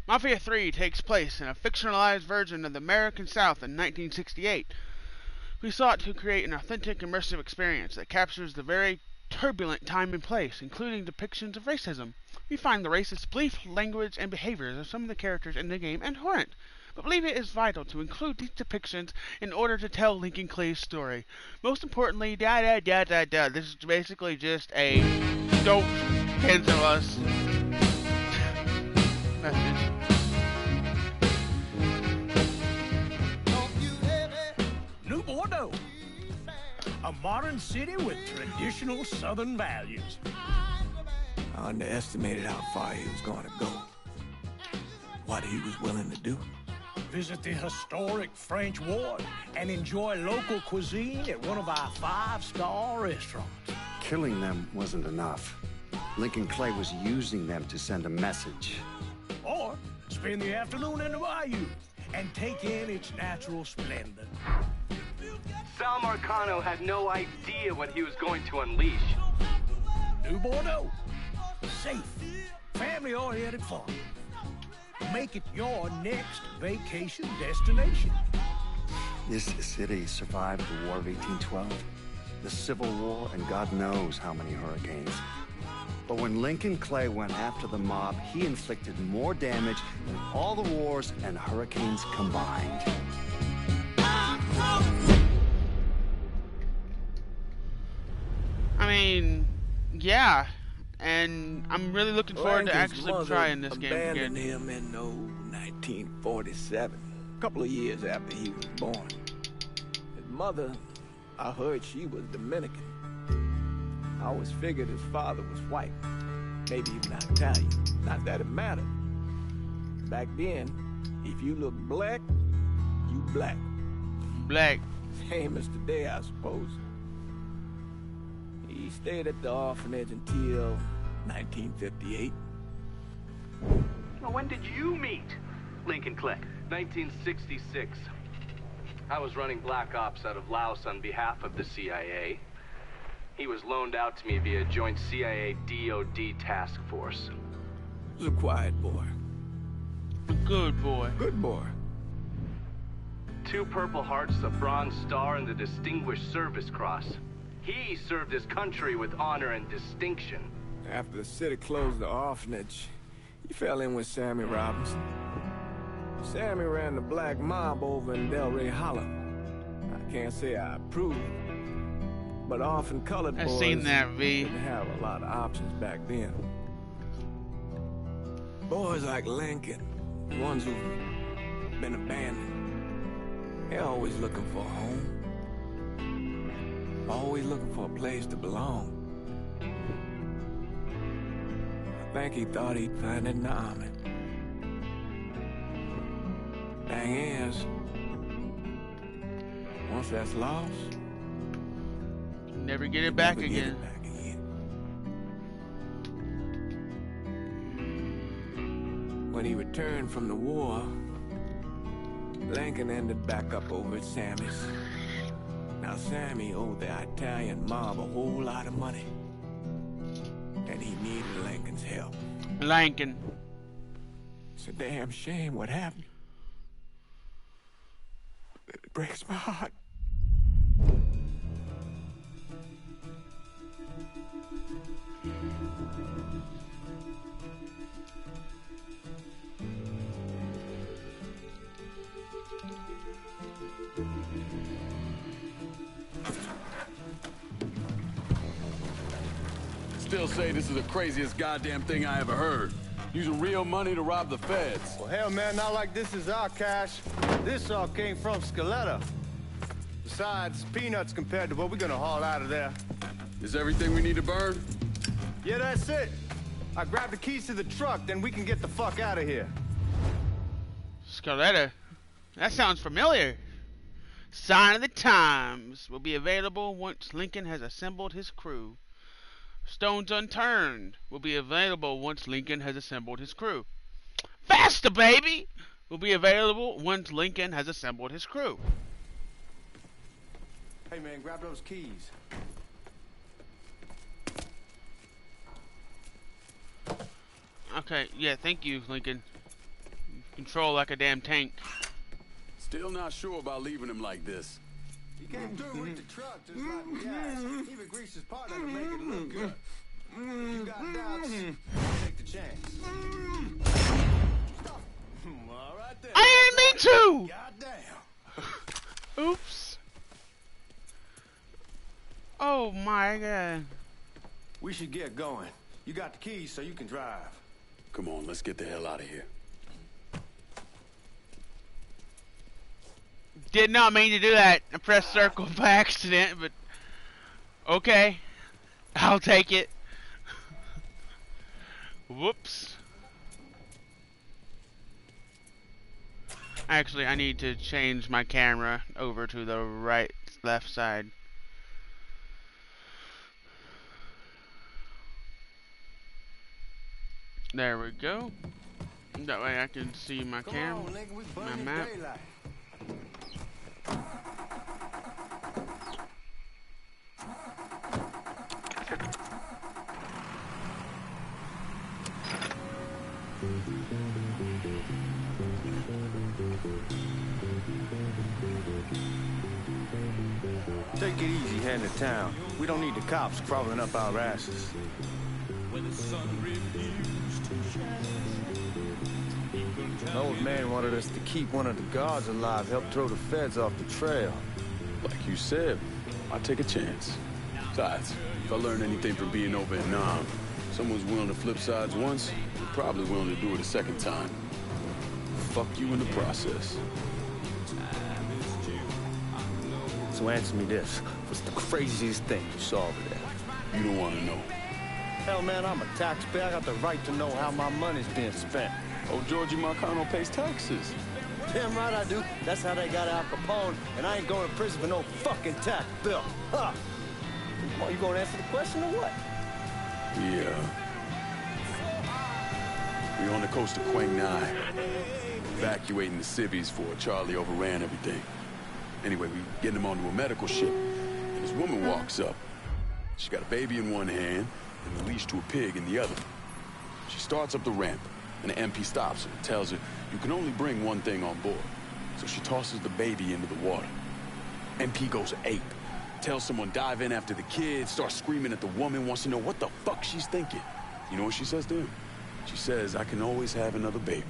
Mafia 3 takes place in a fictionalized version of the American South in 1968. We sought to create an authentic, immersive experience that captures the very turbulent time and place, including depictions of racism. We find the racist belief, language, and behaviors of some of the characters in the game abhorrent, but believe it is vital to include these depictions in order to tell Lincoln Clay's story. Most importantly, this is basically just a don't cancel us message. New Bordeaux, a modern city with traditional Southern values. I underestimated how far he was going to go. What he was willing to do. Visit the historic French Ward and enjoy local cuisine at one of our 5-star restaurants. Killing them wasn't enough. Lincoln Clay was using them to send a message. Or spend the afternoon in the bayou and take in its natural splendor. Sal Marcano had no idea what he was going to unleash. New Bordeaux. Safe, family-oriented fun. Make it your next vacation destination. This city survived the War of 1812, the Civil War, and God knows how many hurricanes. But when Lincoln Clay went after the mob, he inflicted more damage than all the wars and hurricanes combined. I mean, yeah, and I'm really looking forward to actually trying this game again. Abandoned him in 1947, a couple of years after he was born. His mother, I heard she was Dominican. I always figured his father was white, maybe even Italian. Not that it mattered. Back then, if you look black, you black. Black. Same as today, I suppose. He stayed at the orphanage until 1958. Now, when did you meet Lincoln Clay? 1966. I was running Black Ops out of Laos on behalf of the CIA. He was loaned out to me via joint CIA-DOD task force. He was a quiet boy. A good boy. Good boy. 2 Purple Hearts, a Bronze Star, and the Distinguished Service Cross. He served his country with honor and distinction. After the city closed the orphanage, he fell in with Sammy Robinson. Sammy ran the black mob over in Delray Hollow. I can't say I approve, but often colored boys seen that, V. didn't have a lot of options back then. Boys like Lincoln, ones who've been abandoned, they're always looking for a home. Always looking for a place to belong. I think he thought he'd find it in the army. Thing is, once that's lost, Never get it back again. When he returned from the war, Lincoln ended back up over at Sammy's. Now, Sammy owed the Italian mob a whole lot of money. And he needed Lincoln's help. Lincoln. It's a damn shame what happened. It breaks my heart. Still say this is the craziest goddamn thing I ever heard. Using real money to rob the feds. Well, hell, man, not like this is our cash. This all came from Scaletta. Besides, peanuts compared to what we're gonna haul out of there. Is everything we need to burn? Yeah, that's it. I grabbed the keys to the truck, then we can get the fuck out of here. Scaletta. That sounds familiar. Sign of the Times will be available once Lincoln has assembled his crew. Stones Unturned will be available once Lincoln has assembled his crew. Faster, baby! Will be available once Lincoln has assembled his crew. Hey, man, grab those keys. Okay, yeah, thank you, Lincoln. Control like a damn tank. Still not sure about leaving him like this. He came through with the truck just like we asked. Even Grease's partner to make it look good. If you got doubts, take the chance. Stop. All right then. I didn't mean to! Goddamn. Oops. Oh my god. We should get going. You got the keys so you can drive. Come on, let's get the hell out of here. Did not mean to do that. I pressed circle by accident, but okay. I'll take it. Whoops. Actually, I need to change my camera over to the left side. There we go. That way I can see my camera, my map. Take it easy heading to town. We don't need the cops crawling up our asses. The old man wanted us to keep one of the guards alive, help throw the feds off the trail. Like you said, I'll take a chance. Besides, if I learn anything from being over in Nam, someone's willing to flip sides once, they're probably willing to do it a second time. Fuck you in the process. So answer me this. What's the craziest thing you saw over there? You don't want to know. Hell, man, I'm a taxpayer. I got the right to know how my money's being spent. Oh, Georgie Marcano pays taxes. Damn right I do. That's how they got Al Capone, and I ain't going to prison for no fucking tax bill. Huh? Come on, you gonna answer the question or what? Yeah. We're on the coast of Quang Nai, evacuating the civvies for Charlie overran everything. Anyway, we getting him onto a medical ship, and this woman walks up. She got a baby in one hand and a leash to a pig in the other. She starts up the ramp, and the MP stops her and tells her, you can only bring one thing on board. So she tosses the baby into the water. MP goes ape, tells someone dive in after the kid, starts screaming at the woman, wants to know what the fuck she's thinking. You know what she says to him? She says, I can always have another baby.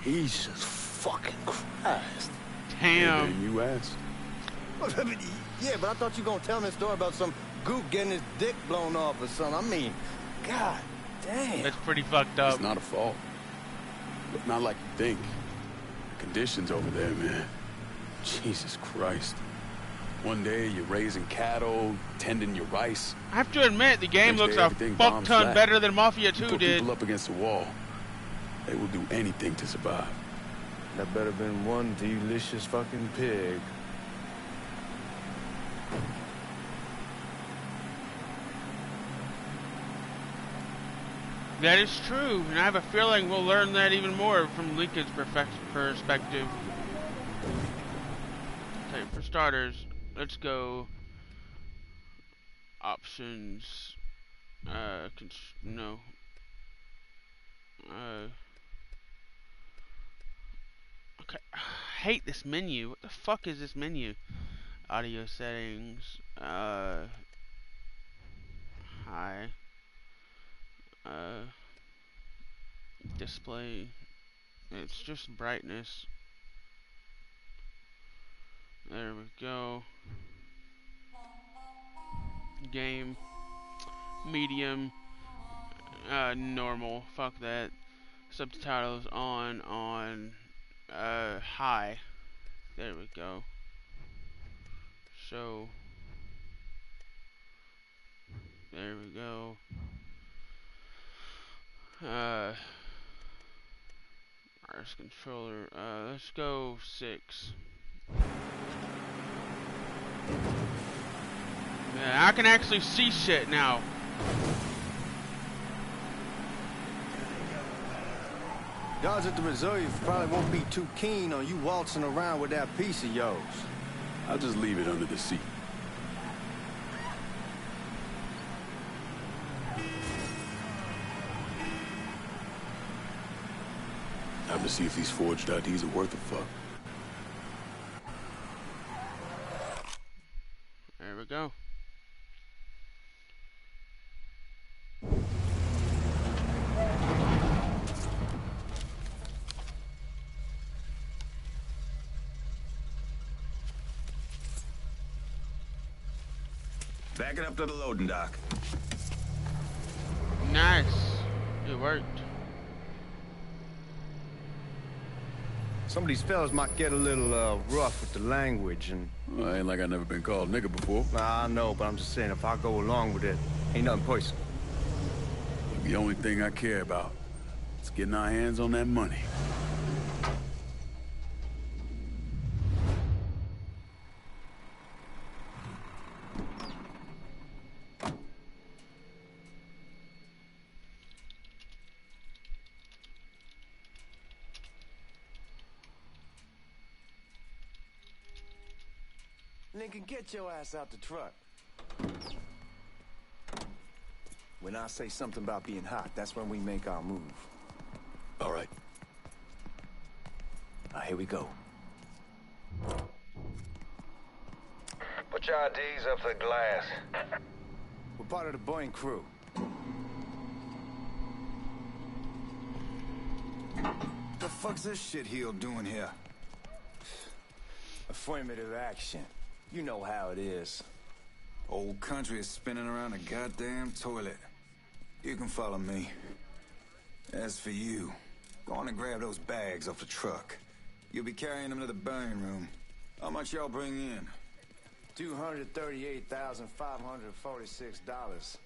Jesus fucking Christ. Damn. Anything you asked? Yeah, but I thought you were gonna tell me a story about some gook getting his dick blown off or something. I mean, god damn. That's pretty fucked up. It's not a fault. But not like you think. The conditions over there, man. Jesus Christ. One day you're raising cattle, tending your rice. I have to admit, the game Next looks day, a everything fuck bombs ton flat. better than Mafia You 2 put did. people up against the wall. They will do anything to survive. That better been one delicious fucking pig. That is true, and I have a feeling we'll learn that even more from Lincoln's perspective. Okay, for starters, let's go options. No. Okay, I hate this menu. What the fuck is this menu? Audio settings. Hi. Display. It's just brightness. There we go. Game. Medium. Normal. Fuck that. Subtitles on. High. There we go. So. There we go. Wireless controller. Let's go 6. Yeah, I can actually see shit now. Guards at the reserve probably won't be too keen on you waltzing around with that piece of yours. I'll just leave it under the seat. Have Time to see if these forged IDs are worth a fuck. There we go. Back it up to the loading dock. Nice. It worked. Some of these fellas might get a little rough with the language, and Well, ain't like I never been called nigga before. I know, but I'm just saying, if I go along with it, ain't nothing personal. The only thing I care about is getting our hands on that money. Lincoln, get your ass out the truck. When I say something about being hot, that's when we make our move. All right. Now, here we go. Put your IDs up to the glass. We're part of the Boeing crew. The fuck's this shitheel doing here? Affirmative action. You know how it is. Old country is spinning around a goddamn toilet. You can follow me. As for you, go on and grab those bags off the truck. You'll be carrying them to the burn room. How much y'all bring in? $238,546.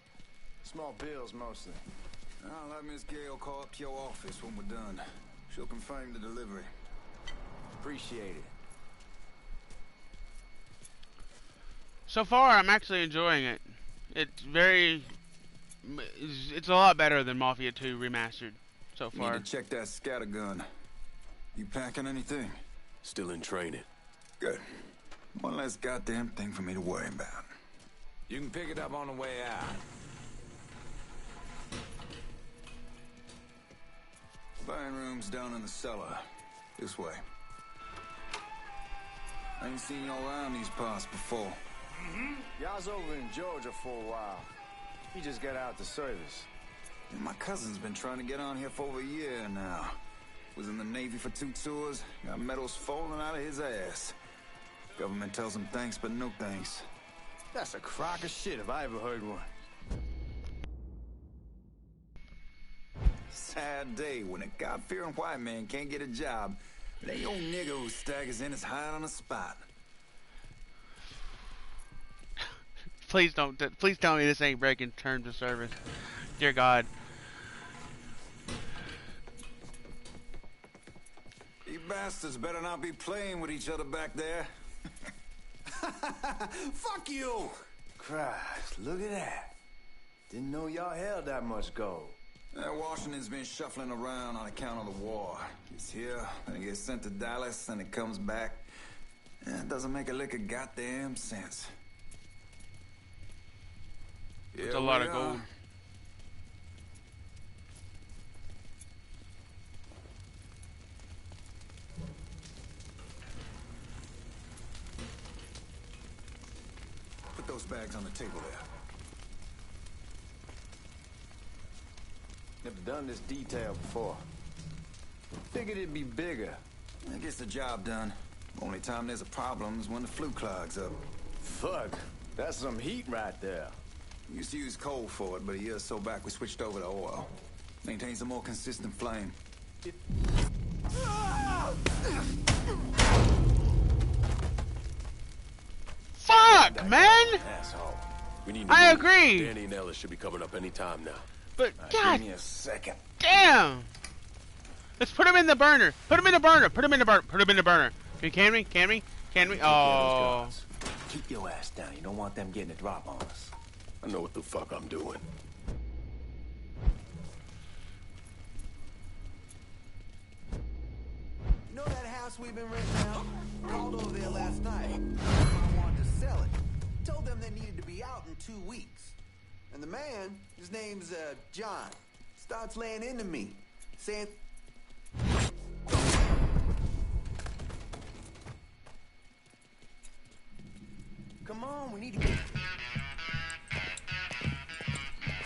Small bills mostly. I'll have Miss Gale call up to your office when we're done. She'll confirm the delivery. Appreciate it. So far, I'm actually enjoying it. It's a lot better than Mafia 2 remastered so far. Need to check that scattergun. You packing anything? Still in training. Good. One less goddamn thing for me to worry about. You can pick it up on the way out. Burn room's down in the cellar. This way. I ain't seen y'all around these parts before. Y'all's over in Georgia for a while. He just got out the service. And my cousin's been trying to get on here for over a year now. Was in the Navy for 2 tours, got medals falling out of his ass. Government tells him thanks, but no thanks. That's a crock of shit if I ever heard one. Sad day when a God-fearing white man can't get a job. It ain't old nigga who staggers in his hide on the spot. Please tell me this ain't breaking terms of service. Dear God. You bastards better not be playing with each other back there. Fuck you! Christ, look at that. Didn't know y'all held that much gold. Washington's been shuffling around on account of the war. It's here, then it gets sent to Dallas, and it comes back. It doesn't make a lick of goddamn sense. It's a lot of gold. Put those bags on the table there. Never done this detail before. Figured it'd be bigger. That gets the job done. Only time there's a problem is when the flue clogs up. Fuck, that's some heat right there. We used to use coal for it, but a year or so back we switched over to oil. Maintains a more consistent flame. Fuck, man! Asshole. We need to I move. agree. Danny and Ellis should be coming up any time now. But Give God me a second. damn! Let's put him in the burner. Put him in the burner. Put him in the burner. Put him in the burner. Can we? Can we? Can we? Oh. Keep your ass down. You don't want them getting a drop on us. I know what the fuck I'm doing. You know that house we've been renting out? Called over there last night. I wanted to sell it. Told them they needed to be out in 2 weeks. And the man, his name's John, starts laying into me, saying... on, we need to get...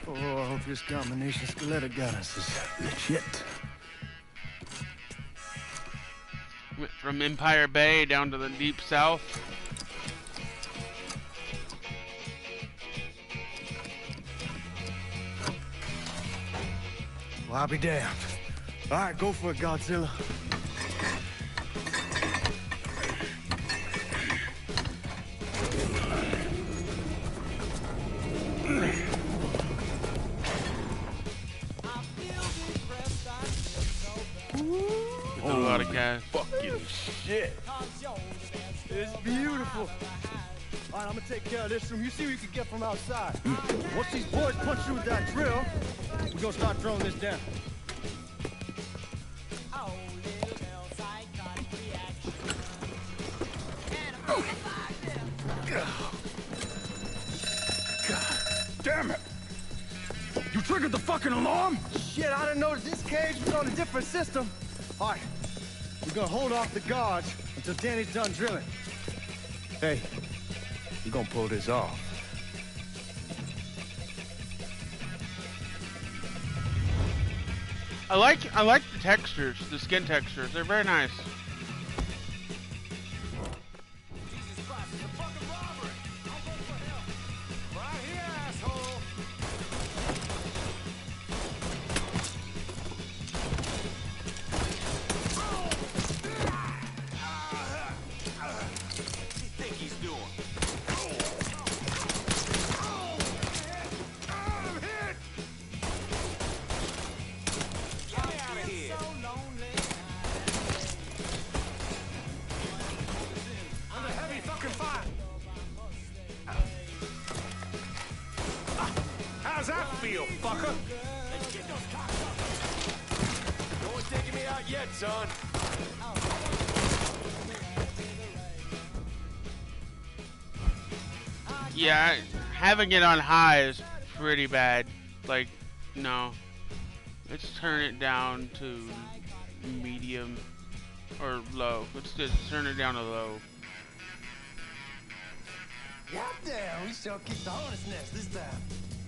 Oh, I hope this combination skeleton got us is legit. Went from Empire Bay down to the deep south. Well, I'll be damned. All right, go for it, Godzilla. A lot of guys. Fucking shit. It's beautiful. All right, I'm gonna take care of this room. You see what you can get from outside. Once these boys punch you with that drill, we're gonna start throwing this down. God damn it! You triggered the fucking alarm? Shit, I didn't know that this cage was on a different system. All right, we're gonna hold off the guards until Danny's done drilling. Hey, we're gonna pull this off. I like the textures, the skin textures. They're very nice. Jesus Christ, it's a fucking robbery! I'll go for help. Right here, asshole! What's he think he's doing? I'm hit! Get me out of here! Under heavy fucking fire! How's that feel, fucker? Let's get those cocksuckers! No one's taking me out yet, son. Yeah, having it on high is pretty bad. Like, no. Let's turn it down to medium or low. Let's just turn it down to low. Goddamn, we sure kicked the hornet's nest this time.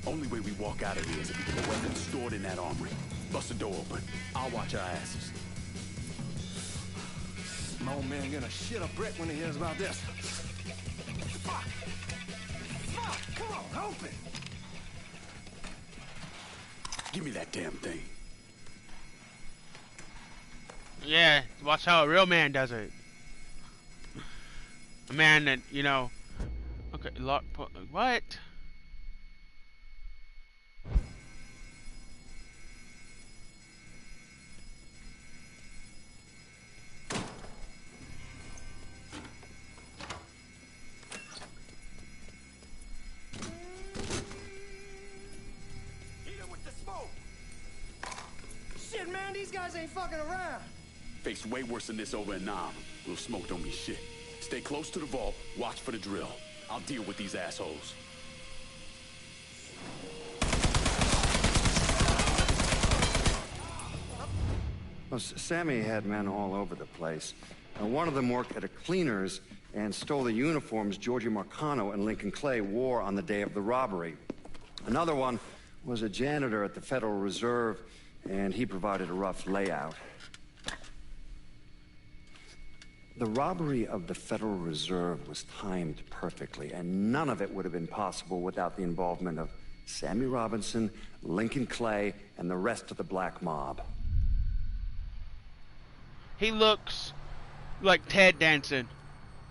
Only way we walk out of here is if we get the weapons stored in that armory. Bust the door open. I'll watch our asses. Small man gonna shit a brick when he hears about this. Fuck! Fuck! Come on, open! Give me that damn thing. Yeah, watch how a real man does it. A man that, you know. Okay, what? Hit him with the smoke! Shit, man, these guys ain't fucking around. Faced way worse than this over in Nam. Little smoke don't mean shit. Stay close to the vault. Watch for the drill. I'll deal with these assholes. Well, Sammy had men all over the place. One of them worked at a cleaner's and stole the uniforms Georgie Marcano and Lincoln Clay wore on the day of the robbery. Another one was a janitor at the Federal Reserve, and he provided a rough layout. The robbery of the Federal Reserve was timed perfectly, and none of it would have been possible without the involvement of Sammy Robinson, Lincoln Clay, and the rest of the black mob. He looks like Ted Danson,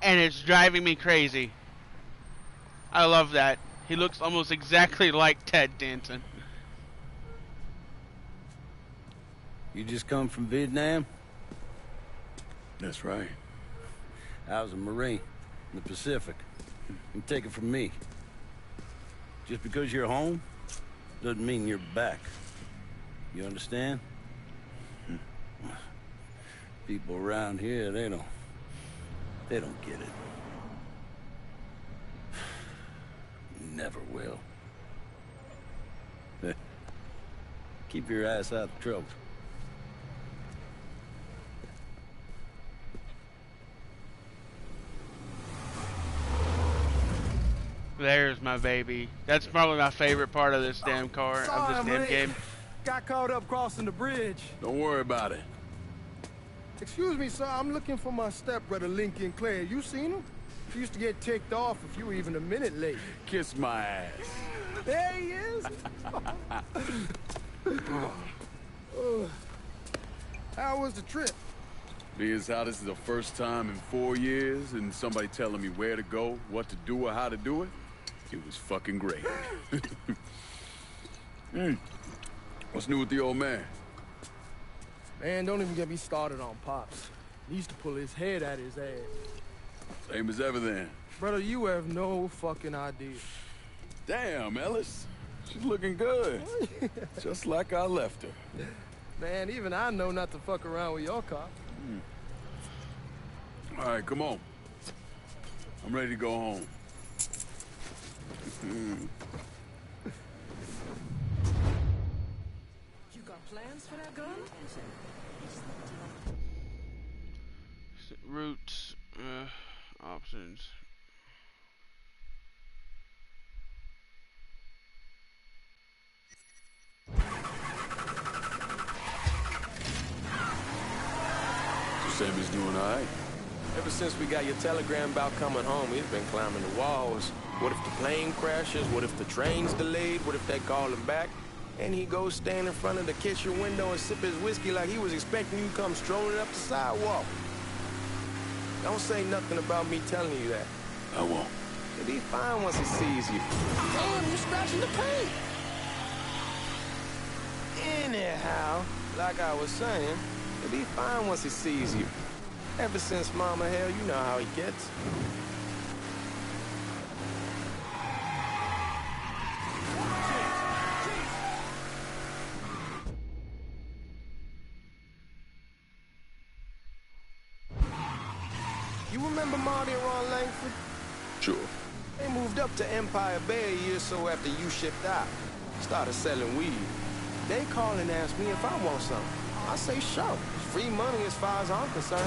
and it's driving me crazy. I love that. He looks almost exactly like Ted Danson. You just come from Vietnam? That's right. I was a Marine in the Pacific. You take it from me. Just because you're home doesn't mean you're back. You understand? People around here, they don't get it. Never will. Keep your ass out of trouble. There's my baby. That's probably my favorite part of this damn car, of this damn game. Got caught up crossing the bridge. Don't worry about it. Excuse me, sir. I'm looking for my stepbrother, Lincoln Clay. You seen him? He used to get ticked off if you were even a minute late. Kiss my ass. There he is. How was the trip? Being as how this is the first time in 4 years and somebody telling me where to go, what to do, or how to do it, it was fucking great. What's new with the old man? Man, don't even get me started on Pops. He used to pull his head out his ass. Same as ever then. Brother, you have no fucking idea. Damn, Ellis. She's looking good. Just like I left her. Man, even I know not to fuck around with your car. All right, come on. I'm ready to go home. You got plans for that gun? Routes, options. So Sammy's doing all right? Ever since we got your telegram about coming home, he's been climbing the walls. What if the plane crashes? What if the train's delayed? What if they call him back? And he goes stand in front of the kitchen window and sip his whiskey like he was expecting you to come strolling up the sidewalk. Don't say nothing about me telling you that. I won't. He'll be fine once he sees you. Damn, you're scratching the paint. Anyhow, like I was saying, he'll be fine once he sees you. Ever since Mama Hell, you know how he gets. You remember Marty and Ron Langford? Sure. They moved up to Empire Bay a year or so after you shipped out. Started selling weed. They call and ask me if I want some. I say sure. Free money as far as I'm concerned.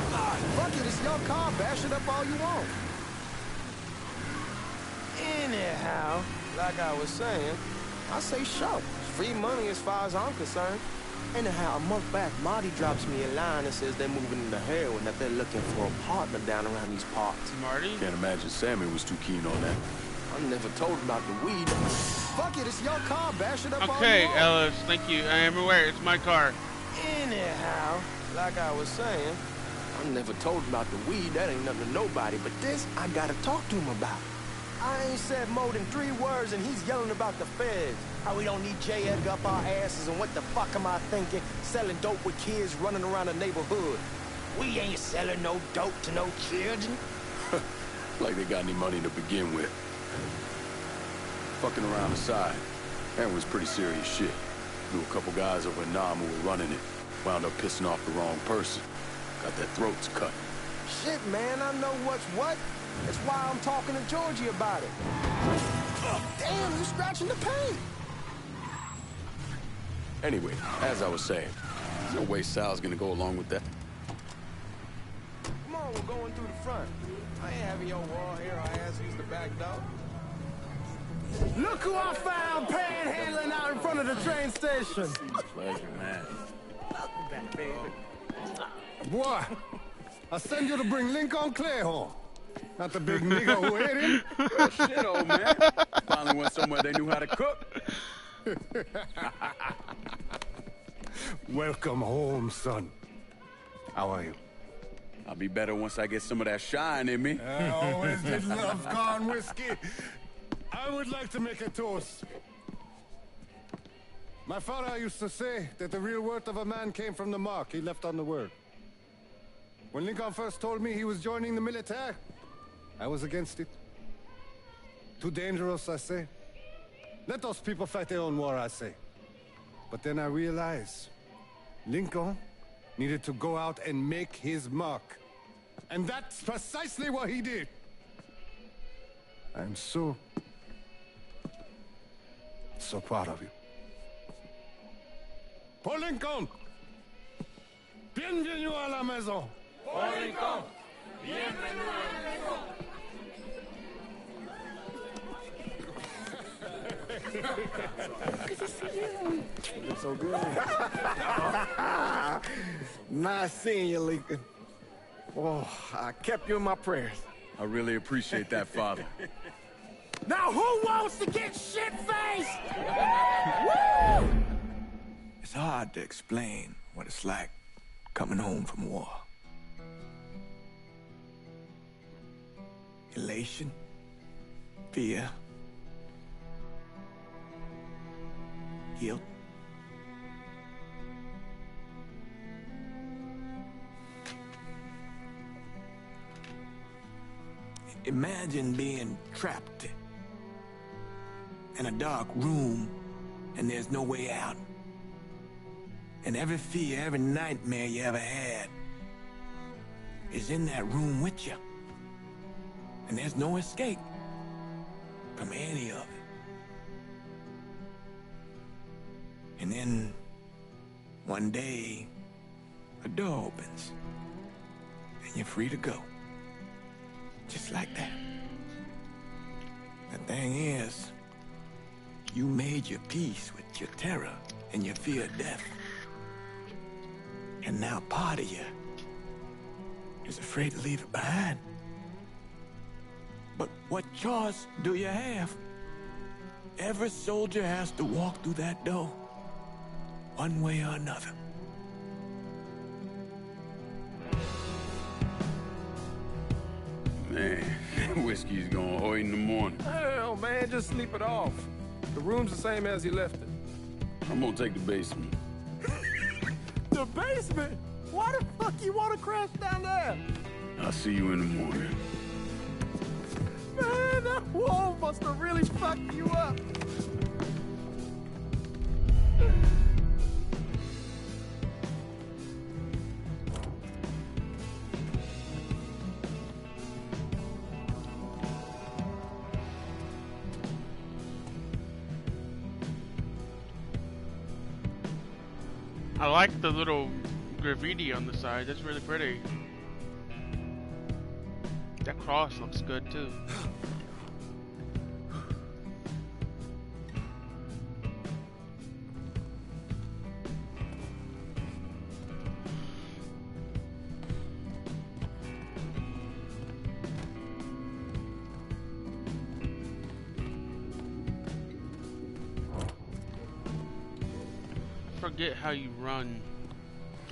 Fuck it, it's your car. Bash it up all you want. Anyhow, like I was saying, I say sure. Free money as far as I'm concerned. Anyhow, a month back, Marty drops me a line and says they're moving into heroin, that they're looking for a partner down around these parts. Marty? Can't imagine Sammy was too keen on that. I never told him about the weed. Fuck it, it's your car. Bash it up all Okay, you want. Ellis, thank you. I am aware. It's my car. Anyhow, like I was saying, I never told him about the weed. That ain't nothing to nobody. But this, I gotta talk to him about. I ain't said more than 3 words, and he's yelling about the feds. How we don't need J. Edgar up our asses, and what the fuck am I thinking? Selling dope with kids running around the neighborhood. We ain't selling no dope to no children. Like they got any money to begin with. Fucking around aside, that was pretty serious shit. Knew a couple guys over in Nam who were running it. Wound up pissing off the wrong person. Got their throats cut. Shit, man, I know what's what. That's why I'm talking to Georgie about it. Damn, you're scratching the paint. Anyway, as I was saying, there's no way Sal's gonna go along with that. Come on, we're going through the front. I ain't having your wall here. I ass use the back door. Look who I found panhandling out in front of the train station. Pleasure, man. Welcome back, baby. Boy, I send you to bring Lincoln Clay home. Not the big nigga who hit him. Well, shit, old man. Finally went somewhere they knew how to cook. Welcome home, son. How are you? I'll be better once I get some of that shine in me. I always did love corn whiskey. I would like to make a toast. My father used to say that the real worth of a man came from the mark he left on the world. When Lincoln first told me he was joining the military, I was against it. Too dangerous, I say. Let those people fight their own war, I say. But then I realized Lincoln needed to go out and make his mark. And that's precisely what he did. I'm so proud of you. Paul Lincoln! Bienvenue à la maison! Paul Lincoln! Bienvenue à la maison! Good to see you. You look so good. Nice seeing you, Lincoln. Oh, I kept you in my prayers. I really appreciate that, Father. Now who wants to get shit-faced? Woo! It's hard to explain what it's like coming home from war. Elation, fear, guilt. Imagine being trapped in a dark room and there's no way out. And every fear, every nightmare you ever had is in that room with you. And there's no escape from any of it. And then one day, a door opens and you're free to go. Just like that. The thing is, you made your peace with your terror and your fear of death. And now part of you is afraid to leave it behind. But what choice do you have? Every soldier has to walk through that door, one way or another. Man, whiskey's gonna hurt in the morning. Hell, man, just sleep it off. The room's the same as you left it. I'm gonna take the basement. The basement? Why the fuck you want to crash down there? I'll see you in the morning. Man, that wall must have really fucked you up. I like the little graffiti on the side. That's really pretty. That cross looks good too. Forget how you run.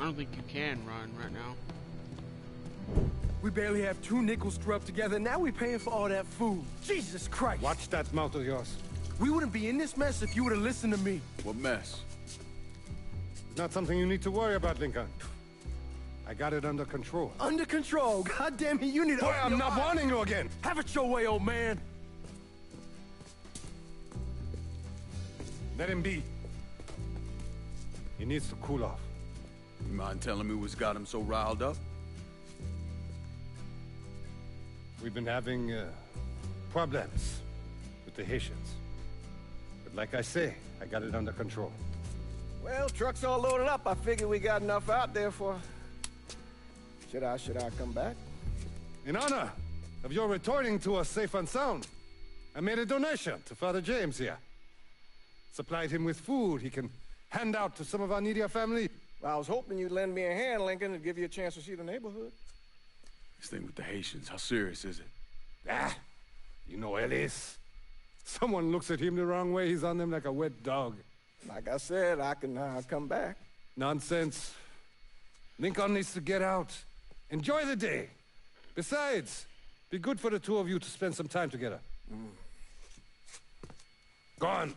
I don't think you can run right now. We barely have 2 nickels to rub together. Now we're paying for all that food. Jesus Christ. Watch that mouth of yours. We wouldn't be in this mess if you would have listened to me. What mess? Not something you need to worry about, Lincoln. I got it under control. Under control? God damn it, you need to... Boy, I'm not warning you again. Have it your way, old man. Let him be. He needs to cool off. You mind telling me what's got him so riled up? We've been having problems with the Haitians. But like I say, I got it under control. Well, truck's all loaded up. I figure we got enough out there for... Should I come back? In honor of your returning to us safe and sound, I made a donation to Father James here. Supplied him with food he can hand out to some of our needier family. Well, I was hoping you'd lend me a hand, Lincoln, and give you a chance to see the neighborhood. This thing with the Haitians, how serious is it? Ah, you know Ellis. Someone looks at him the wrong way, he's on them like a wet dog. Like I said, I can come back. Nonsense. Lincoln needs to get out. Enjoy the day. Besides, be good for the two of you to spend some time together. Go on.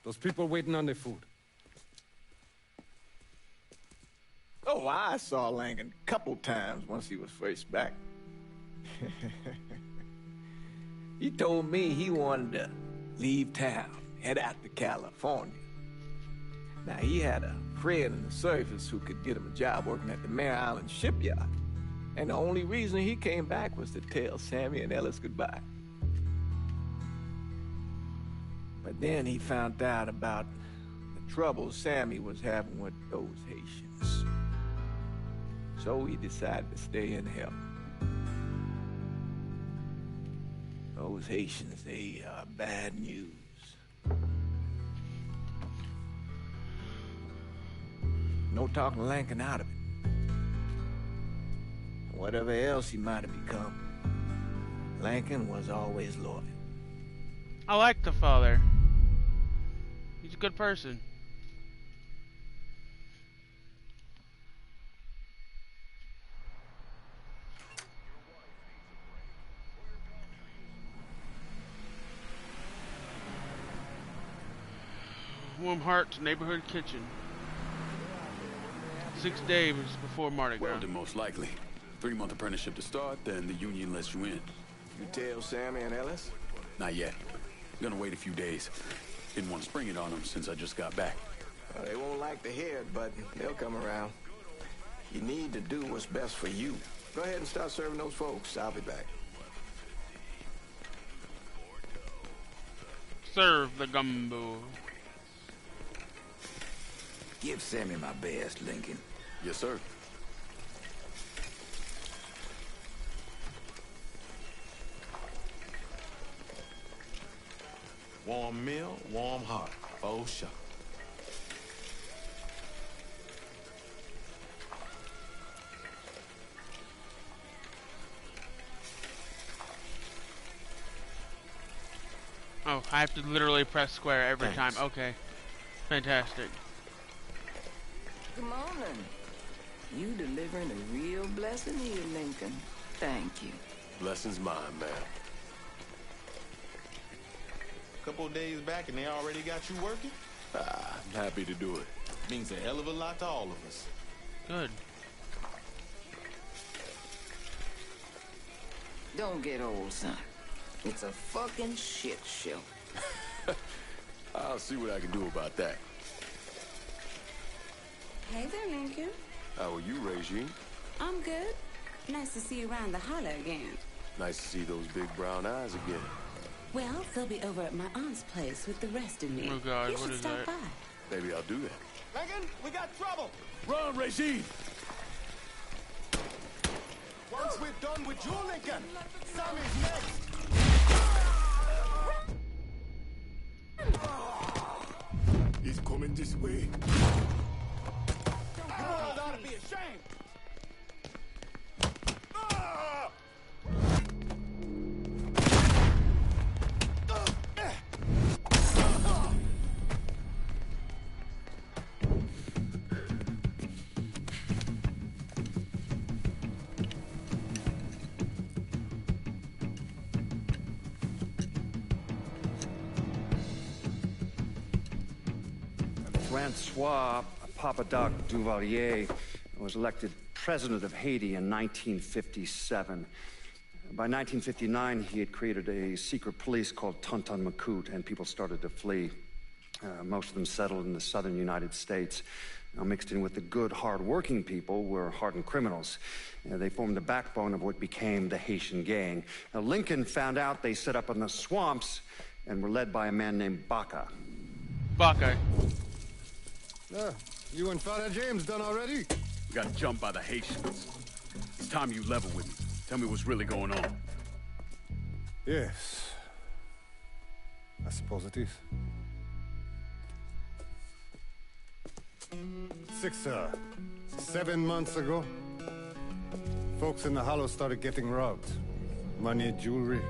Those people waiting on their food. Oh, I saw Langan a couple times once he was first back. He told me he wanted to leave town, head out to California. Now, he had a friend in the service who could get him a job working at the Mare Island shipyard. And the only reason he came back was to tell Sammy and Ellis goodbye. But then he found out about the trouble Sammy was having with those Haitians. So he decided to stay and help. Those Haitians, they are bad news. No talking Lincoln out of it. Whatever else he might have become, Lincoln was always loyal. I like the father. He's a good person. Warm Hearts Neighborhood Kitchen. 6 days before Mardi Gras. Weldon, most likely. 3-month apprenticeship to start, then the union lets you in. You tell Sammy and Ellis? Not yet. Gonna wait a few days. Didn't want to spring it on them since I just got back. Well, they won't like to hear it, but they'll come around. You need to do what's best for you. Go ahead and start serving those folks. I'll be back. Serve the gumbo. Give Sammy my best, Lincoln. Yes, sir. Warm meal, warm heart. For sure. Oh, I have to literally press square every Thanks. time. Okay. Fantastic. Good morning. You delivering a real blessing here, Lincoln. Thank you. Blessings mine, man. Couple of days back and they already got you working? I'm happy to do it. Means a hell of a lot to all of us. Good. Don't get old, son. It's a fucking shit show. I'll see what I can do about that. Hey there, Lincoln. How are you, Regine? I'm good. Nice to see you around the holler again. Nice to see those big brown eyes again. Well, they'll be over at my aunt's place with the rest of me. Oh God, you what should is stop that? by. Maybe I'll do that. Lincoln, we got trouble. Run, Regine! Once we're done with you, Lincoln, Sammy's next. He's coming this way. You boys ought to be ashamed. Francois Papadoc Duvalier was elected president of Haiti in 1957. By 1959, he had created a secret police called Tonton Macoute, and people started to flee. Most of them settled in the southern United States. Now, mixed in with the good, hard-working people were hardened criminals. They formed the backbone of what became the Haitian gang. Now, Lincoln found out they set up in the swamps and were led by a man named Baca. Baca. You and Father James done already? We got jumped by the Haitians. It's time you level with me. Tell me what's really going on. Yes. I suppose it is. 7 months ago, folks in the Hollow started getting robbed. Money, jewelry,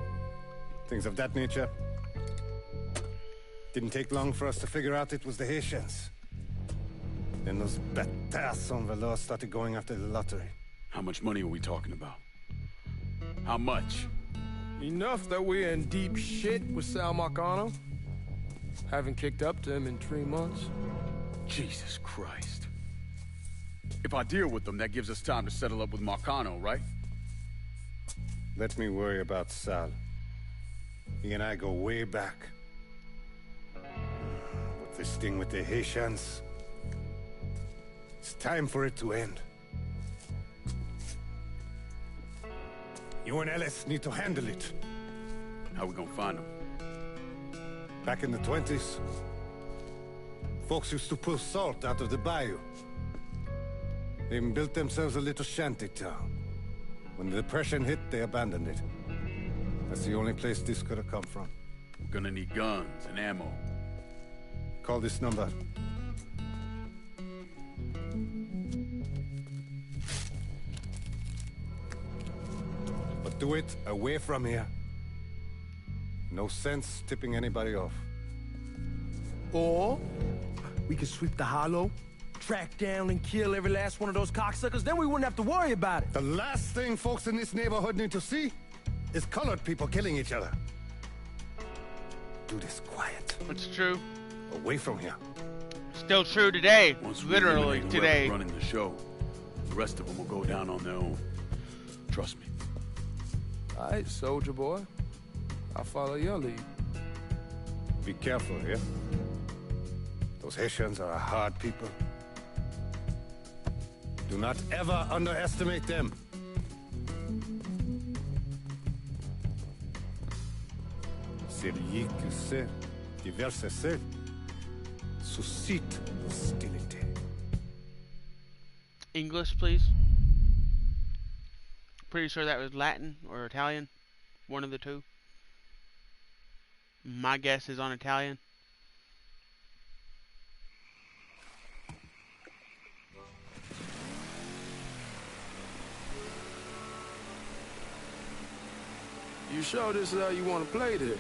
things of that nature. Didn't take long for us to figure out it was the Haitians. Then those bâtards on the law started going after the lottery. How much money are we talking about? How much? Enough that we're in deep shit with Sal Marcano. Haven't kicked up to him in 3 months. Jesus Christ. If I deal with them, that gives us time to settle up with Marcano, right? Let me worry about Sal. He and I go way back. But this thing with the Haitians... it's time for it to end. You and Ellis need to handle it. How we gonna find them? Back in the 20s, folks used to pull salt out of the bayou. They even built themselves a little shanty town. When the Depression hit, they abandoned it. That's the only place this could have come from. We're gonna need guns and ammo. Call this number. do it away from here. No sense tipping anybody off. Or we could sweep the hollow, track down and kill every last one of those cocksuckers, then we wouldn't have to worry about it. The last thing folks in this neighborhood need to see is colored people killing each other. Do this quiet. It's true. Away from here. Still true today. Once we Literally eliminate today. whoever's running the show, the rest of them will go down on their own. Trust me. All right, soldier boy. I'll follow your lead. Be careful here. Those Haitians are a hard people. Do not ever underestimate them. Celui qui sait diverser suscite hostilité. English, please. Pretty sure that was Latin or Italian. One of the two. My guess is on Italian. You sure this is how you want to play this?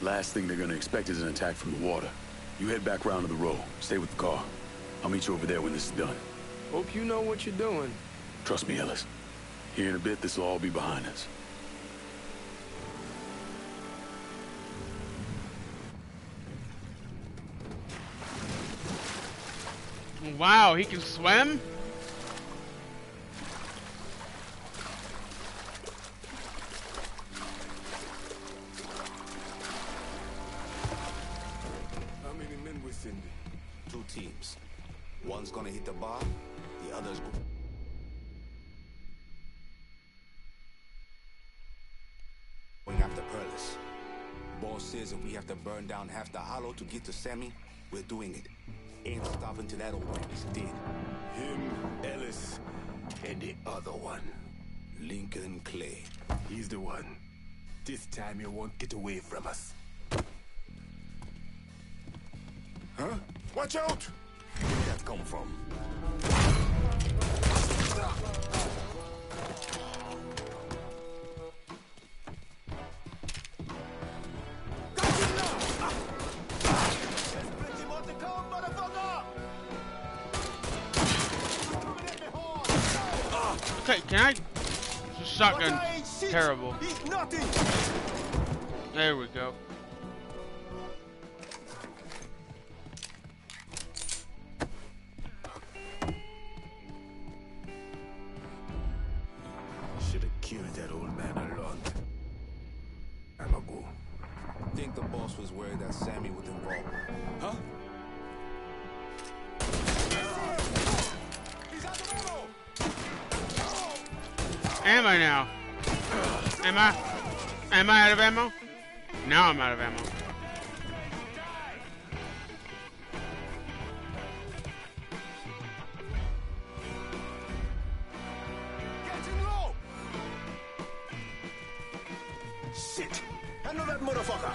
Last thing they're gonna expect is an attack from the water. You head back round to the row. Stay with the car. I'll meet you over there when this is done. Hope you know what you're doing. Trust me, Ellis. Here in a bit, this will all be behind us. Wow, he can swim? How many men with Cindy? 2 teams. One's gonna hit the bar, the other's going after Perlis. Boss says if we have to burn down half the hollow to get to Sammy, we're doing it. Ain't stopping till that old man is dead. Him, Ellis, and the other one. Lincoln Clay. He's the one. This time you won't get away from us. Huh? Watch out! Where'd that come from? Okay, can I? This shotgun, terrible. There we go. Should have killed that old man alone. I'ma go. Think the boss was worried that Sammy was involved. Huh? Am I now? Am I? Am I out of ammo? Now I'm out of ammo. Getting low! Shit! I know that motherfucker!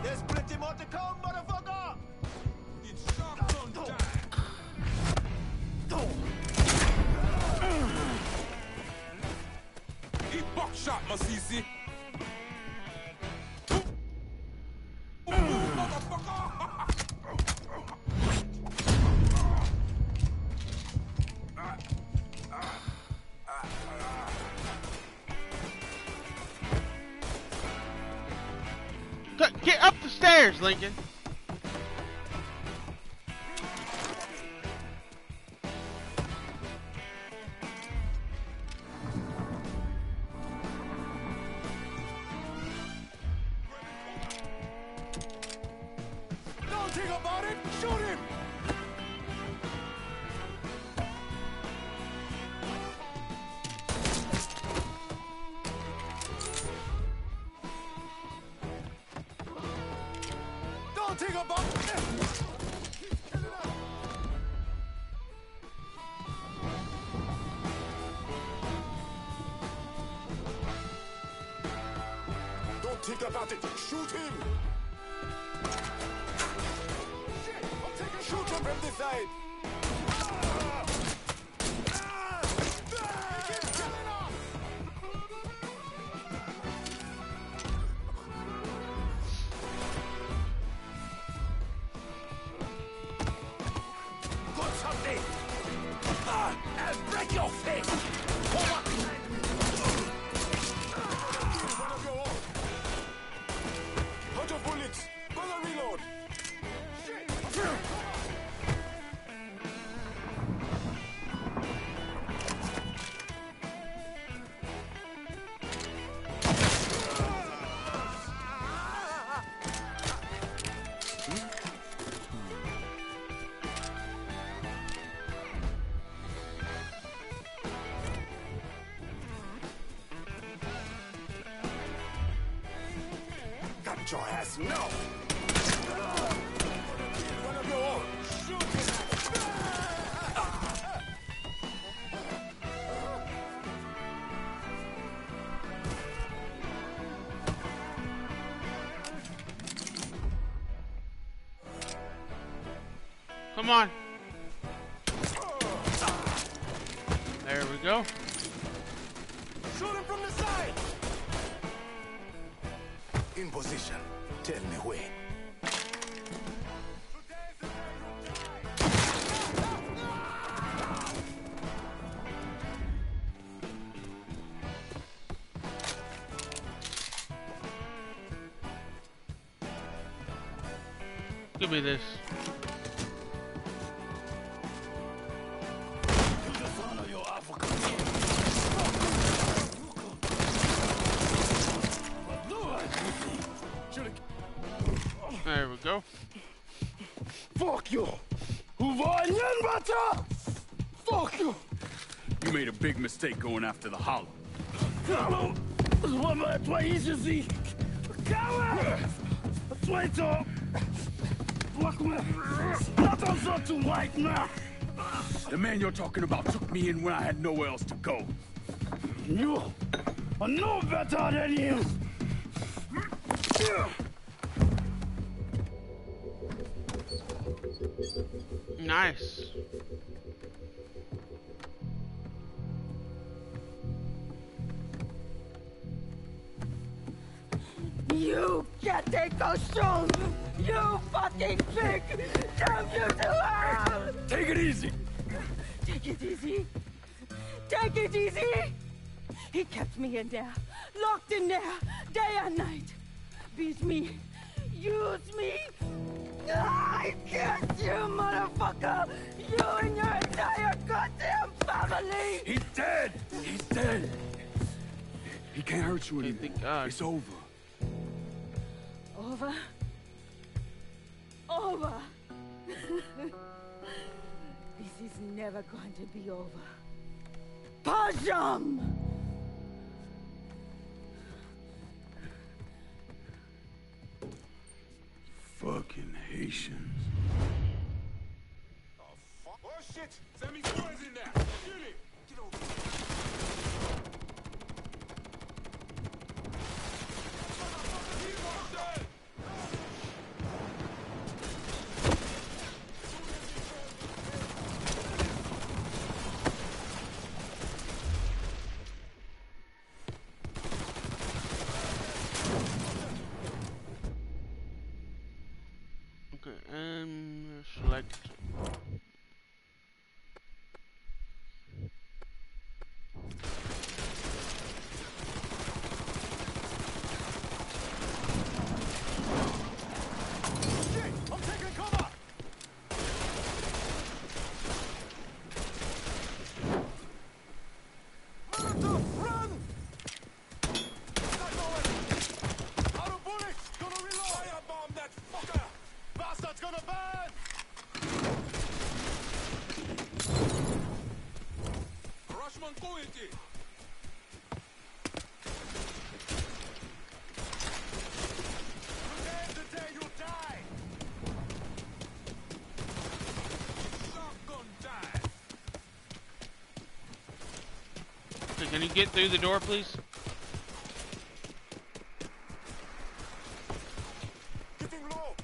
There's plenty more to come, motherfucker! It's shotgun time! He buckshot, my CC! Get up the stairs, Lincoln. Don't think about it! Shoot him! Don't think about it! Don't think about it! Shoot him! Shoot him from this side! Take your face! Hold your bullets! Gonna reload! Got your ass now! One of your own! Come on. There we go. Shoot him from the side! In position. Tell me when. Give me this. There we go. Fuck you! Fuck you! You made a big mistake going after the Hollow. The man you're talking about took me in when I had nowhere else to go. You are no better than him! Nice. You can't take those stones! You fucking pig! Damn you to hell! Take it easy! Take it easy! Take it easy! He kept me in there, locked in there, day and night. Beat me, use me. I can't, you motherfucker! You and your entire goddamn family! He's dead! He's dead! He can't hurt you anymore. It's over. Over? Over! This is never going to be over. Pajam! Fucking Haitians. Oh shit! Sammy's boys in there! Kill him! Get over Okay, select. I'm taking cover! Run! Out of bullets! Gonna reload! Firebomb that fucker! Bastard's gonna burn! Rushman Koiti! Today's the day you die! Shotgun time! Okay, can you get through the door, please? Getting low!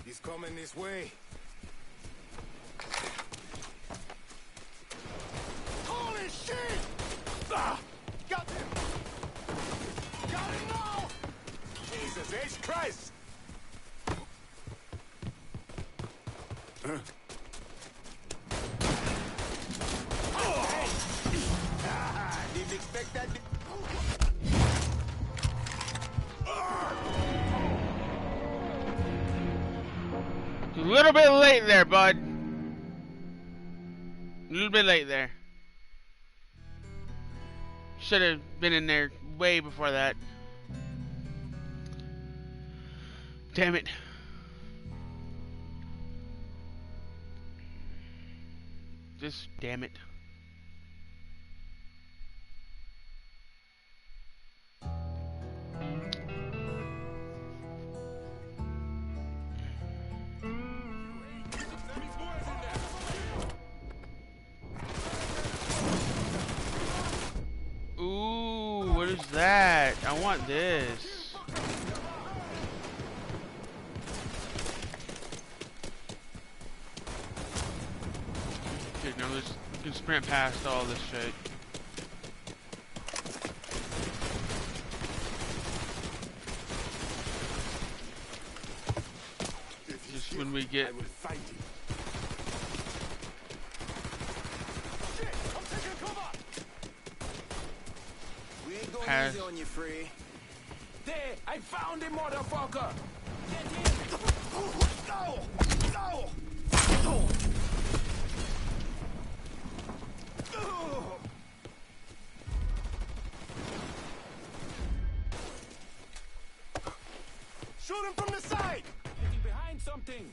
He's coming this way. Holy shit! Ah! Got him! Got him now! Jesus H. Christ! expect that. A little bit late there, bud. A little bit late there. Should have been in there way before that. Damn it. Just damn it. Ooh, what is that? I want this. Okay, now let's we can sprint past all this shit. Just when we get Easy on you, Free. There, I found him, motherfucker. Get him. No, no. Shoot him from the side. Getting behind something.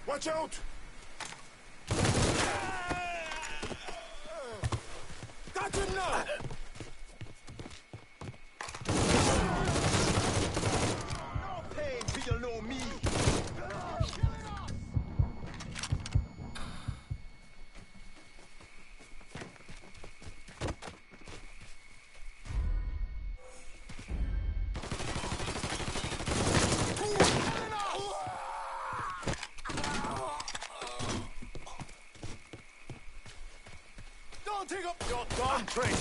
Watch out! Got him now! No pain till you know me. Take up your gun, traitor!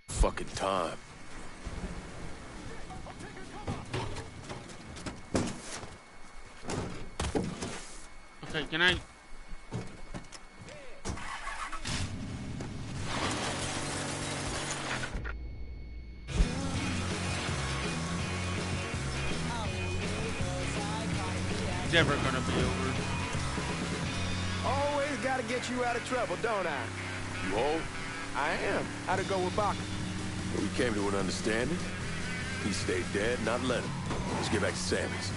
Fucking time. Okay, can I? Never gonna be over. Always gotta get you out of trouble, don't I? You old? I am. How'd it go with Baka? We came to an understanding. He stayed dead, not let him. Let's get back to Sammy's.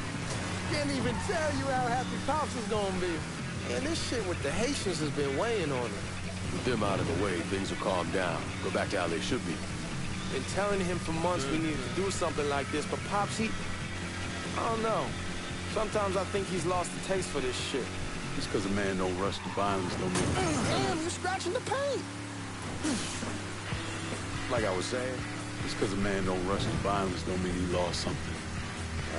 Can't even tell you how happy Pops is gonna be. Man, this shit with the Haitians has been weighing on him. With them out of the way, things will calm down. Go back to how they should be. Been telling him for months we needed to do something like this, but Pops, I don't know. Sometimes I think he's lost the taste for this shit. Just because a man don't rush to violence don't mean... Damn, you're scratching the paint. Like I was saying, just because a man don't rush to violence don't mean he lost something.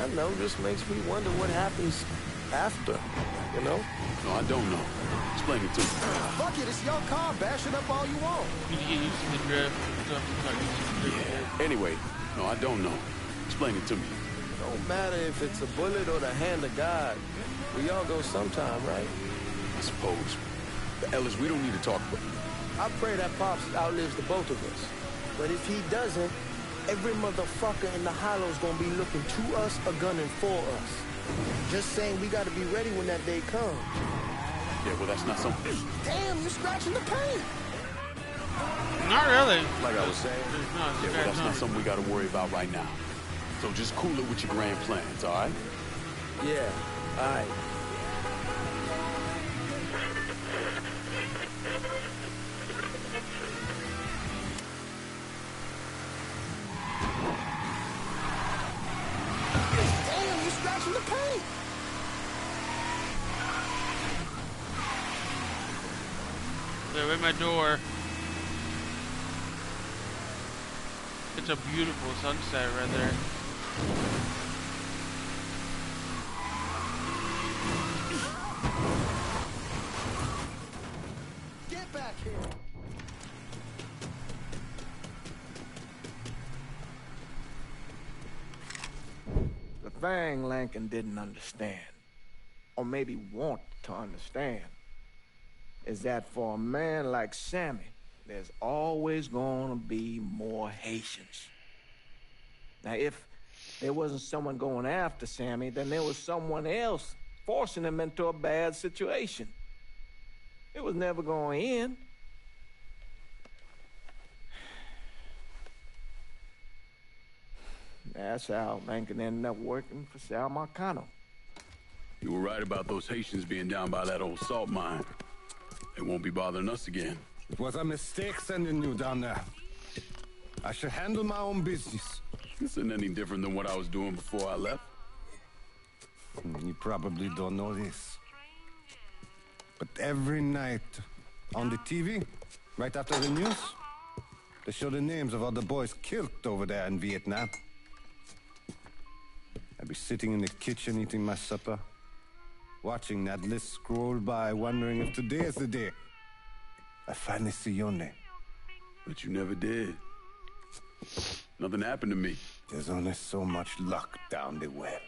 I know, just makes me wonder what happens after, you know? No, I don't know. Explain it to me. Fuck it, it's your car. Bash it up all you want. You get used to the drift. Yeah. Anyway, no, I don't know. Explain it to me. Don't matter if it's a bullet or the hand of God. We all go sometime, right? I suppose. But Ellis, we don't need to talk about it. I pray that Pops outlives the both of us. But if he doesn't, every motherfucker in the hollow's gonna be looking to us or gunning for us. Just saying we gotta be ready when that day comes. Yeah, well, that's not something... Damn, you're scratching the paint. Not really. Like I was saying, yeah, well, that's not something we gotta worry about right now. So just cool it with your grand plans, all right? Yeah, all right. Damn, you're scratching the paint. They're at my door. It's a beautiful sunset right there. Get back here! The thing Lincoln didn't understand, or maybe want to understand, is that for a man like Sammy, there's always gonna be more Haitians. Now, if there wasn't someone going after Sammy, then there was someone else forcing him into a bad situation. It was never going to end. That's how Lincoln ended up working for Sal Marcano. You were right about those Haitians being down by that old salt mine. They won't be bothering us again. It was a mistake sending you down there. I should handle my own business. This isn't any different than what I was doing before I left. You probably don't know this. But every night on the TV, right after the news, they show the names of all the boys killed over there in Vietnam. I'd be sitting in the kitchen eating my supper, watching that list scroll by, wondering if today is the day I finally see your name. But you never did. Nothing happened to me. There's only so much luck down the well.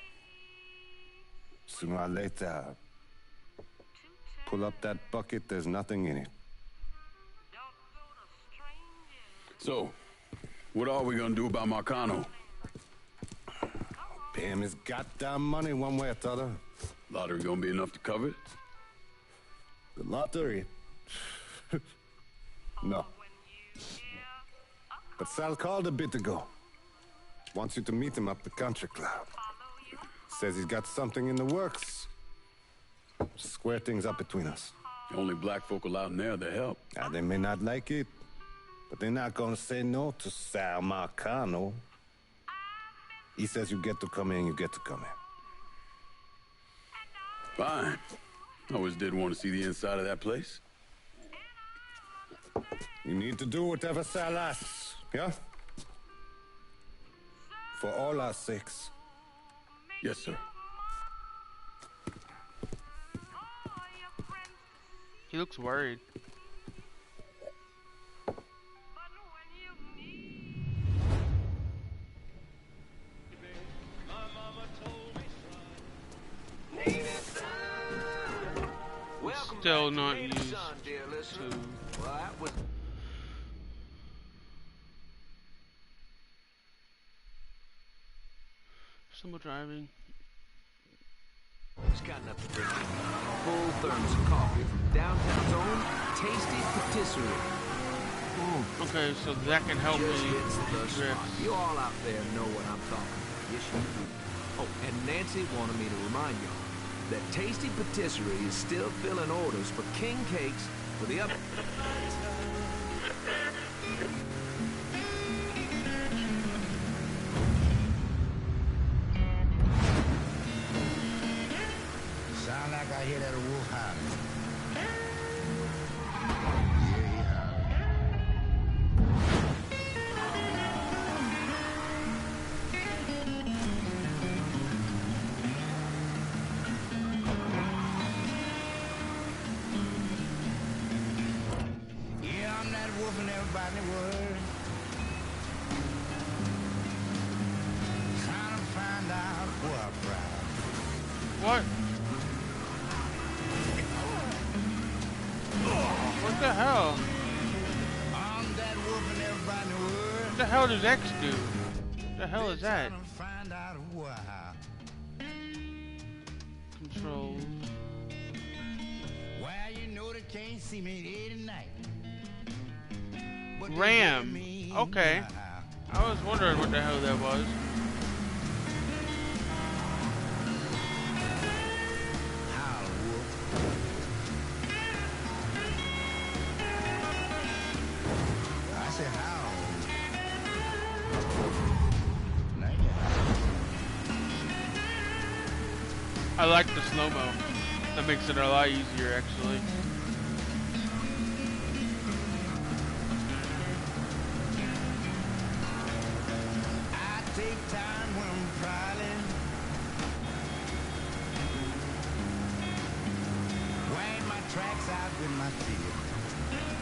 Sooner or later, pull up that bucket, there's nothing in it. So, what are we gonna do about Marcano? Pay him his goddamn money one way or the other. Lottery gonna be enough to cover it? The lottery? No. But Sal called a bit ago. Wants you to meet him up the country club. Says he's got something in the works. Square things up between us. The only black folk allowed in there to help. They may not like it, but they're not gonna say no to Sal Marcano. He says you get to come in, you get to come in. Fine. I always did want to see the inside of that place. You need to do whatever Sal asks, yeah? For all our sakes. Yes, sir. He looks worried. Still not used to. Simple driving. It's got enough to drink. Full thermos of coffee from downtown's own Tasty Patisserie. Okay, so that can help me drift. You all out there know what I'm talking about. Yes, you do. Oh, and Nancy wanted me to remind y'all that Tasty Patisserie is still filling orders for king cakes for the other. Sound like I hear that wolf howling. What? What the hell? What the hell does X do? What the hell is that? Controls. Well, you know they can't see me day and night. Ram. Okay. I was wondering what the hell that was. I like the slow-mo. That makes it a lot easier, actually. I take time when I'm prowling. Wag my tracks out with my feet.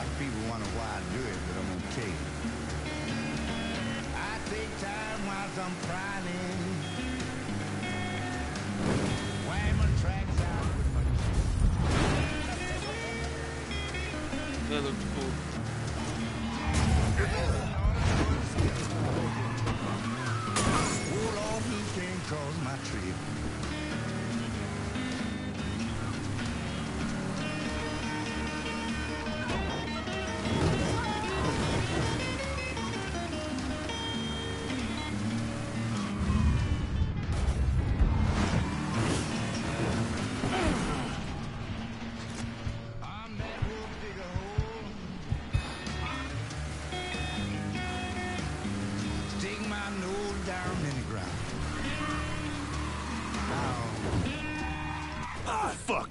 of people wonder why I do it, but I'm gonna tell you. I take time while I'm prowling. Whamming tracks out with my... That looks cool. Wool off who came across my trail.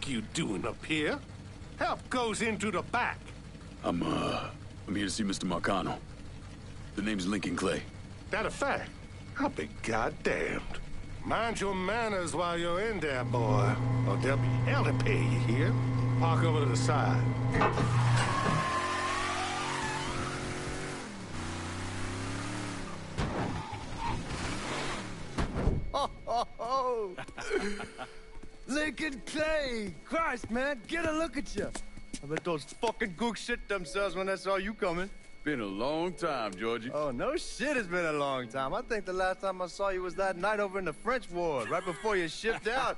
You doing up here? Help goes into the back. I'm here to see Mr. Marcano. The name's Lincoln Clay. That a fact? I'll be goddamned. Mind your manners while you're in there, boy. Or there'll be hell to pay you here. Park over to the side. Lincoln Clay! Christ, man, get a look at you. I bet those fucking gooks shit themselves when they saw you coming. Been a long time, Georgie. Oh, no shit, it's been a long time. I think the last time I saw you was that night over in the French ward, right before you shipped out.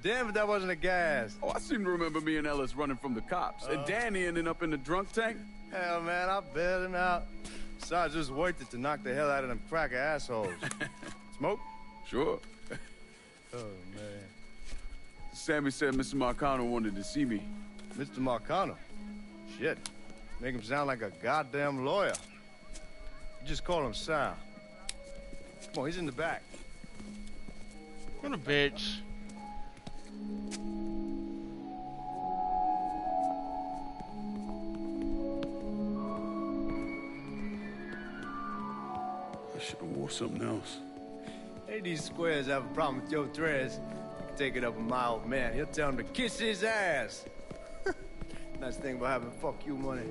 Damn if that wasn't a gas. Oh, I seem to remember me and Ellis running from the cops. And Danny ending up in the drunk tank. Hell, man, I bailed him out. Besides, it was worth it to knock the hell out of them cracker assholes. Smoke? Sure. Oh, man. Sammy said Mr. Marcano wanted to see me. Mr. Marcano? Shit. Make him sound like a goddamn lawyer. You just call him Sal. Come on, he's in the back. What a bitch. I should have wore something else. Hey, these squares have a problem with your threads. Take it up with my old man. He'll tell him to kiss his ass. Nice thing about having fuck you money.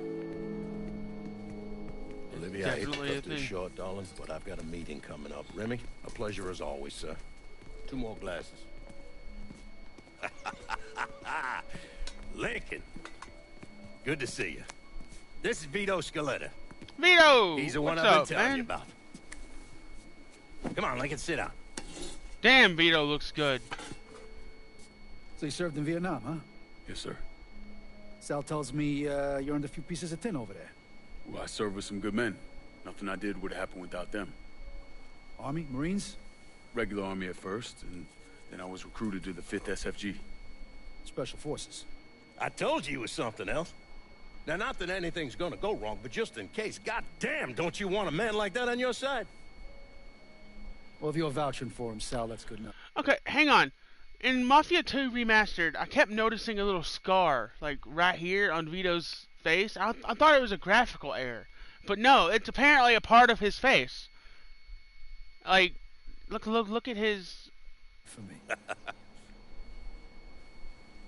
Olivia, I hate to cut this short, darling, but I've got a meeting coming up. Remy, a pleasure as always, sir. 2 more glasses. Lincoln. Good to see you. This is Vito Scaletta. Vito! He's the one What's I've up, been telling man? you about. Come on, Lincoln, sit down. Damn, Vito looks good. So you served in Vietnam, huh? Yes, sir. Sal tells me you earned a few pieces of tin over there. Well, I served with some good men. Nothing I did would have happened without them. Army? Marines? Regular Army at first, and then I was recruited to the 5th SFG. Special Forces. I told you it was something else. Now, not that anything's gonna go wrong, but just in case, goddamn, don't you want a man like that on your side? Well, if you're vouching for him, Sal, that's good enough. Okay, hang on. In Mafia 2 Remastered, I kept noticing a little scar, like right here on Vito's face. I thought it was a graphical error. But no, it's apparently a part of his face. Like, look at his... For me.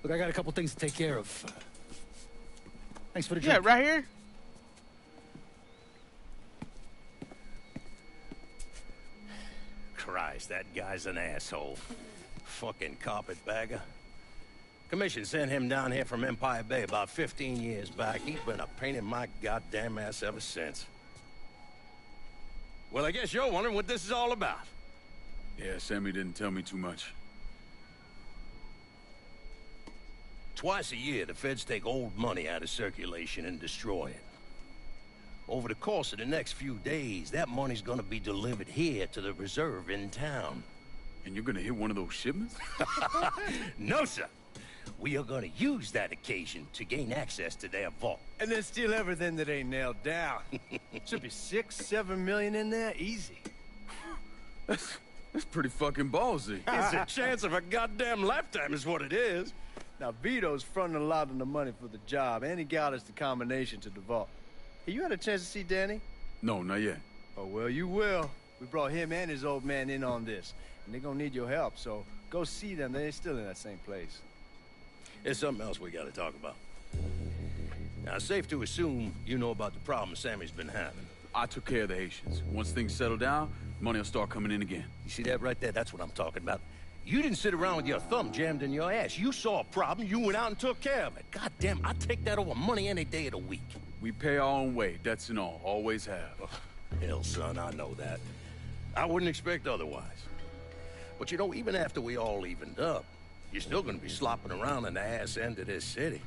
Look, I got a couple things to take care of. Thanks for the drink. Yeah, right here. Christ, that guy's an asshole. Fucking carpetbagger. Commission sent him down here from Empire Bay about 15 years back. He's been a pain in my goddamn ass ever since. Well, I guess you're wondering what this is all about. Yeah, Sammy didn't tell me too much. Twice a year, the feds take old money out of circulation and destroy it. Over the course of the next few days, that money's gonna be delivered here to the reserve in town. And you're gonna hit one of those shipments? No, sir. We are gonna use that occasion to gain access to their vault. And then steal everything that ain't nailed down. Should be 6-7 million in there, easy. That's pretty fucking ballsy. It's a chance of a goddamn lifetime is what it is. Now, Vito's fronting a lot of the money for the job, and he got us the combination to the vault. Hey, you had a chance to see Danny? No, not yet. Oh, well, you will. We brought him and his old man in on this, and they're gonna need your help, so go see them. They're still in that same place. There's something else we gotta talk about. Now, safe to assume you know about the problem Sammy's been having. I took care of the Haitians. Once things settle down, money will start coming in again. You see that right there? That's what I'm talking about. You didn't sit around with your thumb jammed in your ass. You saw a problem, you went out and took care of it. God damn, I'd take that over money any day of the week. We pay our own way, debts and all. Always have. Oh, hell, son, I know that. I wouldn't expect otherwise. But you know, even after we all evened up, you're still gonna be slopping around in the ass end of this city.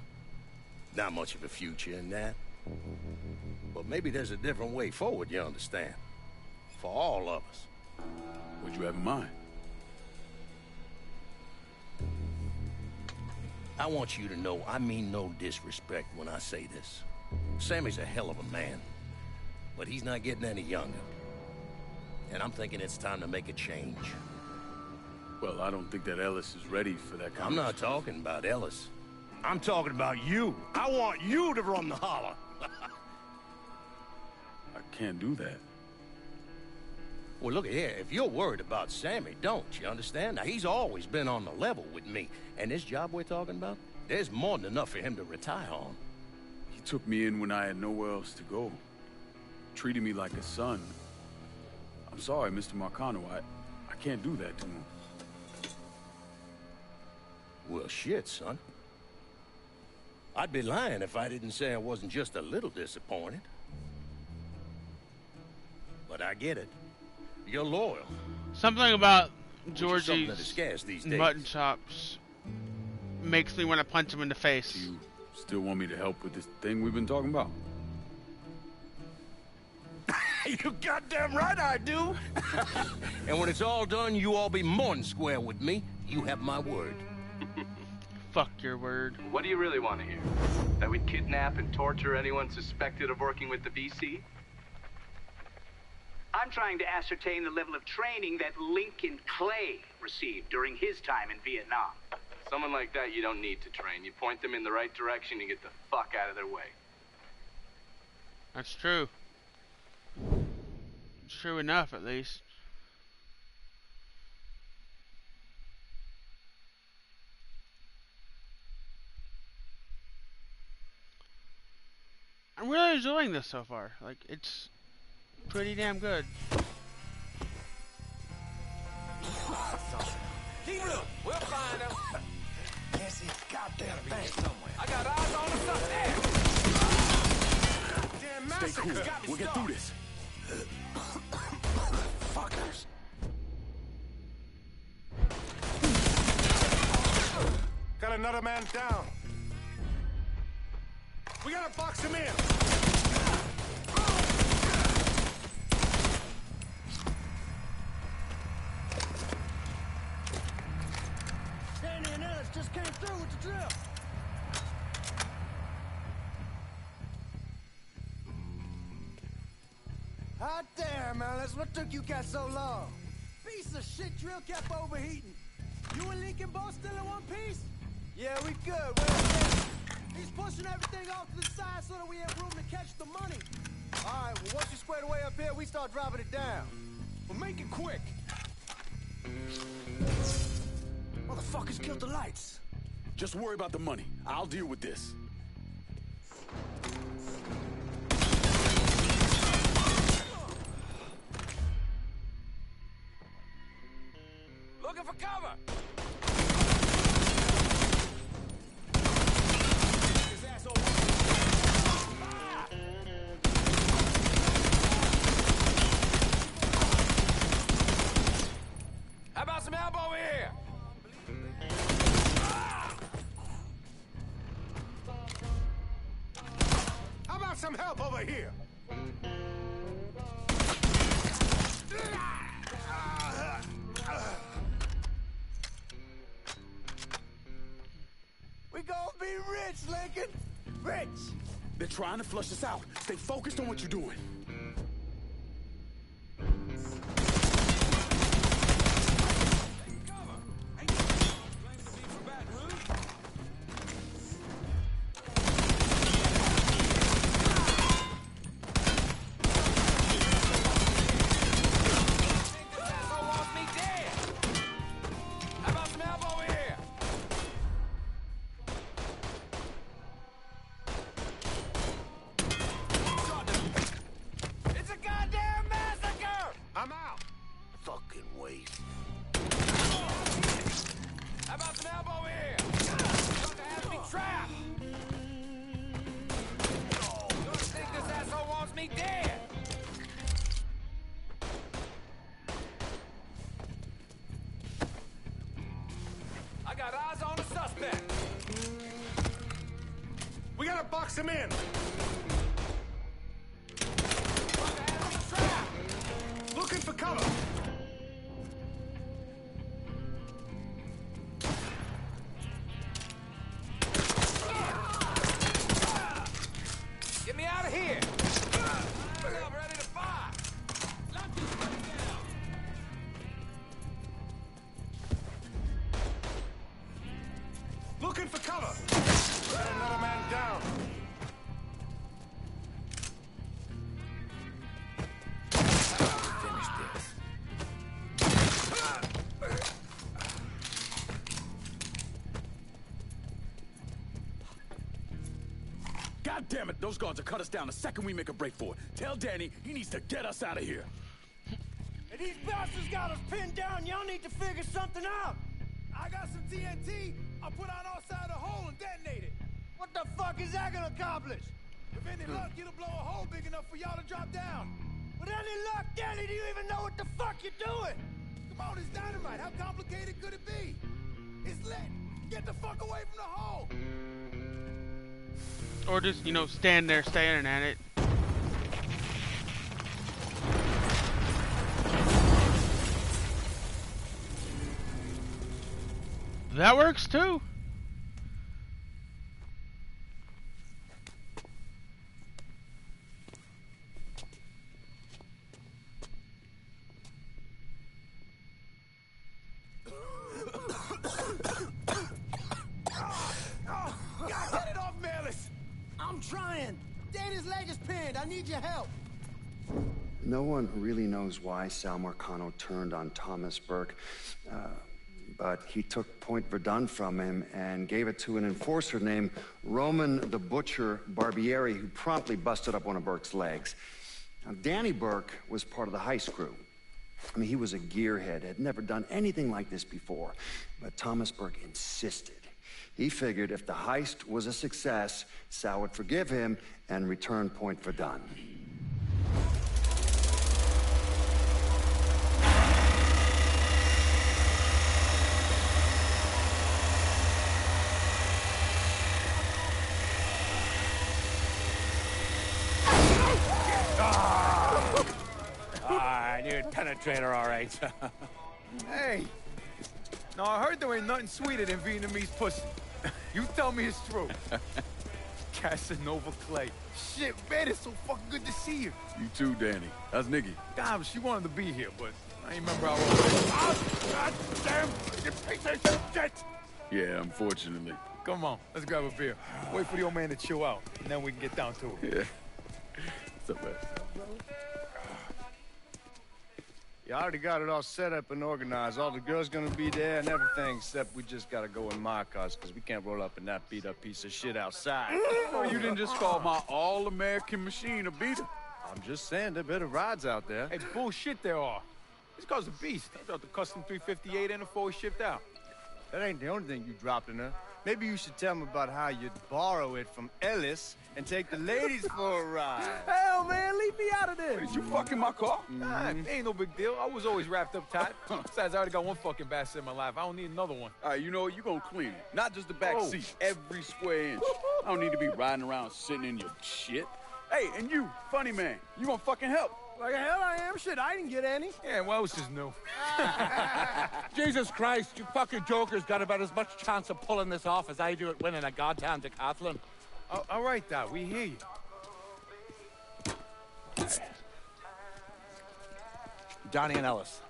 Not much of a future in that. But maybe there's a different way forward, you understand? For all of us. What'd you have in mind? I want you to know I mean no disrespect when I say this. Sammy's a hell of a man, but he's not getting any younger. And I'm thinking it's time to make a change. Well, I don't think that Ellis is ready for that kind I'm not talking about Ellis. I'm talking about you. I want you to run the holler. I can't do that. Well, look here, if you're worried about Sammy, don't you understand? Now, he's always been on the level with me. And this job we're talking about, there's more than enough for him to retire on. He took me in when I had nowhere else to go. Treated me like a son. I'm sorry, Mr. Marcano. I can't do that to him. Well, shit, son. I'd be lying if I didn't say I wasn't just a little disappointed. But I get it. You're loyal. Something about Georgie's mutton chops makes me want to punch him in the face. You still want me to help with this thing we've been talking about? You goddamn right I do. And when it's all done, you all be more than square with me. You have my word. Fuck your word. What do you really want to hear? That we'd kidnap and torture anyone suspected of working with the VC? I'm trying to ascertain the level of training that Lincoln Clay received during his time in Vietnam. Someone like that you don't need to train. You point them in the right direction, you get the fuck out of their way. That's true. It's true enough, at least. I'm really enjoying this so far. Like, it's pretty damn good. Keep looking. We'll find him. Can't see a goddamn thing somewhere. I got eyes on the sun there. Damn Stay cool. We'll get through this. Fuckers. Got another man down. We gotta box him in. Danny and Ellis just came through with the drill. Hot damn, Ellis. What took you guys so long? Piece of shit drill kept overheating. You and Lincoln both still in one piece? Yeah, we good. He's pushing everything off to the side so that we have room to catch the money. All right, well, once you square away up here, we start dropping it down. Well, make it quick. Motherfuckers killed the lights. Just worry about the money. I'll deal with this. Looking for cover. How about some help over here? How about some help over here? We gonna be rich, Lincoln. Rich. They're trying to flush us out. Stay focused on what you're doing. box him in! Looking for cover! Get me out of here! I'm ready to fire! Looking for cover! Another man down! Finish this. God damn it, those guards will cut us down the second we make a break for it. Tell Danny he needs to get us out of here. Hey, these bastards got us pinned down. Y'all need to figure something out. I got some TNT. I'll put on our side of the hole and detonate it. What the fuck is that gonna accomplish? If any luck, it'll blow a hole big enough for y'all to drop down. With any luck, Danny, do you even know what the fuck you're doing? Come on, it's dynamite. How complicated could it be? It's lit. Get the fuck away from the hole. Or just, you know, stand there staring at it. That works too. Get it off, Melis! I'm trying. Danny's leg is pinned. I need your help. No one really knows why Sal Marcano turned on Thomas Burke, but he took Point Verdun from him and gave it to an enforcer named Roman the Butcher Barbieri, who promptly busted up one of Burke's legs. Now, Danny Burke was part of the heist crew. I mean, he was a gearhead, had never done anything like this before, but Thomas Burke insisted. He figured if the heist was a success, Sal would forgive him and return Point Verdun. I knew it'd penetrate her all right. Hey! No, I heard there ain't nothing sweeter than Vietnamese pussy. You tell me it's true. Casanova Clay. Shit, man, it's so fucking good to see you. You too, Danny. How's Nikki? God, she wanted to be here, but I ain't remember how old. Oh, God damn! You piece of shit! Yeah, unfortunately. Come on, let's grab a beer. Wait for the old man to chill out, and then we can get down to it. Yeah. What's up, man? You already got it all set up and organized. All the girls gonna be there and everything, except we just gotta go in my cars, because we can't roll up in that beat-up piece of shit outside. Oh, you didn't just call my all-American machine a beater. I'm just saying, there are better rides out there. Hey, bullshit there are. This car's a beast. I dropped the custom 358 in before we shipped out. That ain't the only thing you dropped in there. Maybe you should tell them about how you'd borrow it from Ellis and take the ladies for a ride. Hell, man, leave me out of this. Did you fuck in my car? Nah, ain't no big deal. I was always wrapped up tight. Besides, I already got one fucking bastard in my life. I don't need another one. All right, you know what? You gonna clean it. Not just the back seat, every square inch. I don't need to be riding around sitting in your shit. Hey, and you, funny man, you gonna fucking help. Like hell I am. Shit, I didn't get any. Yeah, well, it's just new. Jesus Christ, you fucking jokers got about as much chance of pulling this off as I do at winning a goddamn decathlon. All right, Doc, we hear you. Johnny and Ellis,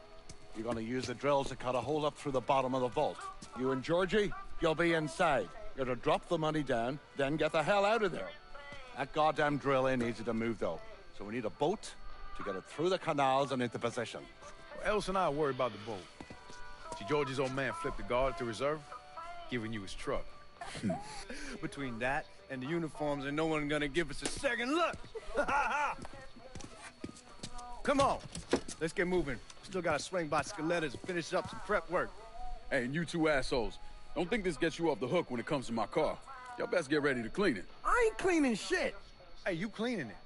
you're gonna use the drills to cut a hole up through the bottom of the vault. You and Georgie, you'll be inside. You're to drop the money down, then get the hell out of there. That goddamn drill in needs to move, though. So we need a boat to get it through the canals and into position. Well, Ellis and I are worried about the boat. See, Georgie's old man flipped the guard to reserve, giving you his truck. Between that and the uniforms, and no one gonna give us a second look. Come on, let's get moving. Still gotta swing by Skelettas and finish up some prep work. Hey, and you two assholes, don't think this gets you off the hook when it comes to my car. Y'all best get ready to clean it. I ain't cleaning shit. Hey, you cleaning it.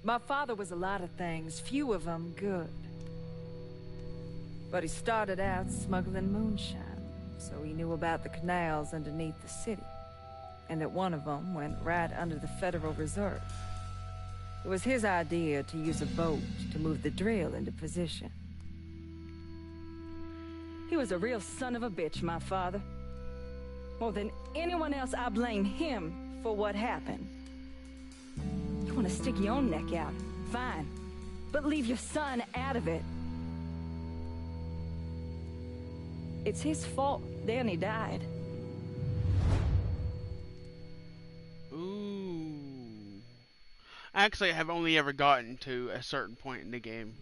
My father was a lot of things, few of them good. But he started out smuggling moonshine, so he knew about the canals underneath the city. and that one of them went right under the Federal Reserve. It was his idea to use a boat to move the drill into position. He was a real son of a bitch, my father. More than anyone else, I blame him for what happened. You want to stick your own neck out? Fine. But leave your son out of it. It's his fault Danny died. Ooh. Actually, I have only ever gotten to a certain point in the game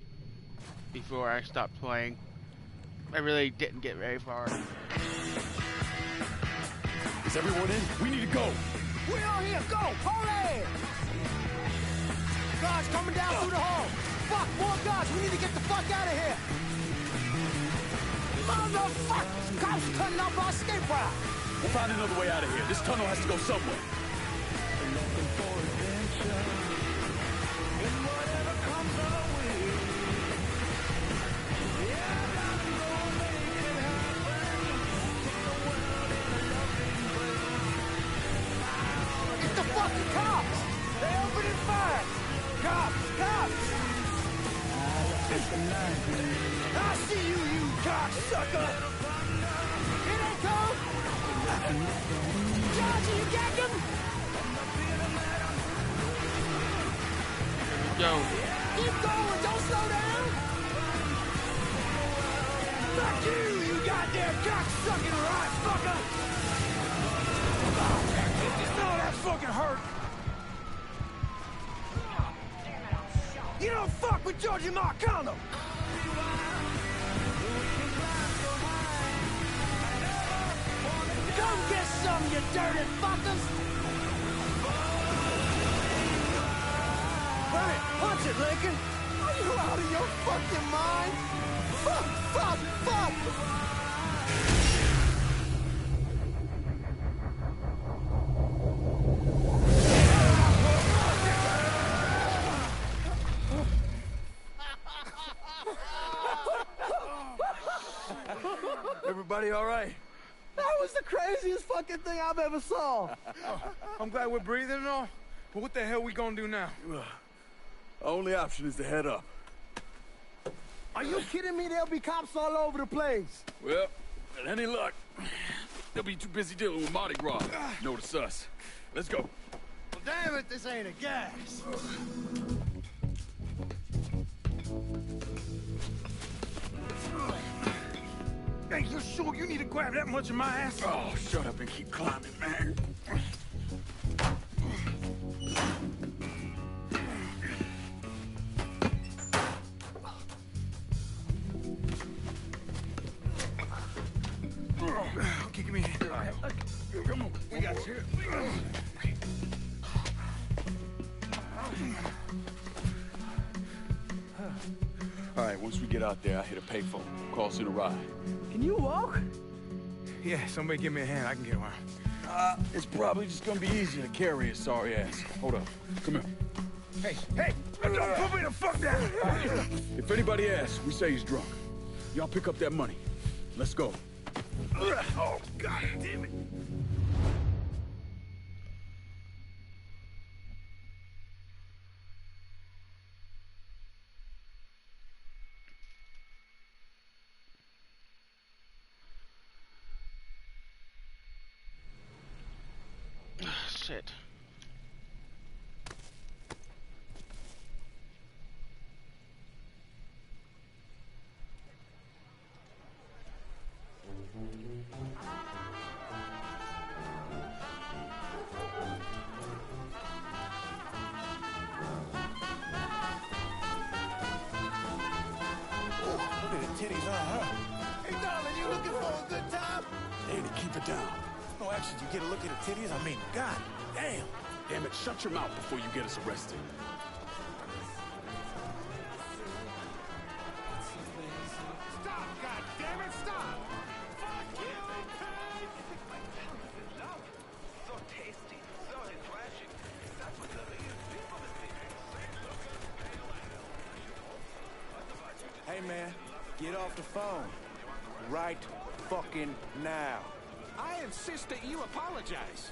before I stopped playing. I really didn't get very far. Is everyone in? We need to go. We all here, go! Hold it! Guards coming down through the hall! Fuck, more guards! We need to get the fuck out of here! Motherfuckers! Cops cutting off our escape route! We'll find another way out of here. This tunnel has to go somewhere. It's the fucking cops! They opening fire! Cops! Cops! I see you, you cocksucker! Here they come! Georgie, you got them? Go. Keep going, don't slow down! Fuck you, you goddamn cocksucking right fucker! Oh, that fucking hurt! You don't fuck with Georgie Marcano! Come get some, you dirty fuckers! Right, punch it, Lincoln! Are you out of your fucking mind? Fuck, fuck, fuck! Everybody all right? That was the craziest fucking thing I've ever saw. I'm glad we're breathing and all, but what the hell we gonna do now? Our only option is to head up. Are you kidding me? There'll be cops all over the place. Well, with any luck, they'll be too busy dealing with Mardi Gras. Notice us. Let's go. Well, damn it, this ain't a gas. Hey, you sure you need to grab that much of my ass? Oh, shut up and keep climbing, man. Okay, give me a hand. Come on, we got you. All right, once we get out there, I hit a payphone. Call in a ride. Can you walk? Yeah, somebody give me a hand. I can get around. It's probably just gonna be easier to carry his sorry ass. Hold up. Come here. Hey, hey! Don't put me the fuck down! If anybody asks, we say he's drunk. Y'all pick up that money. Let's go. Oh, God damn it. Shit. Look at the titties on her. Hey, darling, you looking for a good time? Danny, keep it down. No, actually, you get a look at the titties? I mean, god damn. Damn it, shut your mouth before you get us arrested. Stop, goddammit, stop! Fuck you, so tasty, so refreshing. That's what living is. Hey, man, get off the phone. Right fucking now. I insist that you apologize.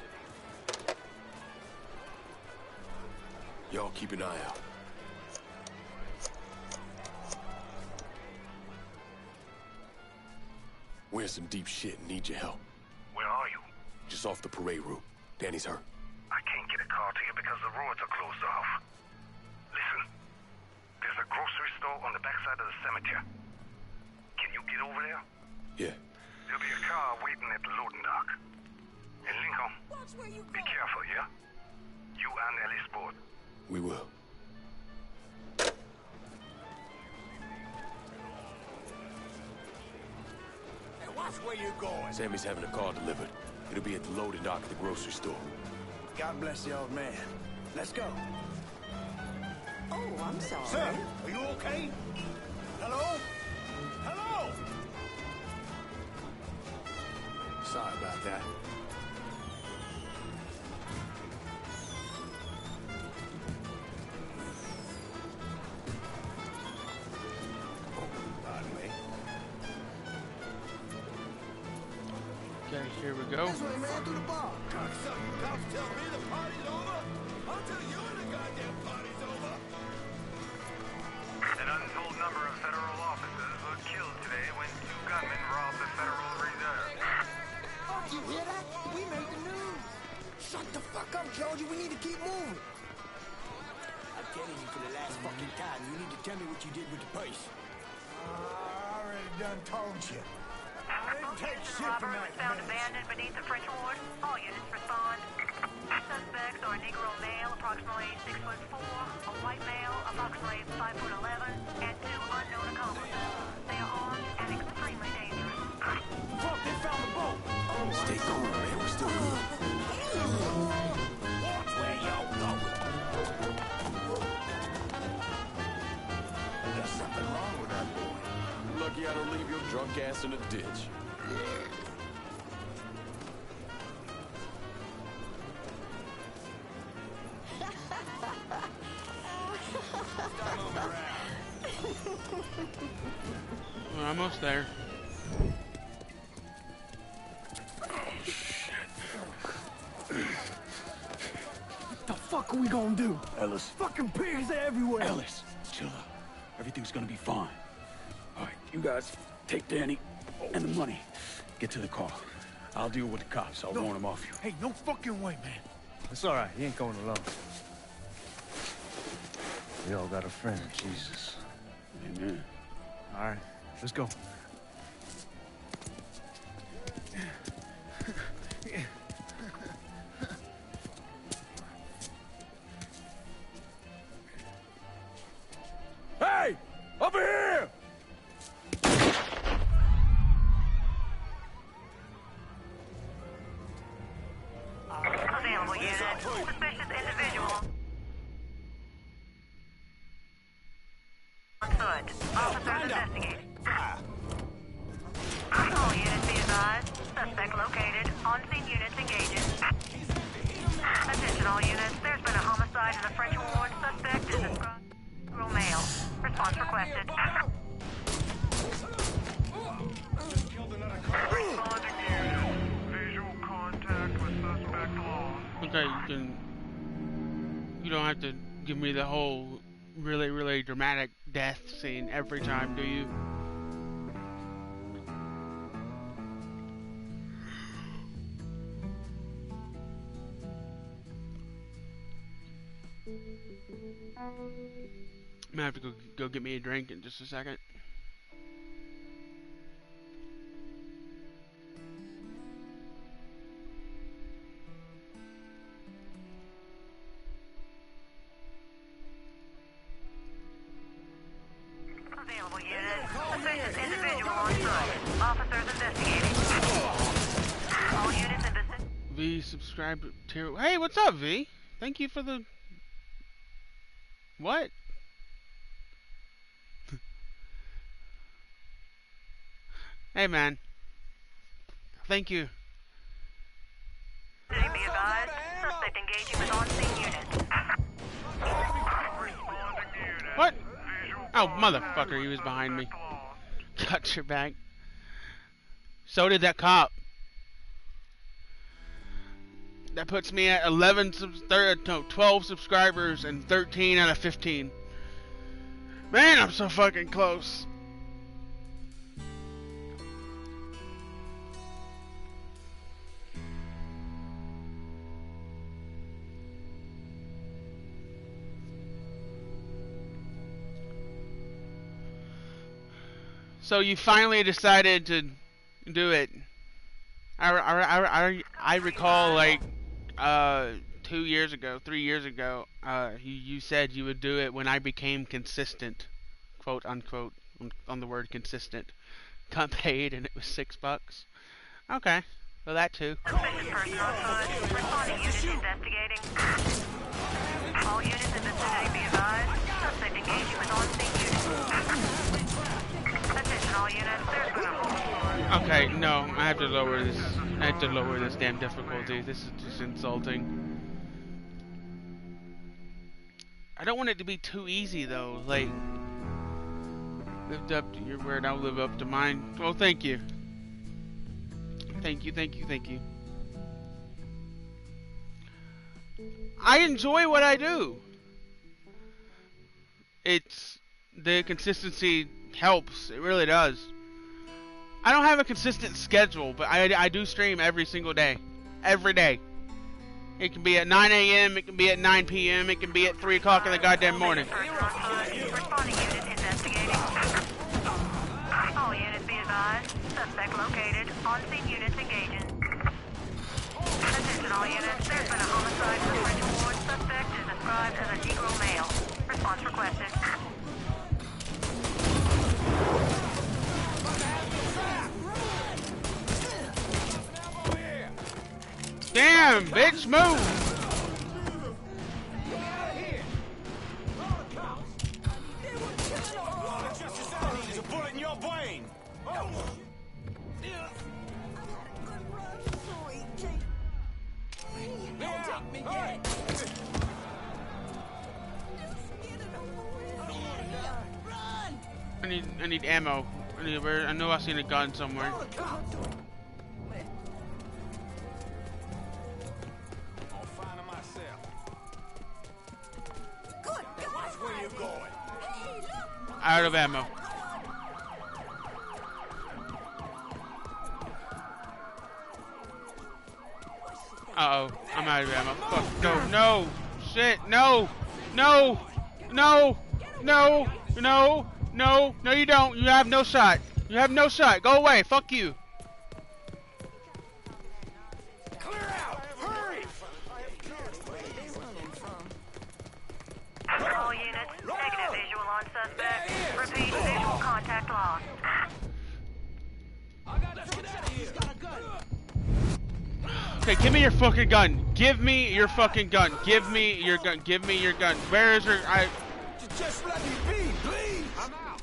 Y'all keep an eye out. We're in some deep shit and need your help. Where are you? Just off the parade route. Danny's hurt. I can't get a car to you because the roads are closed off. Listen, there's a grocery store on the backside of the cemetery. Can you get over there? Yeah. There'll be a car waiting at the loading dock. And Lincoln, be careful, yeah? You and Ellie's board. We will. Hey, watch where you're going. Sammy's having a car delivered. It'll be at the loading dock at the grocery store. God bless the old man. Let's go. Oh, I'm sorry. Sir, are you okay? Hello? Hello? Sorry about that. Pardon me. Okay, here we go. This way, man, through the bar. Some cops tell me the party's over. I'll tell you when the goddamn party's over. An untold number of federal officers were killed today when two gunmen robbed the Federal Reserve. Oh, you hear that? We made the news. Shut the fuck up, Georgie. We need to keep moving. I'm telling you for the last fucking time, you need to tell me what you did with the purse. I already done told you. I didn't take shit from that found abandoned beneath the French ward. All units respond. Suspects are a Negro male, approximately 6'4", a white male, approximately 5'11", and two unknown accomplices. They are armed and extremely dangerous. Fuck, they found the boat! Stay cool, man. We're still good. Watch where you're going. There's something wrong with that boy. Lucky I don't leave your drunk ass in a ditch. We're almost there. What the fuck are we gonna do? Ellis. Fucking pigs everywhere. Ellis, chill out. Everything's gonna be fine. All right, you guys take Danny and the money. Get to the car. I'll deal with the cops. I'll warn them off you. Hey, no fucking way, man. It's all right. He ain't going alone. We all got a friend, Jesus. Amen. All right, let's go. Hey! Over here! Available unit. Suspicious individual. On foot. Officers investigating. All units be advised. Suspect located. On-scene units engaging. Attention all units. There's been a homicide in the French ward. Suspect is a Crowe male. Response requested. Visual contact with suspect lost. Okay, you don't have to give me the whole really dramatic death scene every time, do you? I'm gonna have to go get me a drink in just a second. Available unit. Suspicious individual on site. Officers investigating. All units in vicinity. V subscribe to. Hey, what's up, V? Thank you for the. What? Hey, man. Thank you. Be advised. Suspect engaging with on-scene units. What? Oh, motherfucker, he was behind me. Got your back. So did that cop. That puts me at 12 subscribers and 13 out of 15. Man, I'm so fucking close. So you finally decided to do it. I recall like 2 years ago, 3 years ago, you said you would do it when I became consistent, quote unquote, on the word consistent. Got paid and it was $6. Okay, well that too. Responding units investigating. All units in vicinity be advised. Suspect engaging with on-scene units. Attention all units, there's been a hold. Okay, no, I have to lower this. I have to lower this damn difficulty. This is just insulting. I don't want it to be too easy though. Like, lived up to your word, I'll live up to mine. Well, thank you. Thank you, thank you, thank you. I enjoy what I do. The consistency helps. It really does. I don't have a consistent schedule, but I do stream every single day. Every day. It can be at 9 a.m., it can be at 9 p.m., it can be at 3 o'clock in the goddamn morning. Responding unit investigating. All units be advised. Suspect located. On-scene units engaging. Attention all units. There's been a homicide in the French Ward. Suspect is described as a Negro male. Response requested. Damn, bitch, move! I need ammo. I know I seen a gun somewhere. Out of ammo. Uh-oh, I'm out of ammo. Fuck, no, shit, no, no, no, no, no, no, no you don't. You have no shot. You have no shot. Go away, fuck you. All units, negative visual on suspect. Repeat, visual contact lost. Okay, give me your fucking gun. Give me your fucking gun. Give me your gun. Give me your gun. Where is your... Just let me be, please. I'm out.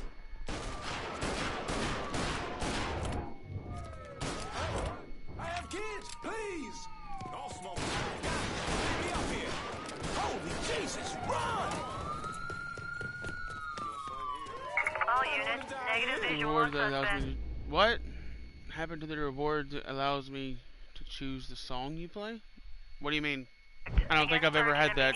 I have kids, please. No smoke. Get me up here. Holy Jesus, run! All units, negative visual on Reward that allows suspect. me... What happened to the reward that allows me to choose the song you play? What do you mean? I don't think I've ever had that.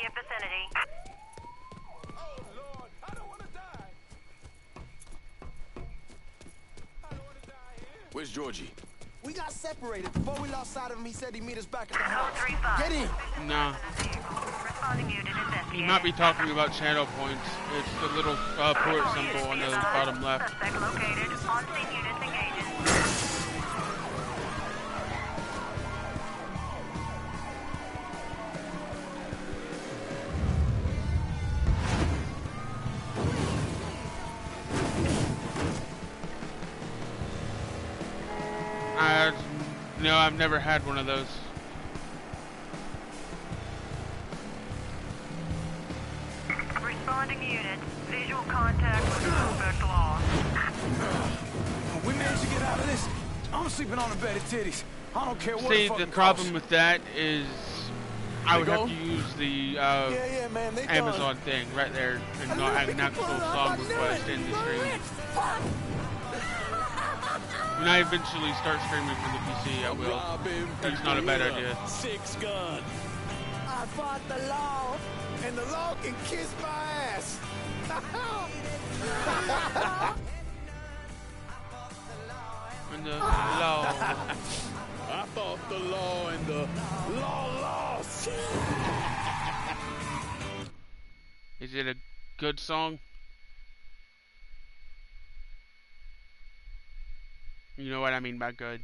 Where's Georgie? We got separated. Before we lost sight of him, he said he'd meet us back at the house. Get in! No. You might be talking about channel points. It's the little port symbol on the bottom left. Suspect located. On-scene units engaging. No, I've never had one of those. Responding units, visual contact with suspect lost. We managed to get out of this. I'm sleeping on a bed of titties. I don't care what See, the problem with that is I would have to use the Amazon thing right there and not have an actual song request in the stream. When I eventually start streaming from the PC, I will. It's not a bad idea. 6 guns. fought the law, and the law can kiss my ass. And the law. I fought the law and the law lost. Is it a good song? You know what I mean by good.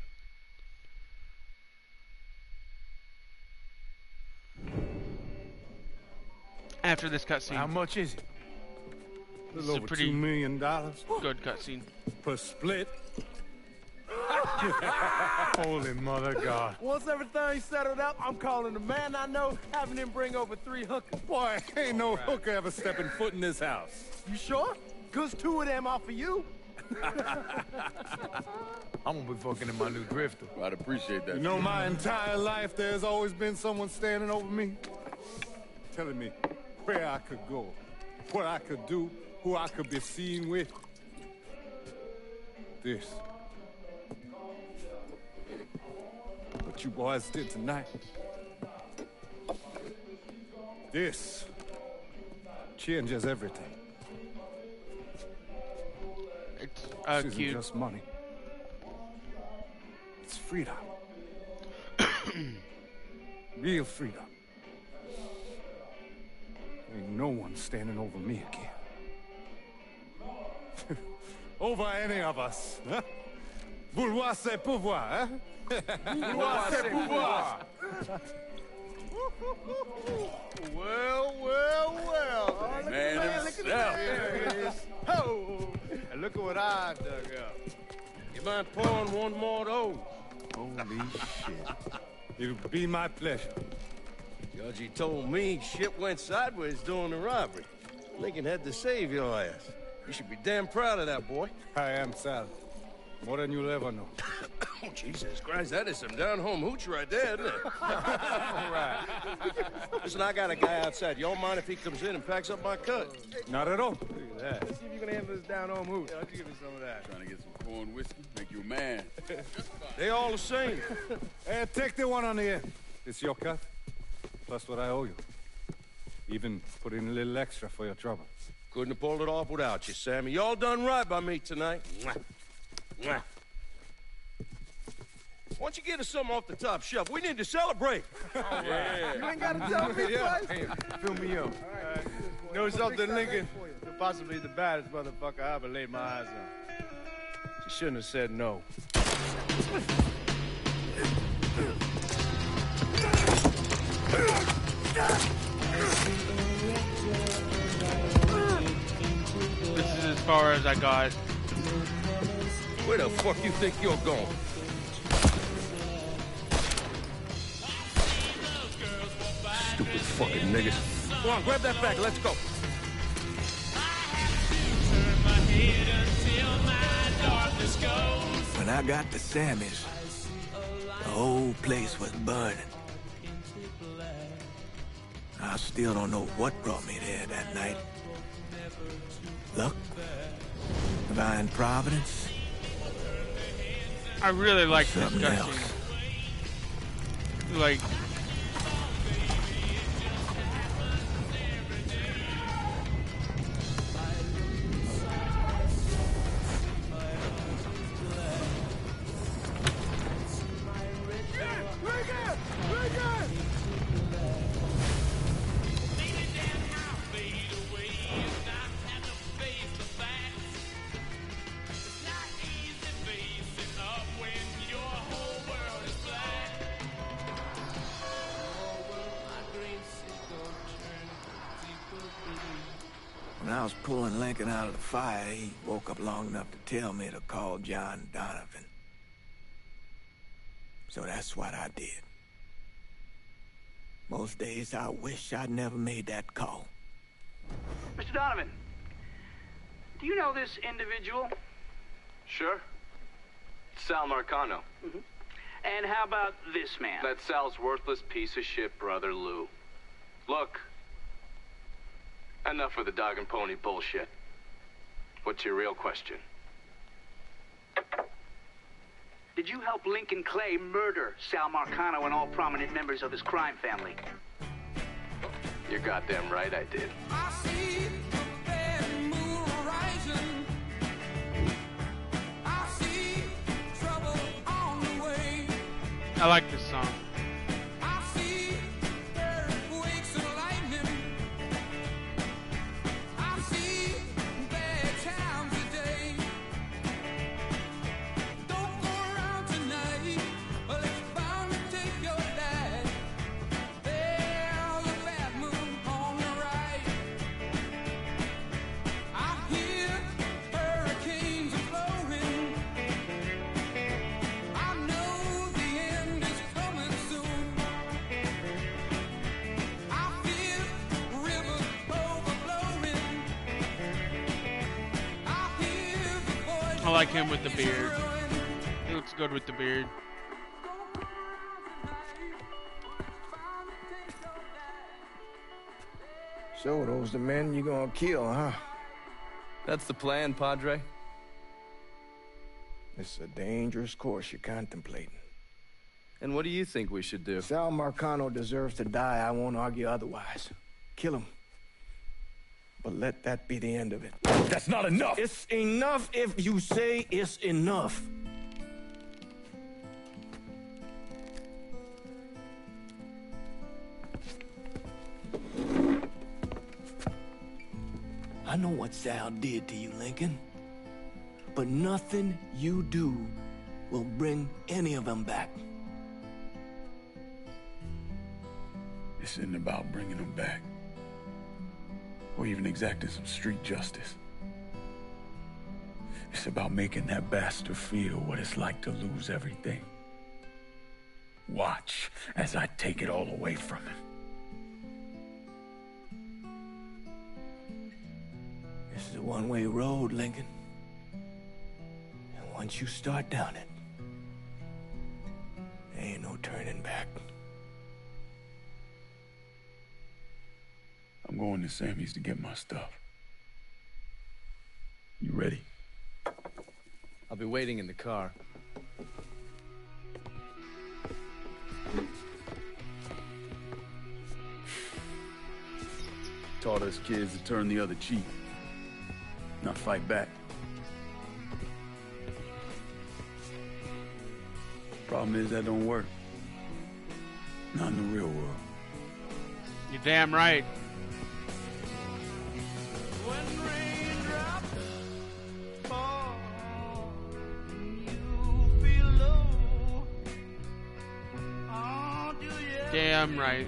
After this cutscene. How much is it? It's A little a over pretty $2 million. good cutscene. Per split. Holy mother God. Once everything's settled up, I'm calling the man I know, having him bring over 3 hookers. Boy, ain't no hooker ever stepping foot in this house. You sure? 'Cause 2 of them are for you. I'm gonna be fucking in my new drifter. I'd appreciate that. You know, my entire life, there's always been someone standing over me, telling me where I could go, what I could do, who I could be seen with. This. What you boys did tonight. This changes everything. It's this isn't cute. just money. It's freedom. Real freedom. Ain't no one standing over me again. Over any of us, huh? Vouloir c'est pouvoir, huh? Vouloir c'est pouvoir. Well, well, well. Oh, look Man at the himself. There it is. Oh, and look at what I dug up. You mind pouring one more of those? Holy shit. It'll be my pleasure. Judge, told me shit went sideways during the robbery. Lincoln had to save your ass. You should be damn proud of that, boy. I am, Sal. More than you'll ever know. Oh, Jesus Christ, that is some down-home hooch right there, isn't it? All right. Listen, I got a guy outside. You don't mind if he comes in and packs up my cut? Not at all. Look at that. Let's see if you can handle this down home hoot. Why don't you give me some of that? Trying to get some corn whiskey, make you a man. They all the same. Hey, take the one on the end. It's your cut, plus what I owe you. Even put in a little extra for your trouble. Couldn't have pulled it off without you, Sammy. Y'all done right by me tonight. Mwah. Mwah. Why don't you get us something off the top shelf? We need to celebrate. Yeah. You ain't got to tell me twice. Hey, fill me up. All right. You know something, Lincoln? You're possibly the baddest motherfucker I ever laid my eyes on. You shouldn't have said no. This is as far as I got. Where the fuck you think you're going? Stupid fucking niggas. Go on, grab that bag. Let's go. When I got to Sammy's, the whole place was burning. I still don't know what brought me there that night. Luck? Divine providence? I really like this Something cutscene. else. Like, When I was pulling Lincoln out of the fire, he woke up long enough to tell me to call John Donovan. So that's what I did. Most days I wish I'd never made that call. Mr. Donovan, do you know this individual? Sure. Sal Marcano. Mm-hmm. And how about this man? That's Sal's worthless piece of shit brother, Lou. Look. Enough of the dog and pony bullshit. What's your real question? Did you help Lincoln Clay murder Sal Marcano and all prominent members of his crime family? You're goddamn right I did. I like this song. I like him with the beard. He looks good with the beard. So those the men you gonna kill, huh? That's the plan, Padre. It's a dangerous course you're contemplating. And what do you think we should do? Sal Marcano deserves to die. I won't argue otherwise. Kill him. But let that be the end of it. That's not enough! It's enough if you say it's enough. I know what Sal did to you, Lincoln. But nothing you do will bring any of them back. This isn't about bringing them back. Or even exacting some street justice. It's about making that bastard feel what it's like to lose everything. Watch as I take it all away from him. This is a one-way road, Lincoln. And once you start down it, there ain't no turning back. I'm going to Sammy's to get my stuff. You ready? I'll be waiting in the car. Taught us kids to turn the other cheek, not fight back. Problem is that don't work. Not in the real world. You're damn right. Damn right.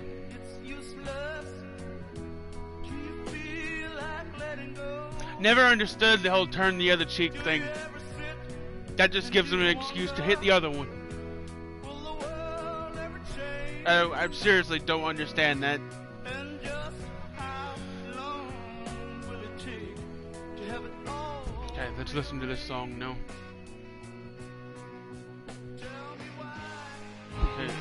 Never understood the whole turn the other cheek thing. That just gives them an excuse to hit the other one. I seriously don't understand that. Okay, let's listen to this song now. Okay,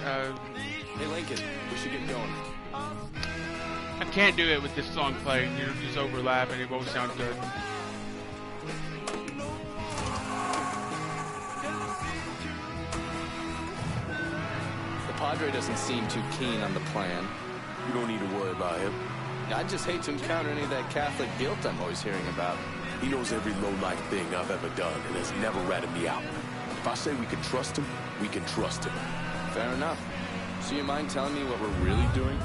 Hey, Lincoln, we should get going. I can't do it with this song playing. You know, just overlap and it won't sound good. The Padre doesn't seem too keen on the plan. You don't need to worry about him. I'd just hate to encounter any of that Catholic guilt I'm always hearing about. He knows every low-life thing I've ever done and has never ratted me out. If I say we can trust him, we can trust him. Fair enough. So you mind telling me what we're really doing?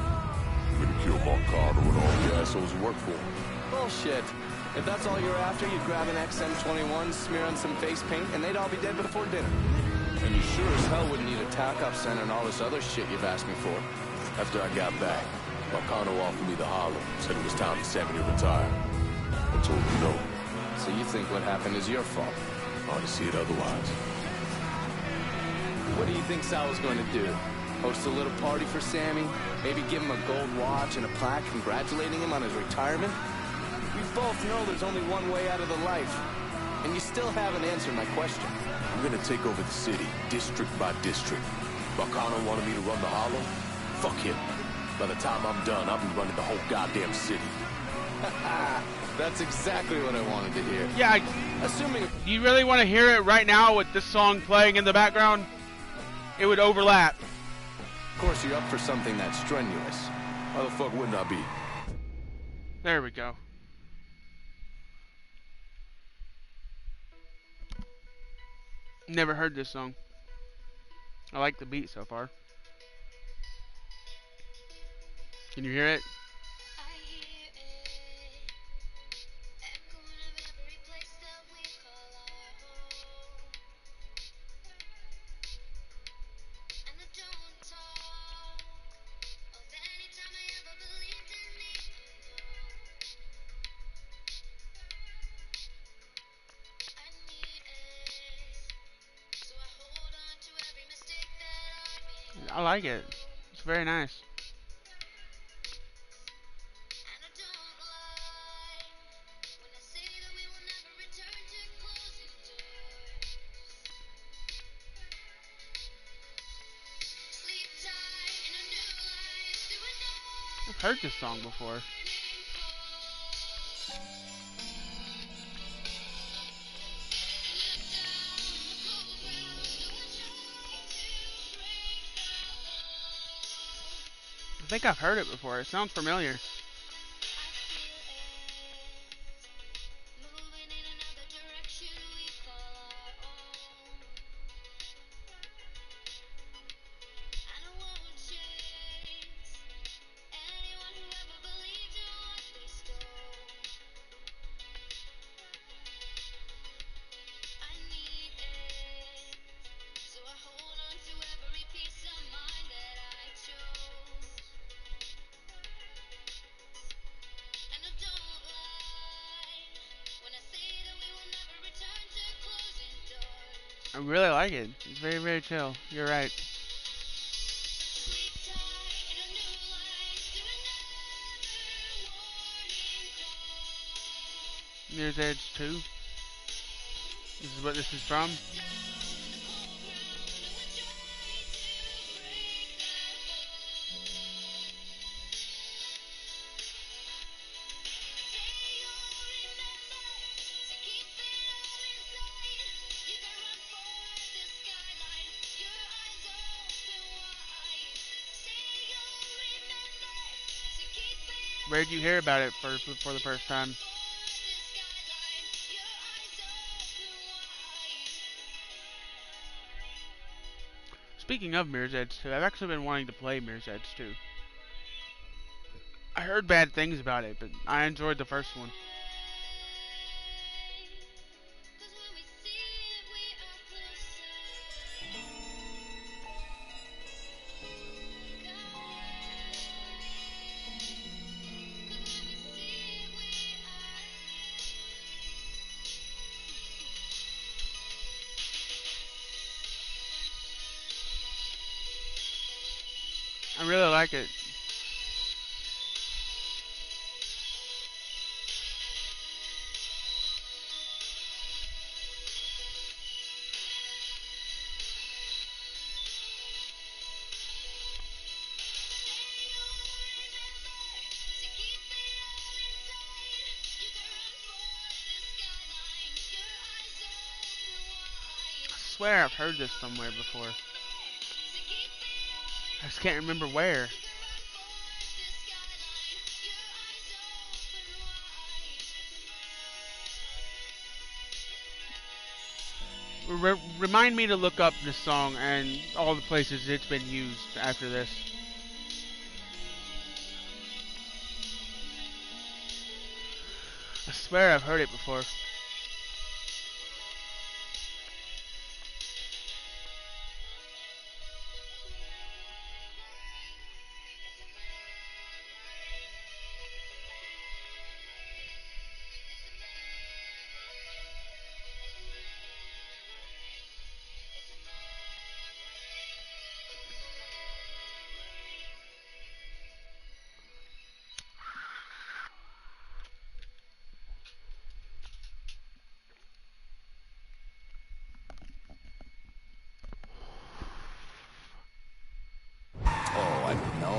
We're gonna kill Marcano and all the assholes who work for him. Bullshit. If that's all you're after, you'd grab an XM21, smear on some face paint, and they'd all be dead before dinner. And you sure as hell wouldn't need a tack-up center and all this other shit you've asked me for. After I got back, Marcano offered me the hollow, said it was time for Sammy to retire. I told him no. So you think what happened is your fault? Hard to see it otherwise. What do you think Sal was going to do? Host a little party for Sammy? Maybe give him a gold watch and a plaque congratulating him on his retirement? We both know there's only one way out of the life. And you still haven't answered my question. I'm gonna take over the city, district by district. Marcano wanted me to run the hollow? Fuck him. By the time I'm done, I'll be running the whole goddamn city. That's exactly what I wanted to hear. Yeah, assuming... Do you really want to hear it right now with this song playing in the background? It would overlap. Of course, you're up for something that's strenuous. How the fuck wouldn't I be? There we go. Never heard this song. I like the beat so far. Can you hear it? I like it. It's very nice. I've heard this song before. I think I've heard it before. It sounds familiar. I really like it. It's very, very chill. You're right. Mirror's Edge 2. This is what this is from. Where did you hear about it for the first time? Speaking of Mirror's Edge 2, I've actually been wanting to play Mirror's Edge 2. I heard bad things about it, but I enjoyed the first one. I really like it. I swear I've heard this somewhere before. I just can't remember where. Remind me to look up this song and all the places it's been used after this. I swear I've heard it before.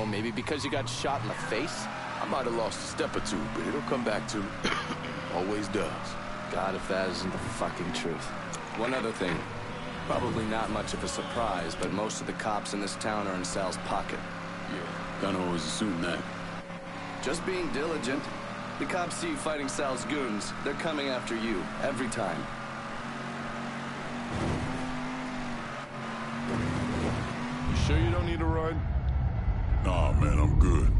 Maybe because you got shot in the face? I might have lost a step or two, but it'll come back to. Always does. God, if that isn't the fucking truth. One other thing. Probably not much of a surprise, but most of the cops in this town are in Sal's pocket. Yeah, kinda always assume that. Just being diligent. The cops see you fighting Sal's goons. They're coming after you, every time. You sure you don't need a ride? Nah, man, I'm good.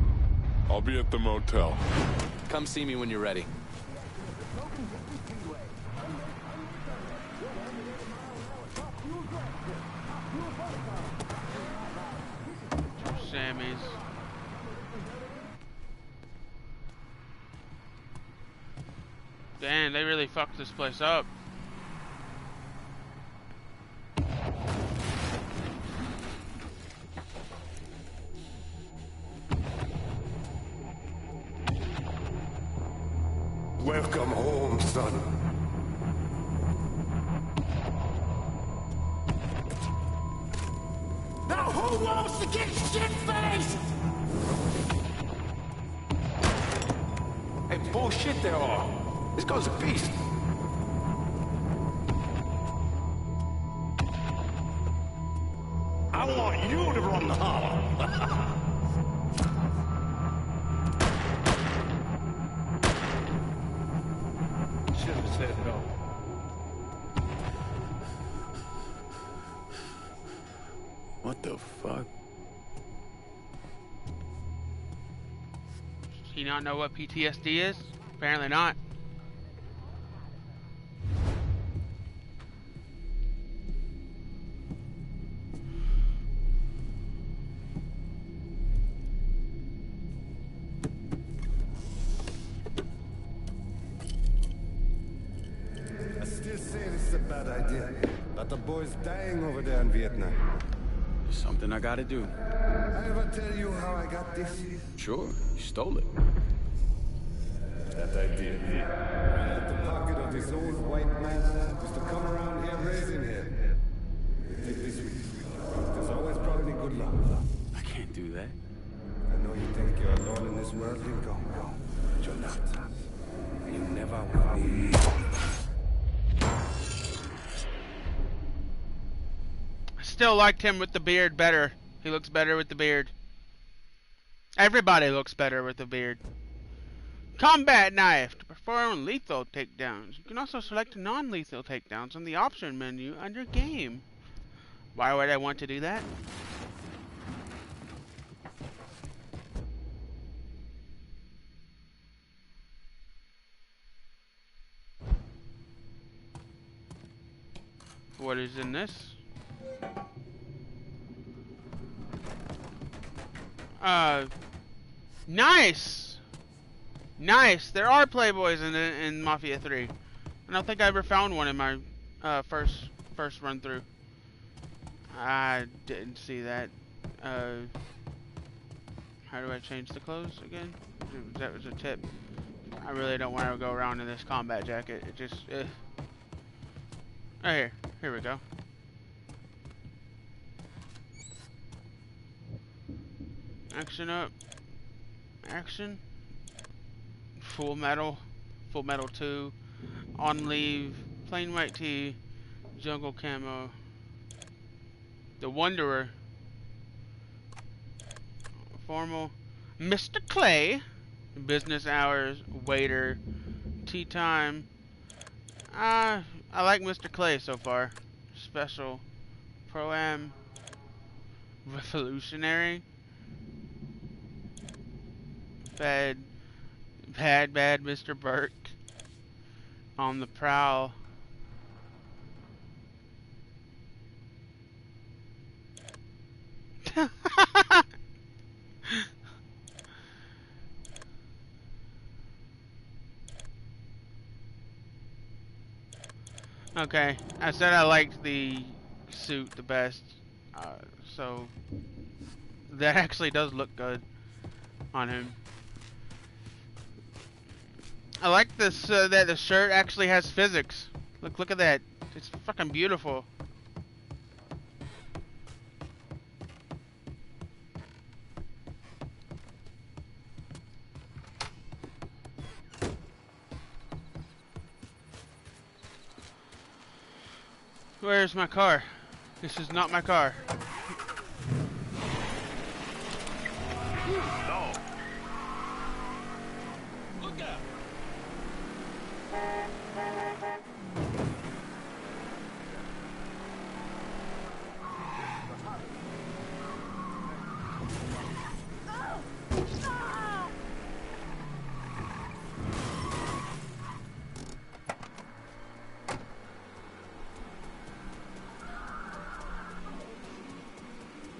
I'll be at the motel. Come see me when you're ready. Sammy's. Damn, they really fucked this place up. Welcome home, son. Now who wants to get shit-faced? Hey, bullshit they are. This guy's a beast. I want you to run the holler. Should have said no. What the fuck? Does he not know what PTSD is? Apparently not. I still say this is a bad idea. But the boy's dying over there in Vietnam. Something I gotta do. I ever tell you how I got this? Sure, you stole it. That idea. At the pocket of this old white man used to come around here raising hell. Take this with you. There's always brought me good luck. I can't do that. I know you think you're alone in this world, Lincoln. But you're not. You never will be. I still liked him with the beard better. He looks better with the beard. Everybody looks better with the beard. Combat knife to perform lethal takedowns. You can also select non-lethal takedowns on the option menu under game. Why would I want to do that? What is in this? Nice! Nice! There are Playboys in Mafia 3. I don't think I ever found one in my first run through. I didn't see that. How do I change the clothes again? That was a tip. I really don't want to go around in this combat jacket. It just... Oh, here we go. Action up. Action. Full Metal 2. On Leave. Plain white tee. Jungle camo. The Wanderer. Formal. Mr. Clay. Business hours. Waiter. Tea time. I like Mr. Clay so far. Special. Pro-Am. Revolutionary. Bad Mr. Burke. On the prowl. Okay, I said I liked the suit the best, so that actually does look good on him. I like this that the shirt actually has physics. Look at that. It's fucking beautiful. Where's my car? This is not my car. No. Look out!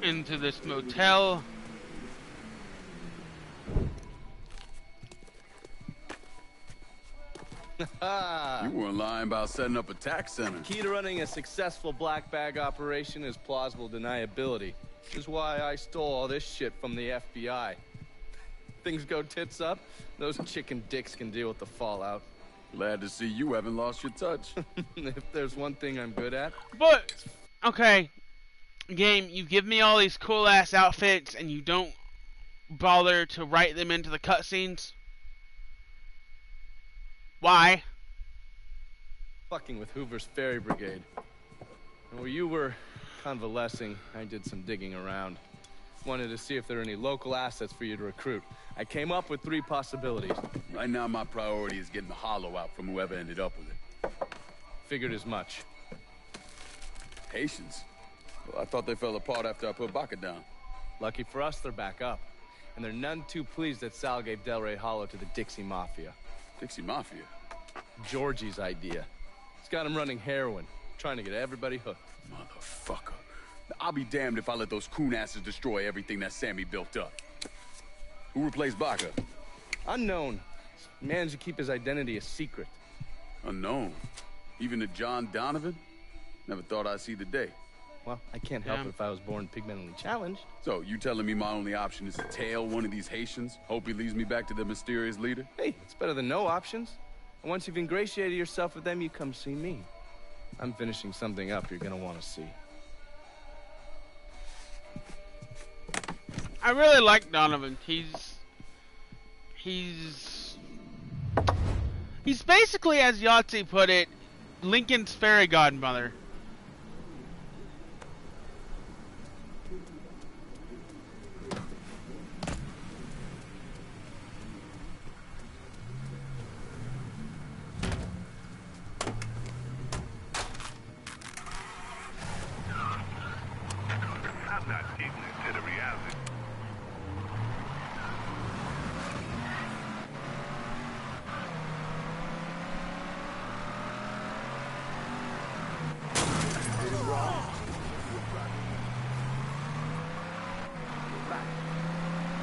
Into this motel. You weren't lying about setting up a tax center. Key to running a successful black bag operation is plausible deniability. Which is why I stole all this shit from the FBI. Things go tits up, those chicken dicks can deal with the fallout. Glad to see you haven't lost your touch. If there's one thing I'm good at. But, okay, game, you give me all these cool ass outfits and you don't bother to write them into the cutscenes? Why? Fucking with Hoover's Ferry Brigade. And while you were convalescing, I did some digging around. Wanted to see if there are any local assets for you to recruit. I came up with 3 possibilities. Right now, my priority is getting the hollow out from whoever ended up with it. Figured as much. Haitians? Well, I thought they fell apart after I put Baca down. Lucky for us, they're back up. And they're none too pleased that Sal gave Delray Hollow to the Dixie Mafia. Dixie Mafia? Georgie's idea. He's got him running heroin, trying to get everybody hooked. Motherfucker. I'll be damned if I let those coon asses destroy everything that Sammy built up. Who replaced Baca? Unknown. Managed to keep his identity a secret. Unknown? Even to John Donovan? Never thought I'd see the day. Well, I can't help it if I was born pigmentally challenged. So, you telling me my only option is to tail one of these Haitians? Hope he leads me back to the mysterious leader? Hey, it's better than no options. And once you've ingratiated yourself with them, you come see me. I'm finishing something up you're gonna want to see. I really like Donovan. He's basically, as Yahtzee put it, Lincoln's fairy godmother. I'm not getting into the reality.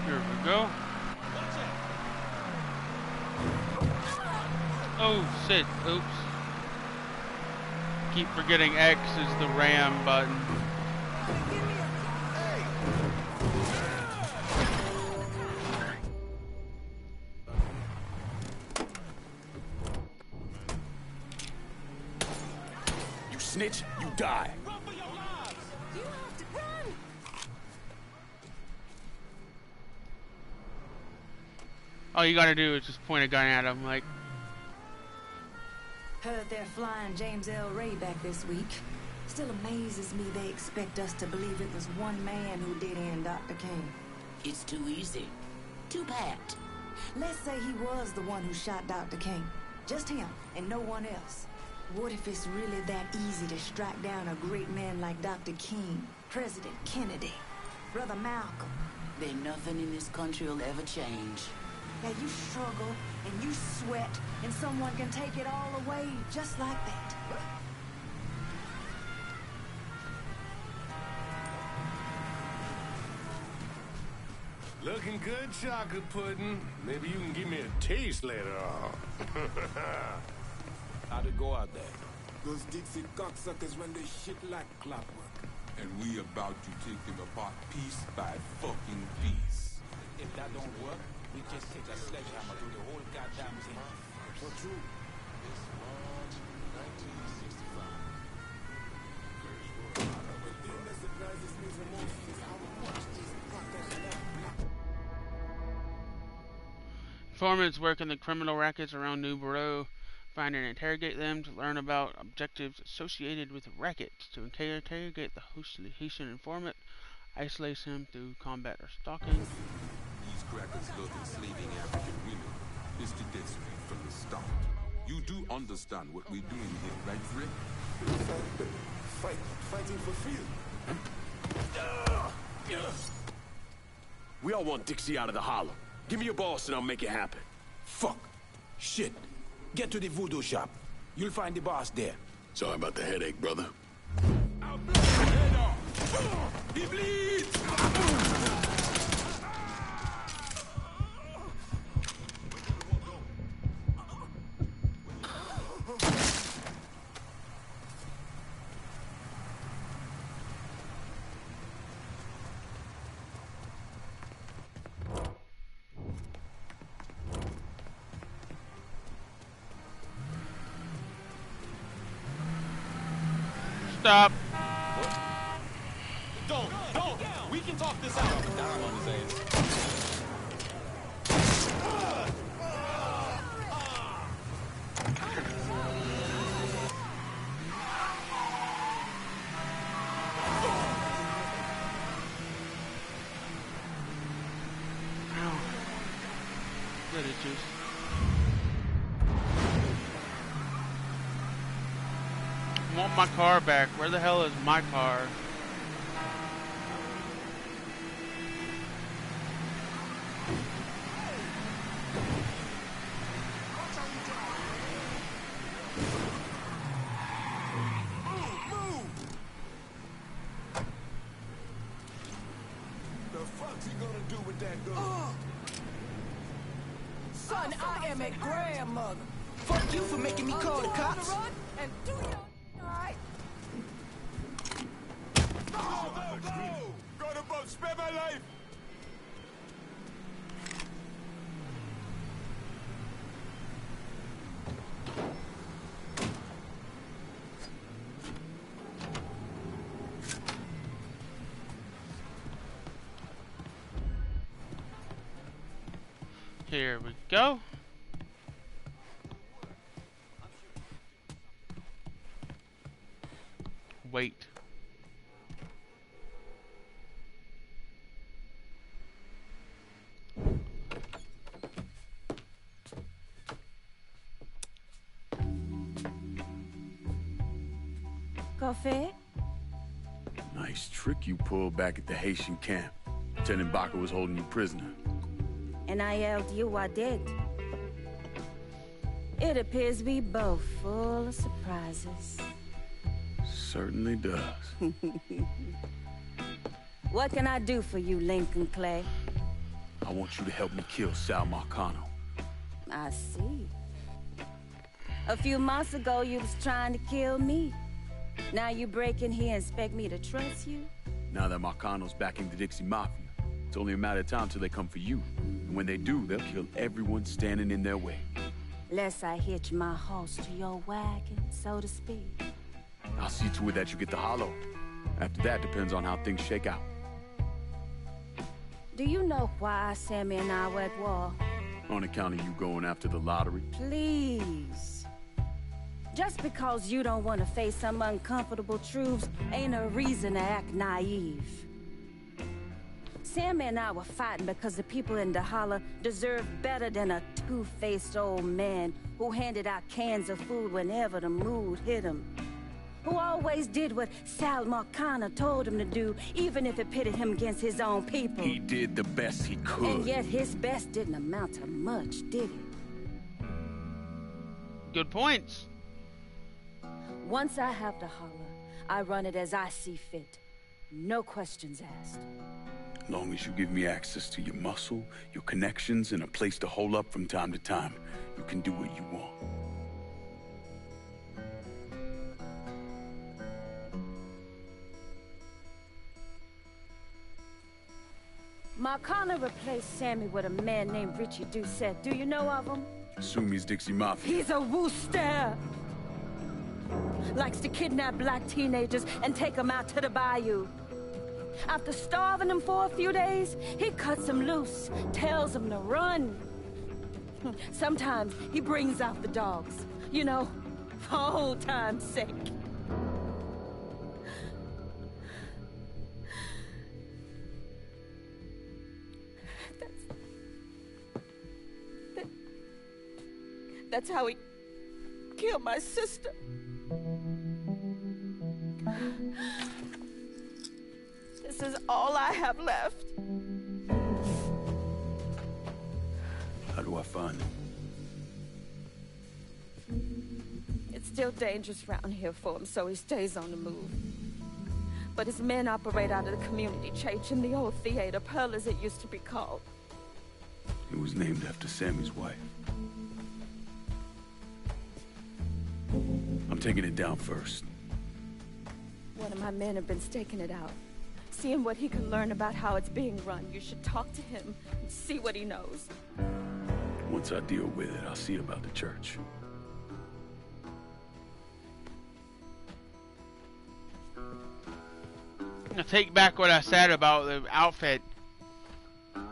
Here we go. Oh shit, oops. Keep forgetting X is the RAM button. You snitch, you die. All you gotta do is just point a gun at him, like. Heard they're flying James L. Ray back this week. Still amazes me they expect us to believe it was one man who did end Dr. King. It's too easy. Too bad. Let's say he was the one who shot Dr. King. Just him and no one else. What if it's really that easy to strike down a great man like Dr. King, President Kennedy, Brother Malcolm? Then nothing in this country will ever change. Now you struggle and you sweat and someone can take it all away just like that. Looking good, chocolate pudding. Maybe you can give me a taste later on. How'd it go out there? Those Dixie cocksuckers run their shit like clockwork. And we about to take them apart piece by fucking piece. If that don't work, we just take a sledgehammer through the whole goddamn thing. So true. This March 1965. The thing that surprises me the most is how much these crackers love black. Informants work in the criminal rackets around New Bordeaux. Find and interrogate them to learn about objectives associated with the rackets. To interrogate the Haitian informant, isolate him through combat or stalking. These crackers love enslaving African women. is to get straight from the start. You do understand what we're doing here, right, Rick? Fighting for freedom. We all want Dixie out of the hollow. Give me your boss and I'll make it happen. Fuck. Shit. Get to the voodoo shop. You'll find the boss there. Sorry about the headache, brother. I'll blow your head off! He bleeds! Stop. Don't! We can talk this out. That's what I'm saying. Good itches. I want my car back. Where the hell is my car? The fuck's he gonna do with that gun? Son, I am a grandmother. Fuck you for making me call the cops. And do your right. Go to boat, spare my life! Here we go. Wait. Coffee? Nice trick you pulled back at the Haitian camp. Lieutenant Baca was holding you prisoner. And I yelled you I did. It appears we both full of surprises. Certainly does. What can I do for you, Lincoln Clay? I want you to help me kill Sal Marcano. I see. A few months ago, you was trying to kill me. Now you break in here and expect me to trust you? Now that Marcano's backing the Dixie Mafia, it's only a matter of time till they come for you. And when they do, they'll kill everyone standing in their way. Lest I hitch my horse to your wagon, so to speak. I'll see to it that you get the hollow. After that depends on how things shake out. Do you know why Sammy and I were at war? On account of you going after the lottery? Please. Just because you don't want to face some uncomfortable truths ain't a reason to act naive. Sammy and I were fighting because the people in the holler deserved better than a two-faced old man who handed out cans of food whenever the mood hit him. Who always did what Sal Marcano told him to do, even if it pitted him against his own people. He did the best he could. And yet his best didn't amount to much, did it? Good points. Once I have the holler, I run it as I see fit. No questions asked. As long as you give me access to your muscle, your connections, and a place to hole up from time to time, you can do what you want. Marcano replaced Sammy with a man named Richie Doucette. Do you know of him? Assume he's Dixie Mafia. He's a wooster! Likes to kidnap black teenagers and take them out to the bayou. After starving them for a few days, he cuts them loose, tells them to run. Sometimes he brings out the dogs, you know, for old time's sake. That's how he killed my sister. This is all I have left. How do I find him? It's still dangerous around here for him, so he stays on the move. But his men operate out of the community church in the old theater, Pearl as it used to be called. It was named after Sammy's wife. I'm taking it down first. One of my men have been staking it out. Seeing what he can learn about how it's being run. You should talk to him and see what he knows. Once I deal with it, I'll see about the church. I take back what I said about the outfit.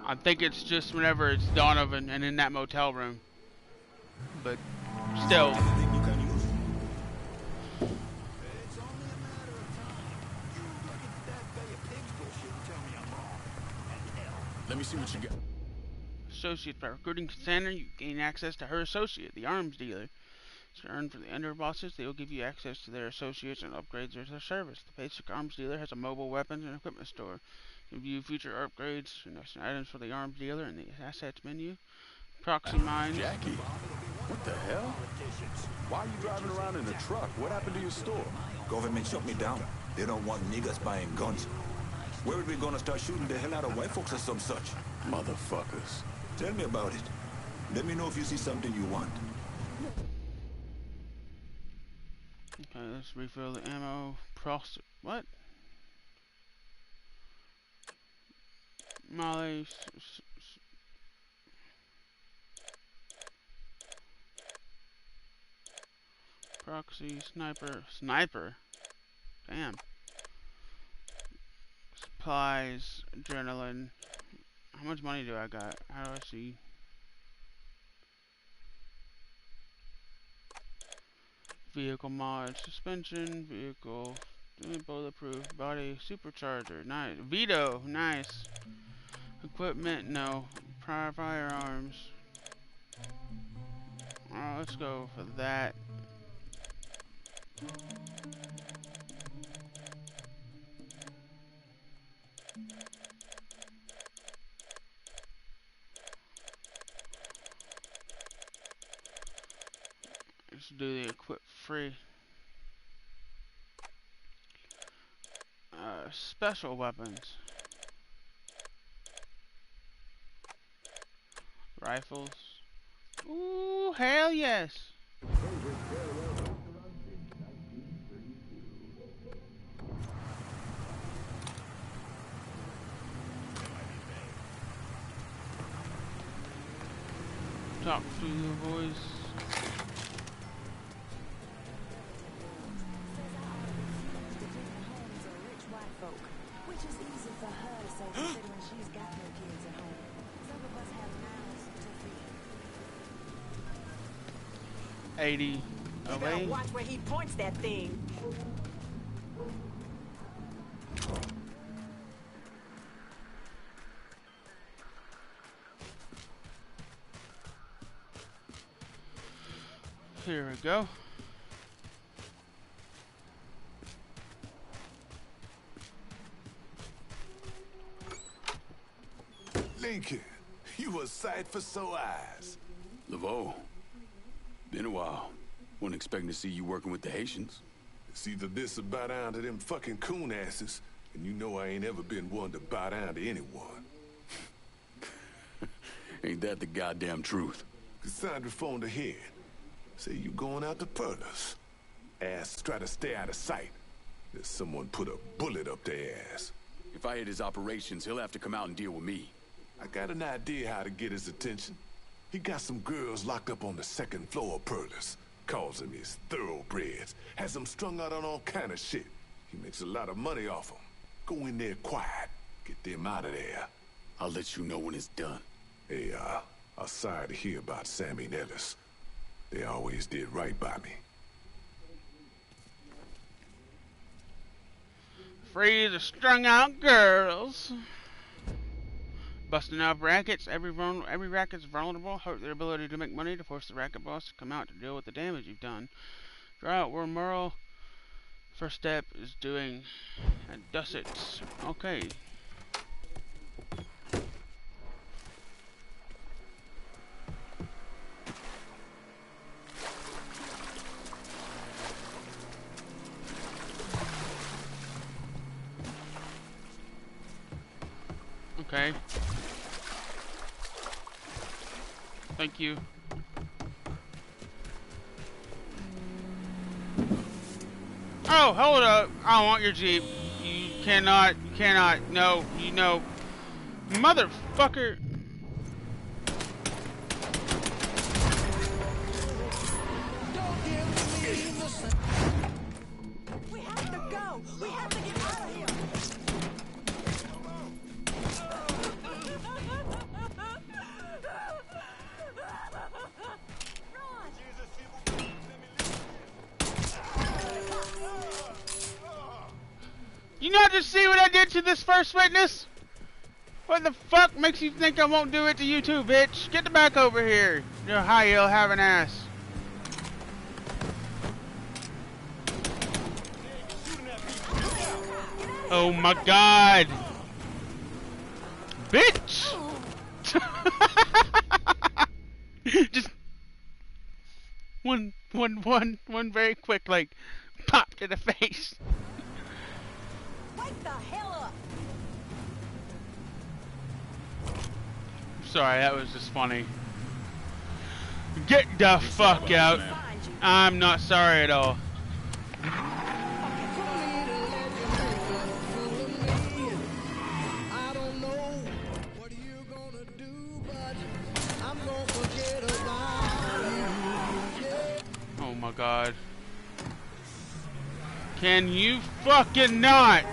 I think it's just whenever it's Donovan and in that motel room. But still. Let me see what you got. Associate. By recruiting Cassandra, you gain access to her associate, the arms dealer. To earn for the underbosses, they will give you access to their associates and upgrades their service. The basic arms dealer has a mobile weapons and equipment store. You view future upgrades and items for the arms dealer in the assets menu. Proxy mines. Jackie, what the hell? Why are you driving around in a truck? What happened to your store? Government shut me down. They don't want niggas buying guns. Where are we gonna start shooting the hell out of white folks or some such? Motherfuckers. Tell me about it. Let me know if you see something you want. Okay, let's refill the ammo. What? Molly. Proxy. Sniper. Damn. Supplies. Adrenaline. How much money do I got? How do I see? Vehicle mod, suspension, vehicle, bulletproof, body, supercharger, nice. Veto, nice. Equipment, no. Firearms. Let's go for that. Let's do the equip free. Special weapons. Rifles. Ooh, hell yes. Talk through the voice. Which is easy for her to say considering she's got no kids at home. Some of us have mouths to feed. 80 You better away. watch where he points that thing. Here we go. Lincoln, you a sight for sore eyes. Laveau, been a while. Wasn't expecting to see you working with the Haitians. It's either this or bow down to them fucking coon asses, and you know I ain't ever been one to bow down to anyone. Ain't that the goddamn truth? Cassandra phoned ahead. Say you going out to Perlas. Ass try to stay out of sight. There's someone put a bullet up their ass. If I hit his operations, he'll have to come out and deal with me. I got an idea how to get his attention. He got some girls locked up on the second floor of Perlas. Calls them his thoroughbreds. Has them strung out on all kind of shit. He makes a lot of money off them. Go in there quiet. Get them out of there. I'll let you know when it's done. Hey, I'm sorry to hear about Sammy and Ellis. They always did right by me. Free the strung out girls. Busting up rackets. Every racket's vulnerable. Hurt their ability to make money to force the racket boss to come out to deal with the damage you've done. Draw out where Merle. First step is doing and dust it. Okay. Okay. Thank you. Oh, hold up. I don't want your Jeep. You cannot, no, you know. Motherfucker. We have to go. We have to get out of here. You not just see what I did to this first witness? What the fuck makes you think I won't do it to you too, bitch? Get the back over here. You're high, you'll have an ass. Oh my god. Bitch! Just one very quick, like, pop to the face. Wake the hell up! Sorry, that was just funny. Get the fuck out. I'm not sorry at all. Oh my god. Can you fucking not?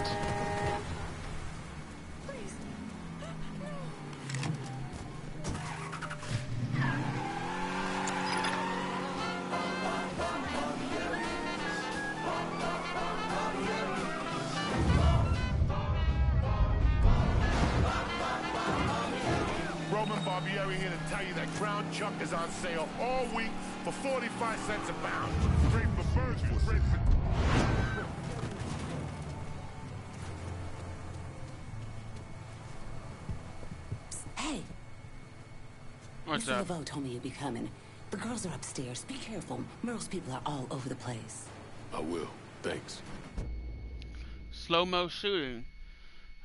Barbieri here to tell you that ground chuck is on sale all week for 45 cents a pound. Great for burgers, great for... Hey. What's Mr. up? Laveau told me you'd be coming. The girls are upstairs. Be careful. Merle's people are all over the place. I will. Thanks. Slow-mo shooting.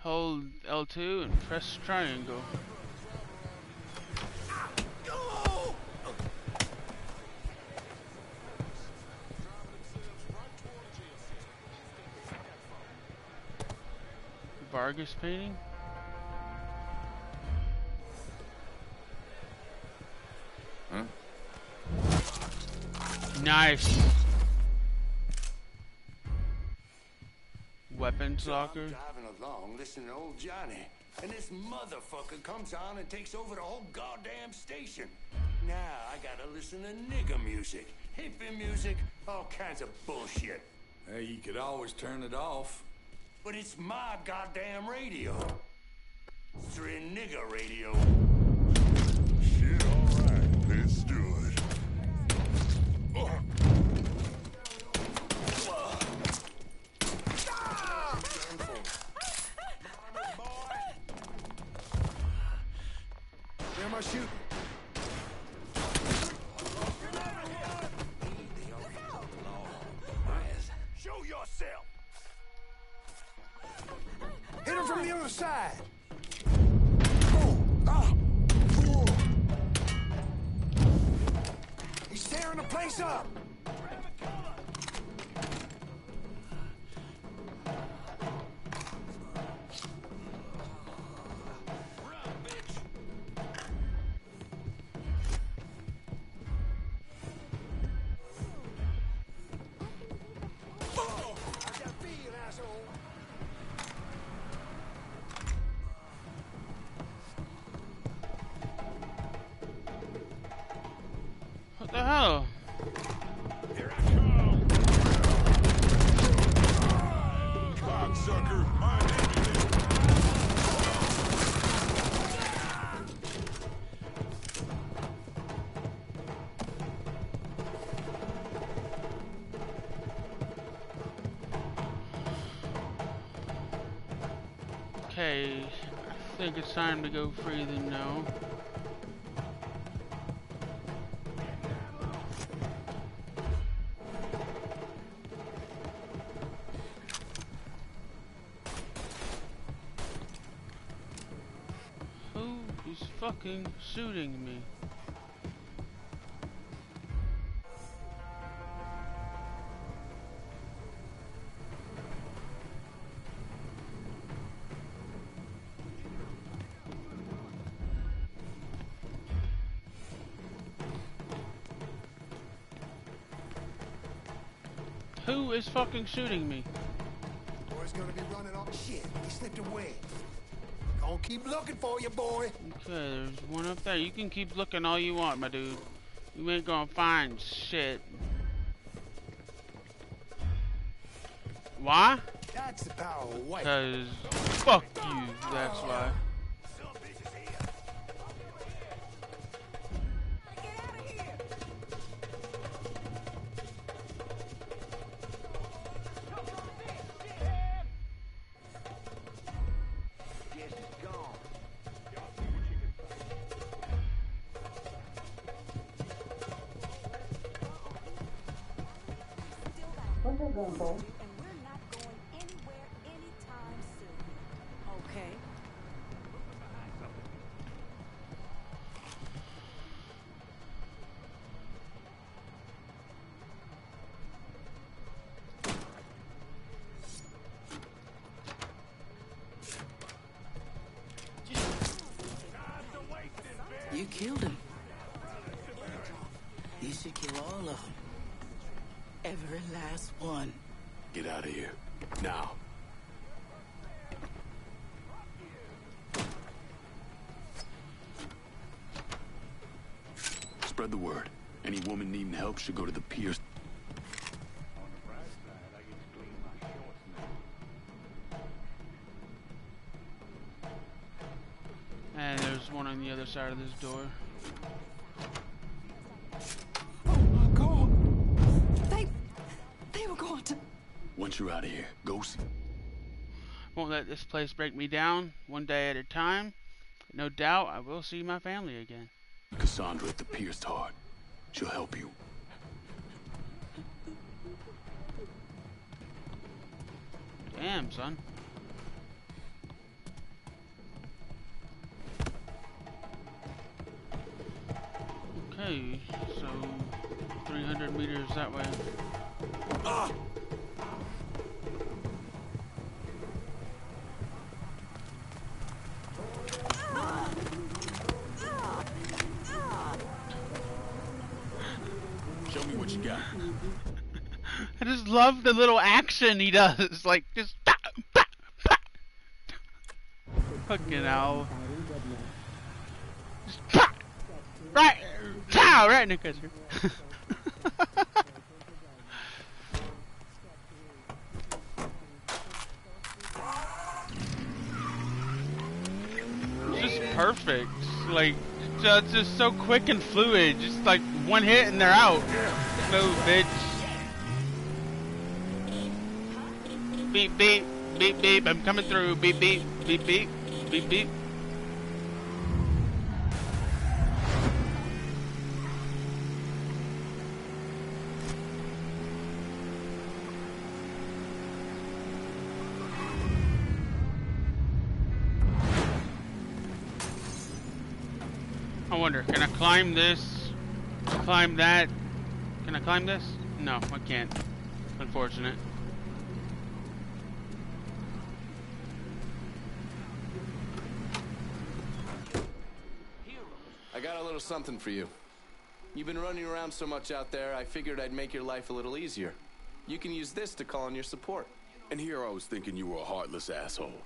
Hold L2 and press triangle. Vargas painting? Huh? Nice. Weapons locker. I'm driving along, listening to old Johnny, and this motherfucker comes on and takes over the whole goddamn station. Now I gotta listen to nigger music, hippie music, all kinds of bullshit. Hey, you could always turn it off. But it's my goddamn radio. Three nigger radio. Shit, all right. Let's do it. Where am I shooting? Show yourself. Hit him from the other side. He's tearing the place up. What the hell? Here I come. Cocksucker, my name is... Okay, I think it's time to go free them now. Who is fucking shooting me? Who is fucking shooting me? Boy's gonna be running off. Shit, he slipped away. Gonna keep looking for you, boy. Okay, there's one up there. You can keep looking all you want, my dude. You ain't gonna find shit. Why? That's the power of white. Cause fuck you, that's why. And we're not going anywhere anytime soon. Okay? You killed him. You should kill all of them. Every last one. Get out of here. Now. Spread the word. Any woman needing help should go to the piers. And there's one on the other side of this door. They were going to... Once you're out of here, go see. Won't let this place break me down, one day at a time. No doubt I will see my family again. Cassandra at the pierced heart. She'll help you. Damn, son. Okay, so 300 meters that way. Ah! Show me what you got. I just love the little action he does, like just bah, bah, bah. Fucking hell. Just bah, right, pow, right in the cutter. Just perfect, like just so quick and fluid. Just like one hit and they're out. Move, bitch. Beep, beep, beep, beep. I'm coming through. Beep, beep, beep, beep, beep, beep. I wonder, can I climb this? Climb that? Can I climb this? No, I can't. Unfortunate. I got a little something for you. You've been running around so much out there, I figured I'd make your life a little easier. You can use this to call on your support. And here I was thinking you were a heartless asshole.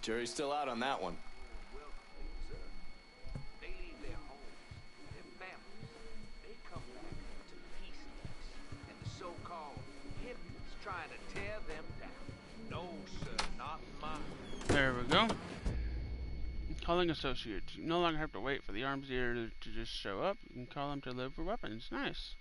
Jury's still out on that one. There we go. Calling associates. You no longer have to wait for the arms dealer to just show up. You can call them to live for weapons. Nice.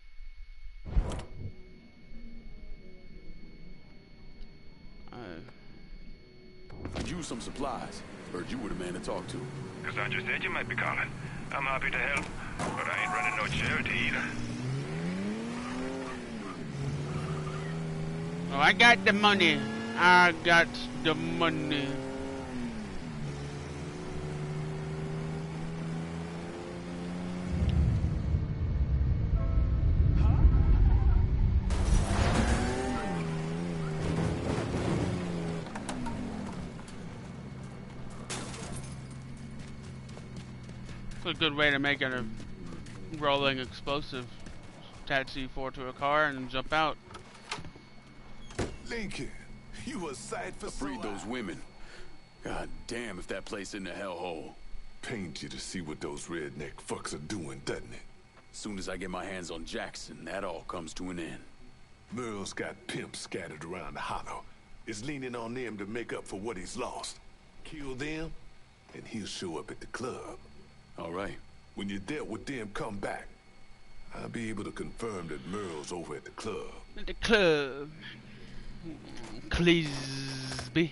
Could use some supplies. Heard you were the man to talk to. Cassandra said you might be calling. I'm happy to help, but I ain't running no charity either. Oh, I got the money. I got the money. A good way to make it a rolling explosive. Attach C4 to a car and jump out. Lincoln, you a sight for freed those women. God damn if that place in the hellhole. Pains you to see what those redneck fucks are doing, doesn't it? Soon as I get my hands on Jackson, that all comes to an end. Merle's got pimps scattered around the hollow. Is leaning on them to make up for what he's lost. Kill them, and he'll show up at the club. All right. When you're dealt with them, come back. I'll be able to confirm that Merle's over at the club. At the club. Cleesby.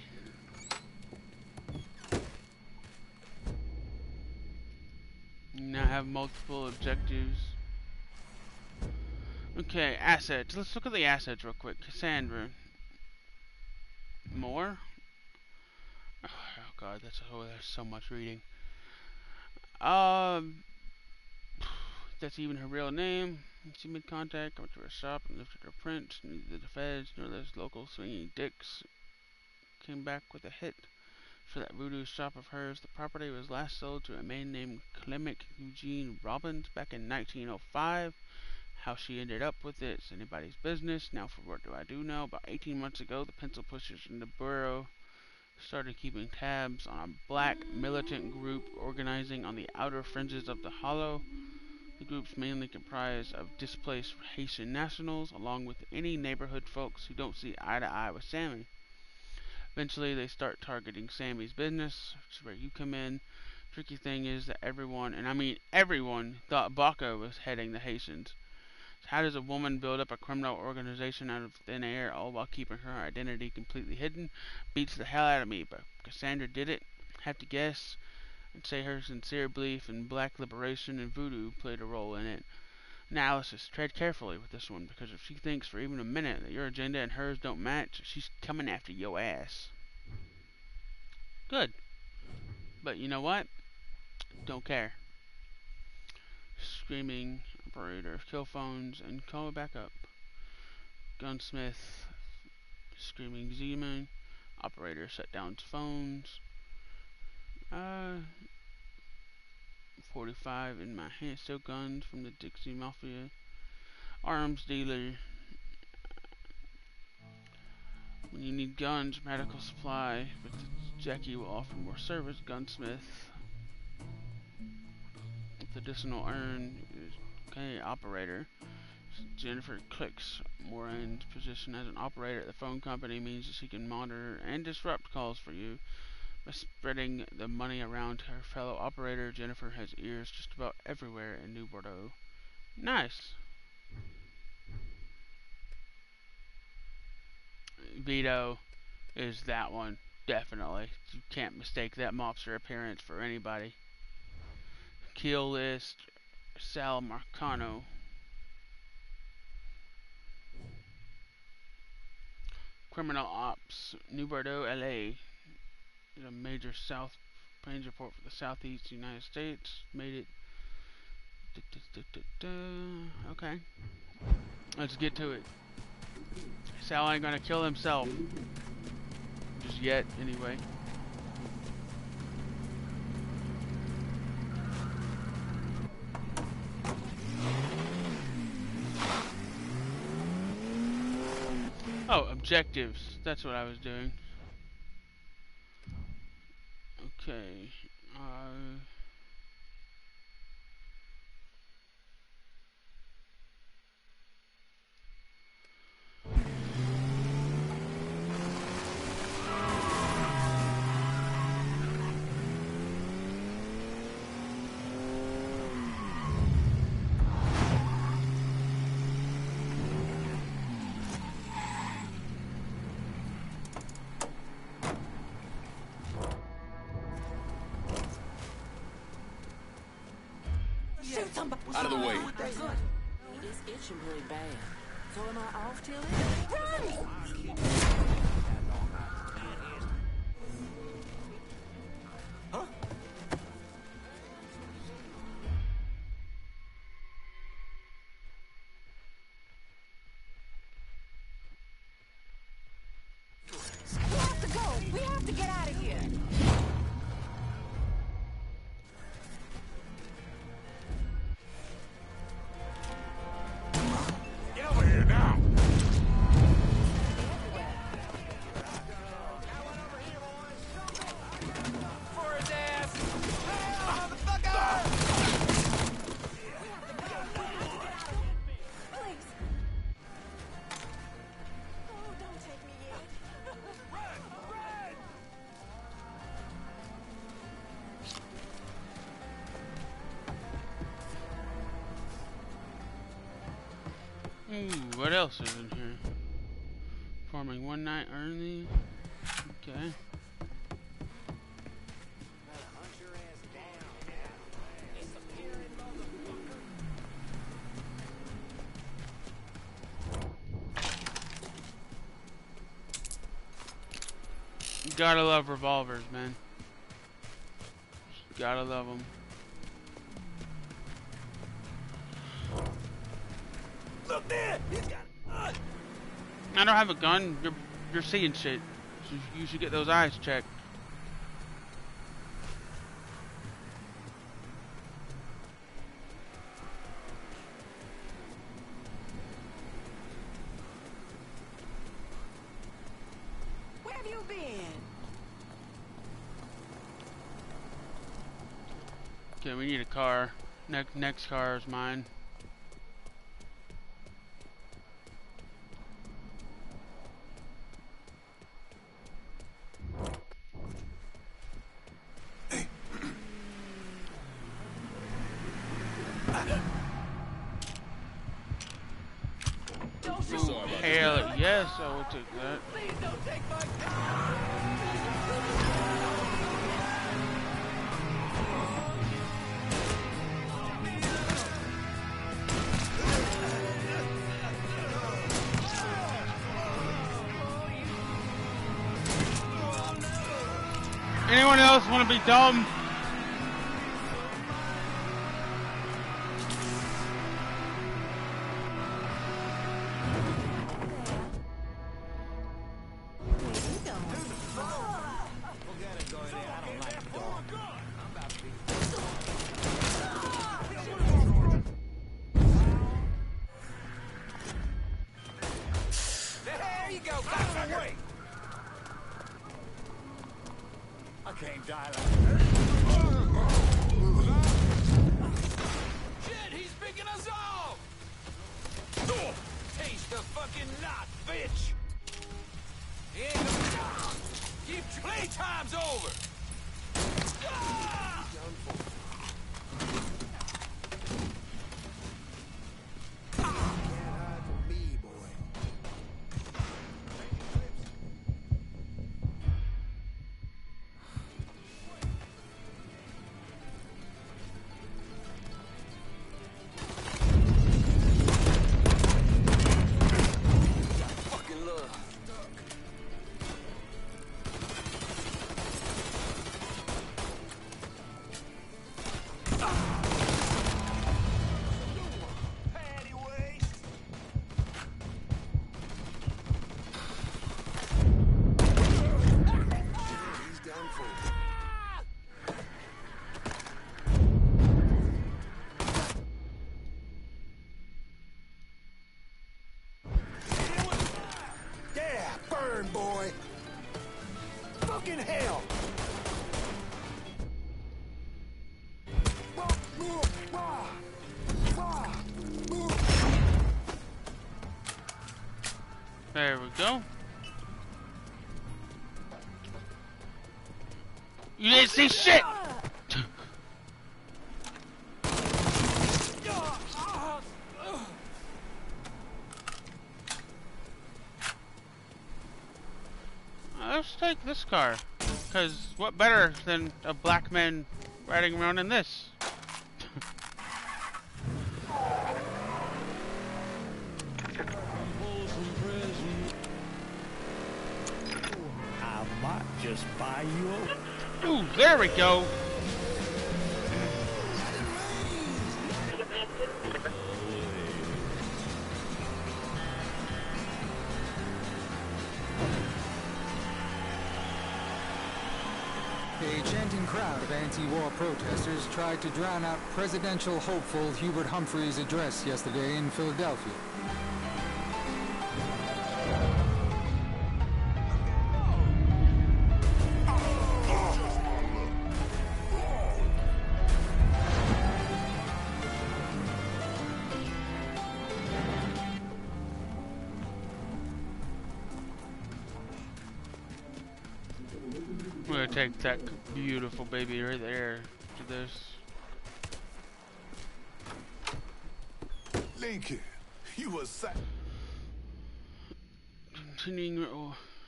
Now have multiple objectives. Okay, assets. Let's look at the assets real quick. Cassandra. More? Oh god, there's so much reading. That's even her real name. She made contact, went to her shop and lifted her print. Neither the feds nor those local swinging dicks came back with a hit for that voodoo shop of hers. The property was last sold to a man named Clement Eugene Robbins back in 1905. How she ended up with it is anybody's business. Now for what do I do know? About 18 months ago, the pencil pushers in the borough started keeping tabs on a black militant group organizing on the outer fringes of the Hollow. The group's mainly comprised of displaced Haitian nationals, along with any neighborhood folks who don't see eye to eye with Sammy. Eventually, they start targeting Sammy's business, which is where you come in. Tricky thing is that everyone, and I mean everyone, thought Baca was heading the Haitians. So how does a woman build up a criminal organization out of thin air, all while keeping her identity completely hidden? Beats the hell out of me, but Cassandra did it. Have to guess. I'd say her sincere belief in black liberation and voodoo played a role in it. Analysis. Tread carefully with this one, because if she thinks for even a minute that your agenda and hers don't match, she's coming after your ass. Good. But you know what? Don't care. Screaming operator, kill phones and call it back up. Gunsmith, screaming Z-Man. Operator, shut down phones. 45 in my hand, still guns from the Dixie Mafia. Arms dealer. When you need guns, medical supply, but Jackie will offer more service. Gunsmith. With additional earn. Okay, operator. Jennifer clicks more in position as an operator at the phone company means that she can monitor and disrupt calls for you. By spreading the money around her fellow operator, Jennifer has ears just about everywhere in New Bordeaux. Nice. Vito is that one, definitely. You can't mistake that mobster appearance for anybody. Kill list, Sal Marcano. Criminal Ops, New Bordeaux, LA. Is a major South Plains report for the Southeast United States. Made it. Okay. Let's get to it. Sal ain't gonna kill himself. Just yet, anyway. Oh, objectives. That's what I was doing. Okay. Shoot somebody. Out of the way. That's good. It's itching really bad. So am I off till then? Huh? We have to go. We have to get out of here. Get over here now! For his ass! Hey, motherfucker! Please. Oh, don't take me yet. Ooh, what else is in here? Farming one night early. Okay. You gotta love revolvers, man. Just gotta love them. Look there! He's got I don't have a gun. You're seeing shit. So you should get those eyes checked. Where have you been? Okay, we need a car. Next car is mine. Hell yes, I will take that. Please don't take my car! Anyone else want to be dumb? There you go, back away! I can't die like that. Shit, he's picking us off! Taste the fucking knot, bitch! He ain't gonna... Keep playtime's over! Ah! Fucking love. Yeah, burn, boy. Fucking hell. There we go. You didn't see shit! Let's take this car. Because what better than a black man riding around in this? Ooh, there we go. A chanting crowd of anti-war protesters tried to drown out presidential hopeful Hubert Humphrey's address yesterday in Philadelphia. I'm gonna take that beautiful baby right there to this. Lincoln, you was Continuing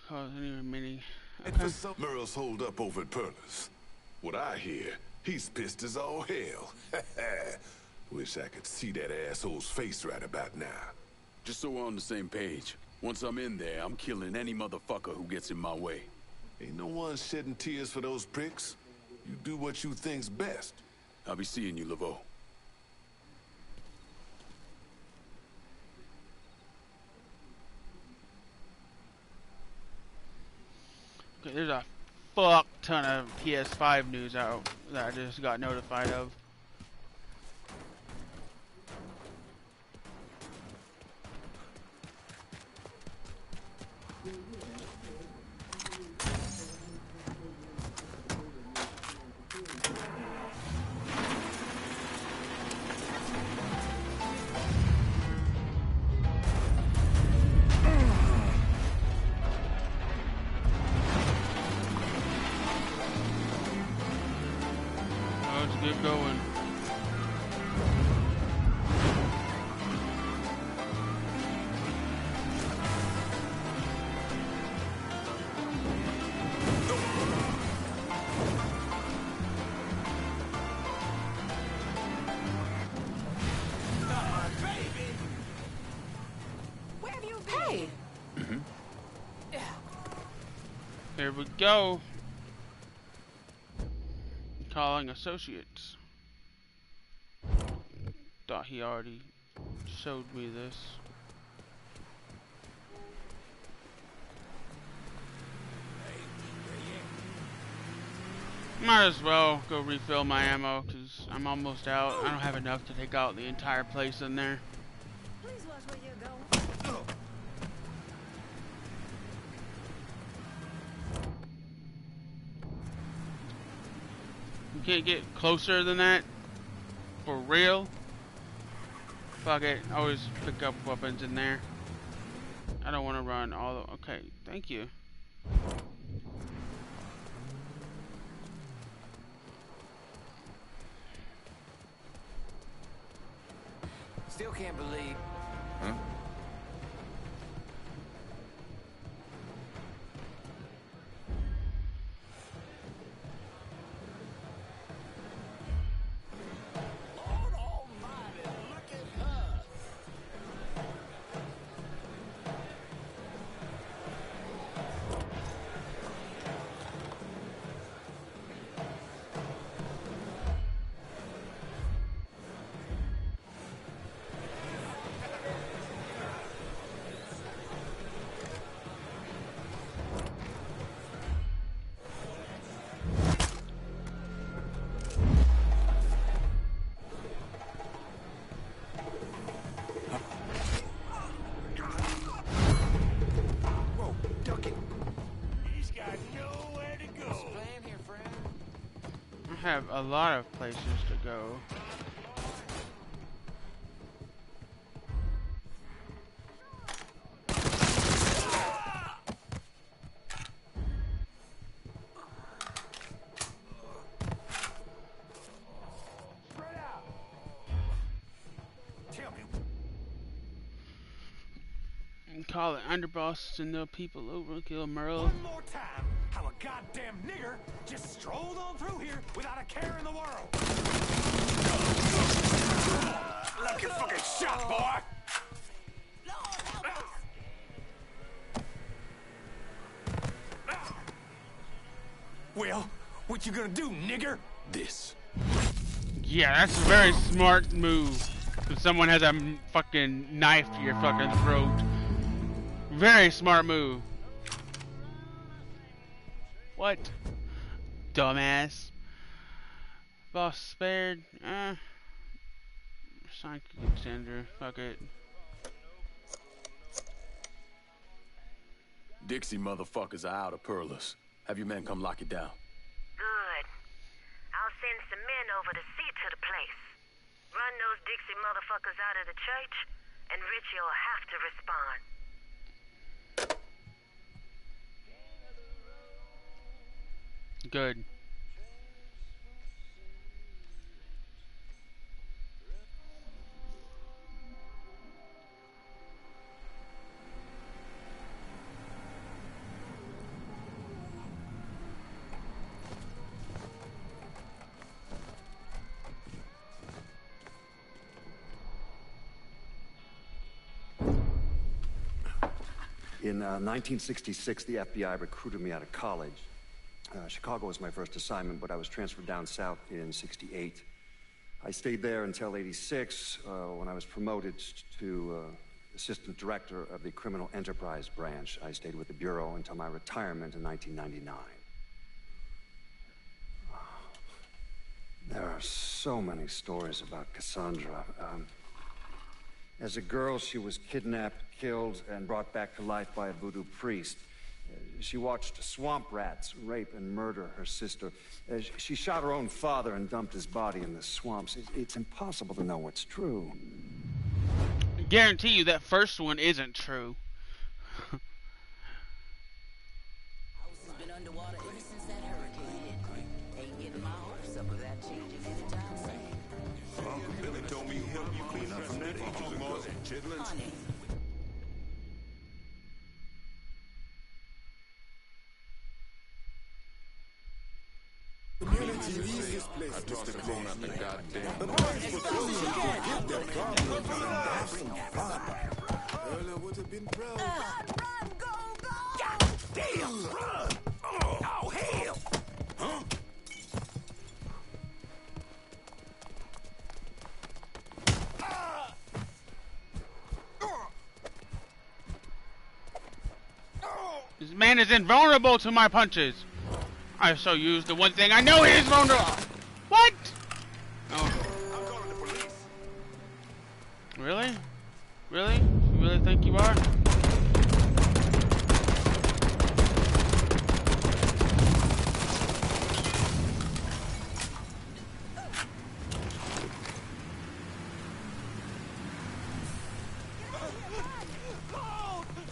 cause any remaining. Okay. Merle's holed up over at Perla's. What I hear, he's pissed as all hell. Wish I could see that asshole's face right about now. Just so we're on the same page. Once I'm in there, I'm killing any motherfucker who gets in my way. Ain't no one shedding tears for those pricks. You do what you think's best. I'll be seeing you, Laveau. Okay, there's a fuck ton of PS5 news out that I just got notified of. Get going. Where have you been? Hey. Here we go. Calling associates. Thought he already showed me this. Might as well go refill my ammo because I'm almost out. I don't have enough to take out the entire place in there. Please watch where you're going. You can't get closer than that? For real? Fuck it. Always pick up weapons in there. I don't want to run all the... Okay, thank you. Still can't believe... Huh? I have a lot of places to go. Call it underboss and the people overkill Merle. One more time, how a goddamn nigger just strolled on through here without a care in the world. Look, you fucking shot, boy! Well, what you gonna do, nigger? This. Yeah, that's a very smart move. If someone has a fucking knife to your fucking throat. Very smart move. What? Dumbass. Boss spared. Psychic extender. Fuck it. Dixie motherfuckers are out of Perlas. Have your men come lock it down. Good. I'll send some men over to see to the place. Run those Dixie motherfuckers out of the church, and Richie'll have to respond. Good. In 1966, the FBI recruited me out of college. Chicago was my first assignment, but I was transferred down south in '68. I stayed there until '86, when I was promoted to assistant director of the criminal enterprise branch. I stayed with the Bureau until my retirement in 1999. There are so many stories about Cassandra. As a girl, she was kidnapped, killed, and brought back to life by a voodoo priest. She watched swamp rats rape and murder her sister. She shot her own father and dumped his body in the swamps. It's impossible to know what's true. I guarantee you that first one isn't true. House has been underwater ever since that hurricane hit. Ain't getting my hopes up of that changing anytime soon. Uncle Billy told me he helped you clean up from that Mars and chitlins. Honey. Community leaves this place, Mr. Crowe. The boys were close to get their problems and have some fun. Earl would have been proud. Run, go, go! God damn! Run! Oh, hell! Huh? This man is invulnerable to my punches. I shall use the one thing I know he is vulnerable. What? Oh. Really? Really? You really think you are?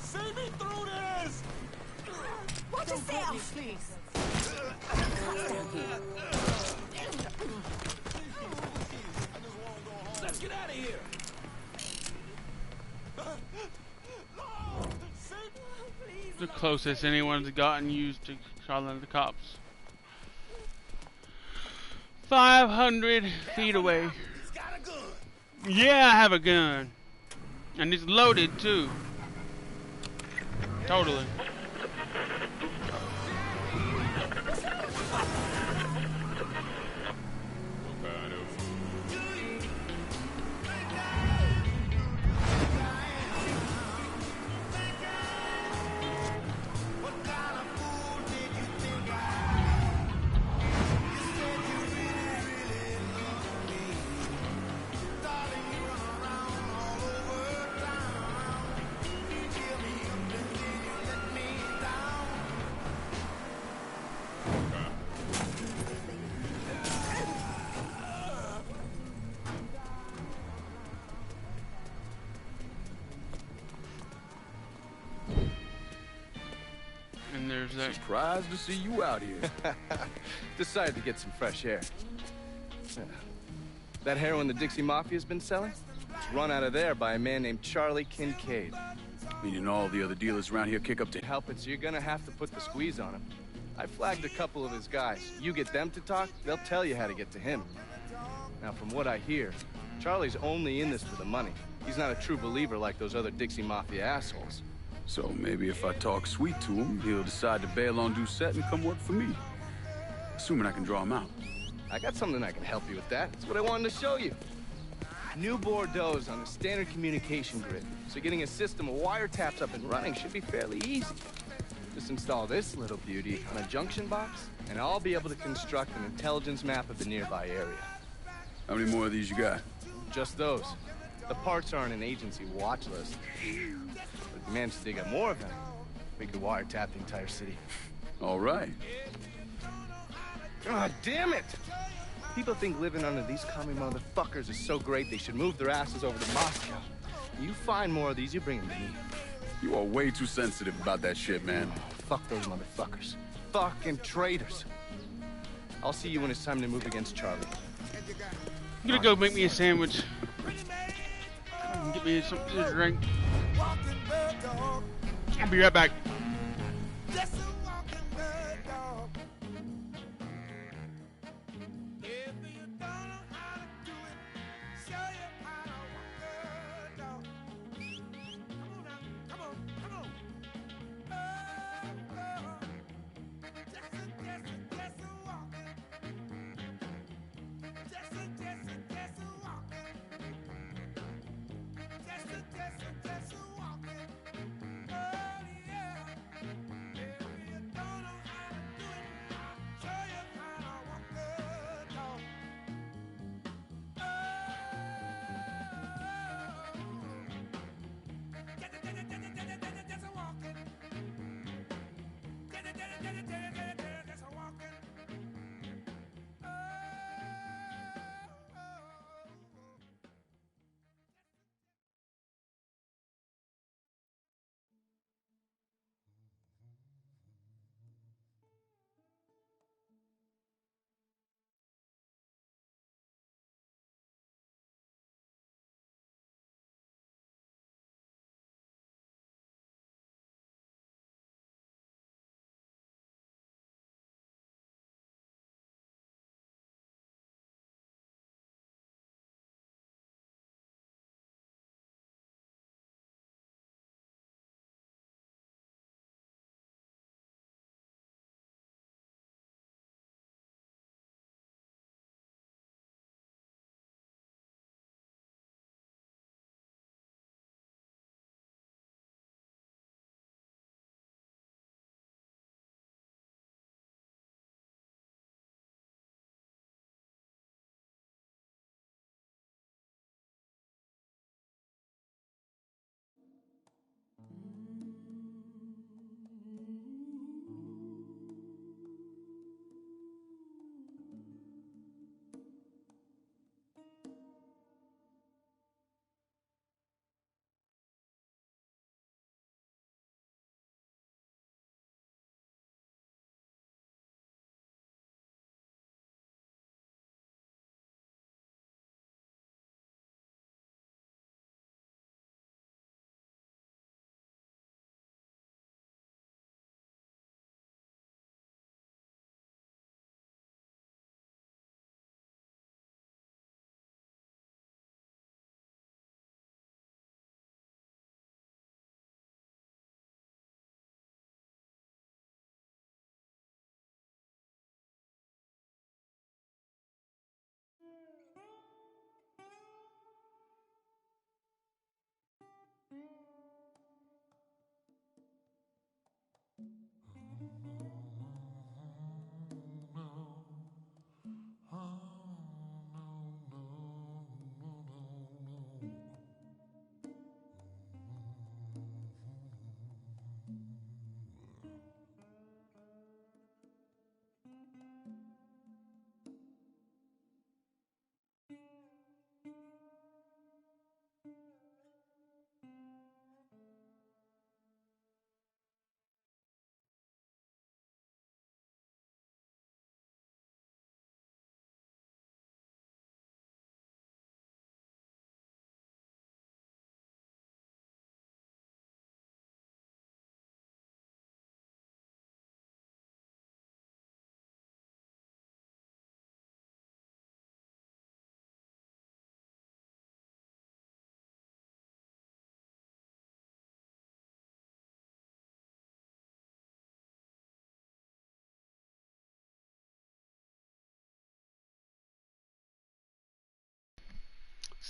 See me through this! Watch yourself! Please. Let's get out of here! The closest anyone's gotten used to calling the cops. 500 feet away. Yeah, I have a gun. And it's loaded too. Totally. Surprised to see you out here. Decided to get some fresh air. That heroin the Dixie Mafia's been selling? It's run out of there by a man named Charlie Kincaid. Meaning all the other dealers around here kick up to Help it, so you're gonna have to put the squeeze on him. I flagged a couple of his guys. You get them to talk, they'll tell you how to get to him. Now, from what I hear, Charlie's only in this for the money. He's not a true believer like those other Dixie Mafia assholes. So maybe if I talk sweet to him, he'll decide to bail on Doucette and come work for me. Assuming I can draw him out. I got something that can help you with that. That's what I wanted to show you. New Bordeaux's on a standard communication grid, so getting a system of wiretaps up and running should be fairly easy. Just install this little beauty on a junction box, and I'll be able to construct an intelligence map of the nearby area. How many more of these you got? Just those. The parts are on an agency watch list. But if we manage to dig up more of them, we could wiretap the entire city. All right. God damn it! People think living under these commie motherfuckers is so great they should move their asses over to Moscow. You find more of these, you bring them to me. You are way too sensitive about that shit, man. Oh, fuck those motherfuckers. Fucking traitors. I'll see you when it's time to move against Charlie. I'm gonna go make me a sandwich. Get me something to drink. I'll be right back.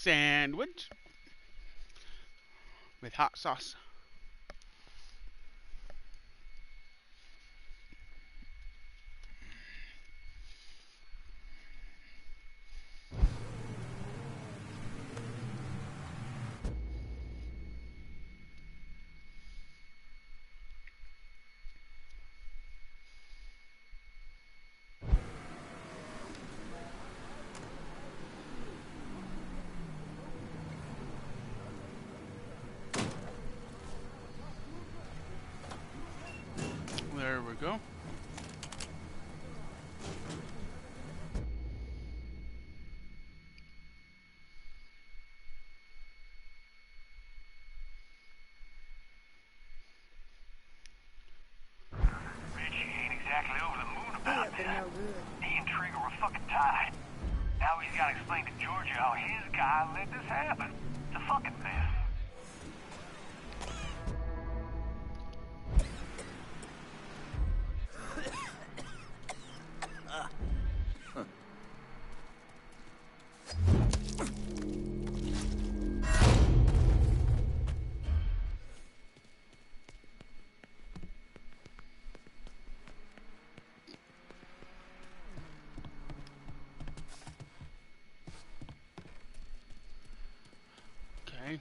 sandwich with hot sauce. There we go. Richie ain't exactly over the moon about that. He and Trigger were fucking tied. Now he's got to explain to Georgia how his guy let this happen. It's a fucking mess.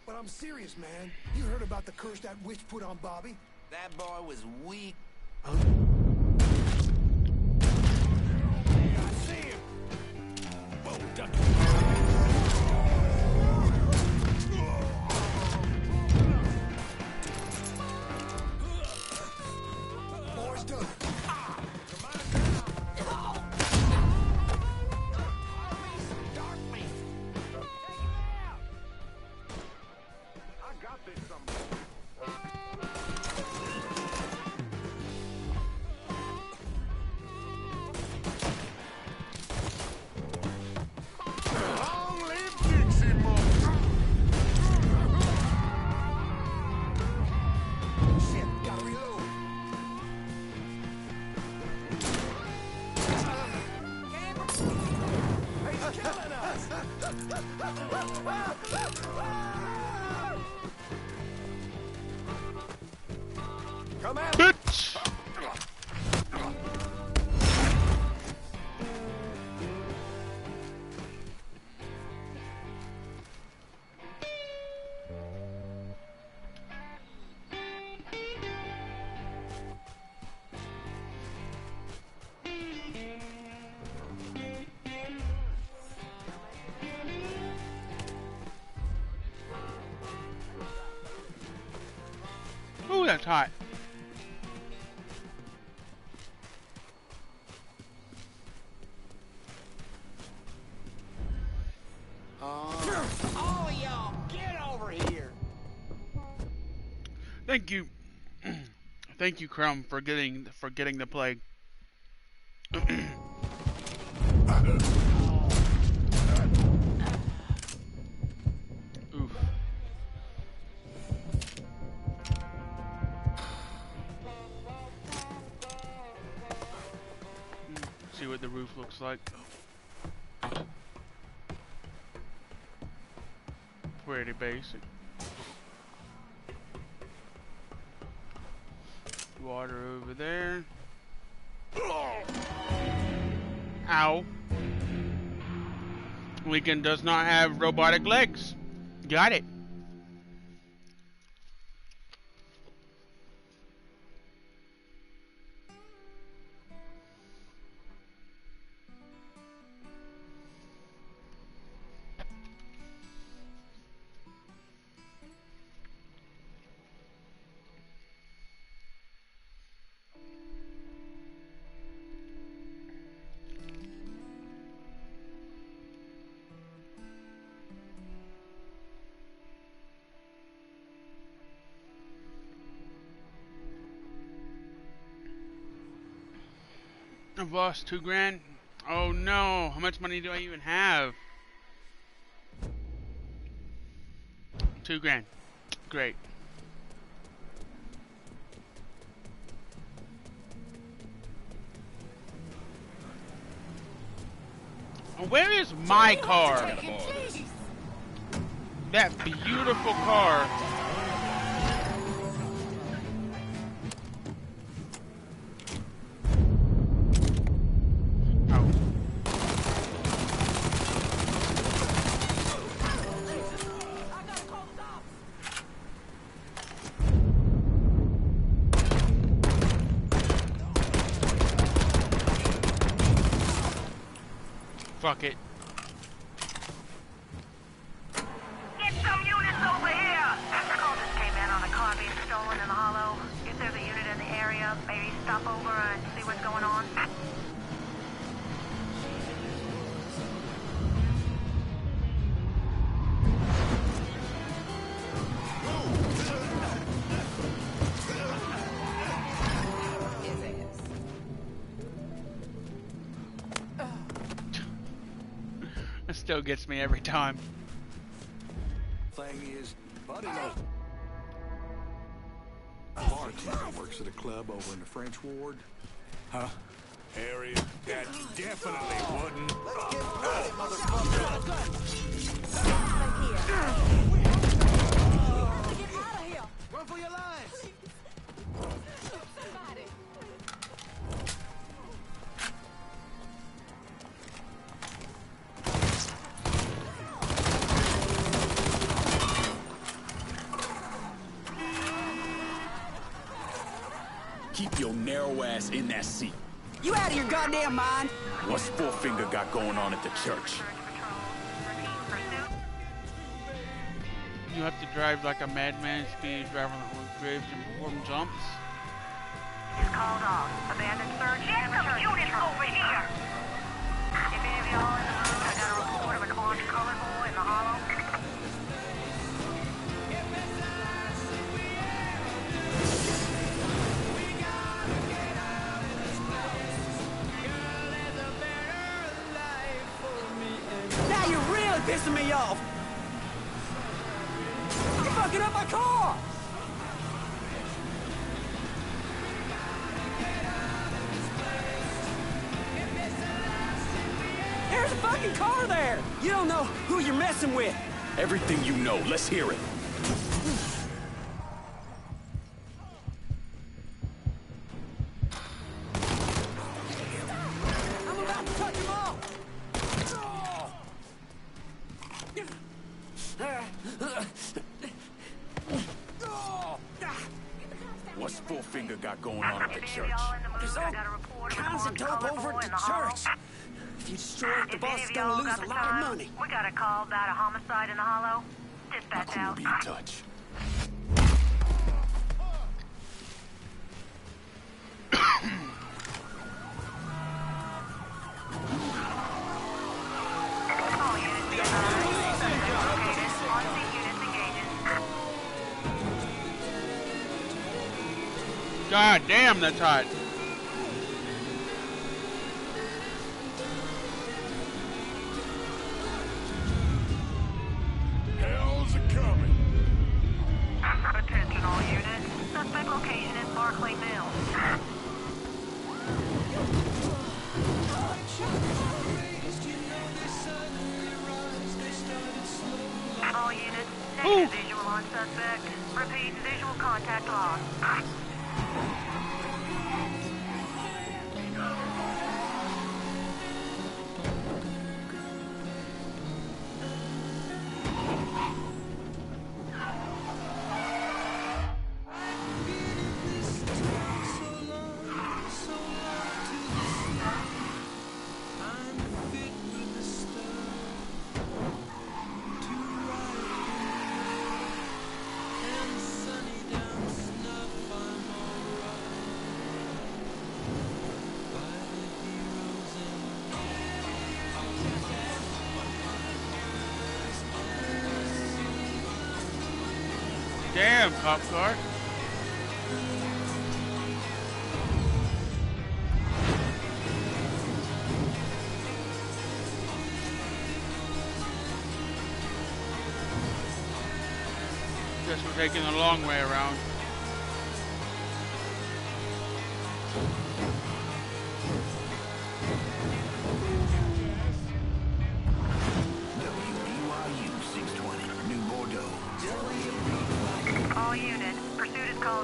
But I'm serious, man. You heard about the curse that witch put on Bobby? That boy was weak. Huh? I see him. Whoa, ducky. Boy's done. Come at bitch! Ooh, that's hot. All of y'all, get over here. Thank you. Thank you, Crowe, for getting the plague. Oof. See what the roof looks like. Pretty basic. Water over there. Ow. Lincoln does not have robotic legs. Got it. I've lost $2 grand. Oh no, how much money do I even have? $2 grand. Great. Where is my car? That beautiful car. Fuck it. Get some units over here! Mr. Cole just came in on a car being stolen in the hollow. If there's a unit in the area, maybe stop over and see what's going on. It still gets me every time. Thing is, buddy knows. Bartender works at a club over in the French Ward. Huh? Area that definitely wouldn't. Let's get ready, motherfucker. Get out of here! Run for your lives. Somebody. Keep your narrow ass in that seat. You out of your goddamn mind? What's Fourfinger got going on at the church? You have to drive like a madman, speed driving on bridge and perform jumps. It's called off. Abandoned search and return units over here. If any of y'all in the mood, I got a report of an orange colored boy in the hollow. Now you're really pissing me off! You're fucking up my car! There's a fucking car there! You don't know who you're messing with! Everything you know, let's hear it. I'm about to cut him off! What's Fourfinger got going on at the church? There's all kinds of dope over at the church. If you destroy it, the boss is gonna lose a lot of money. We got a call about a homicide in the hollow. My Dispatch crew will out. be in touch. All units be advised. Located. On-scene units engaging. God damn, that's hot. Hell's a coming. Attention all units. Suspect location is Barclay Mills. All units, negative visual on suspect. Repeat, visual contact lost. Damn, cop car. Guess we're taking the long way around. WBYU 620. New board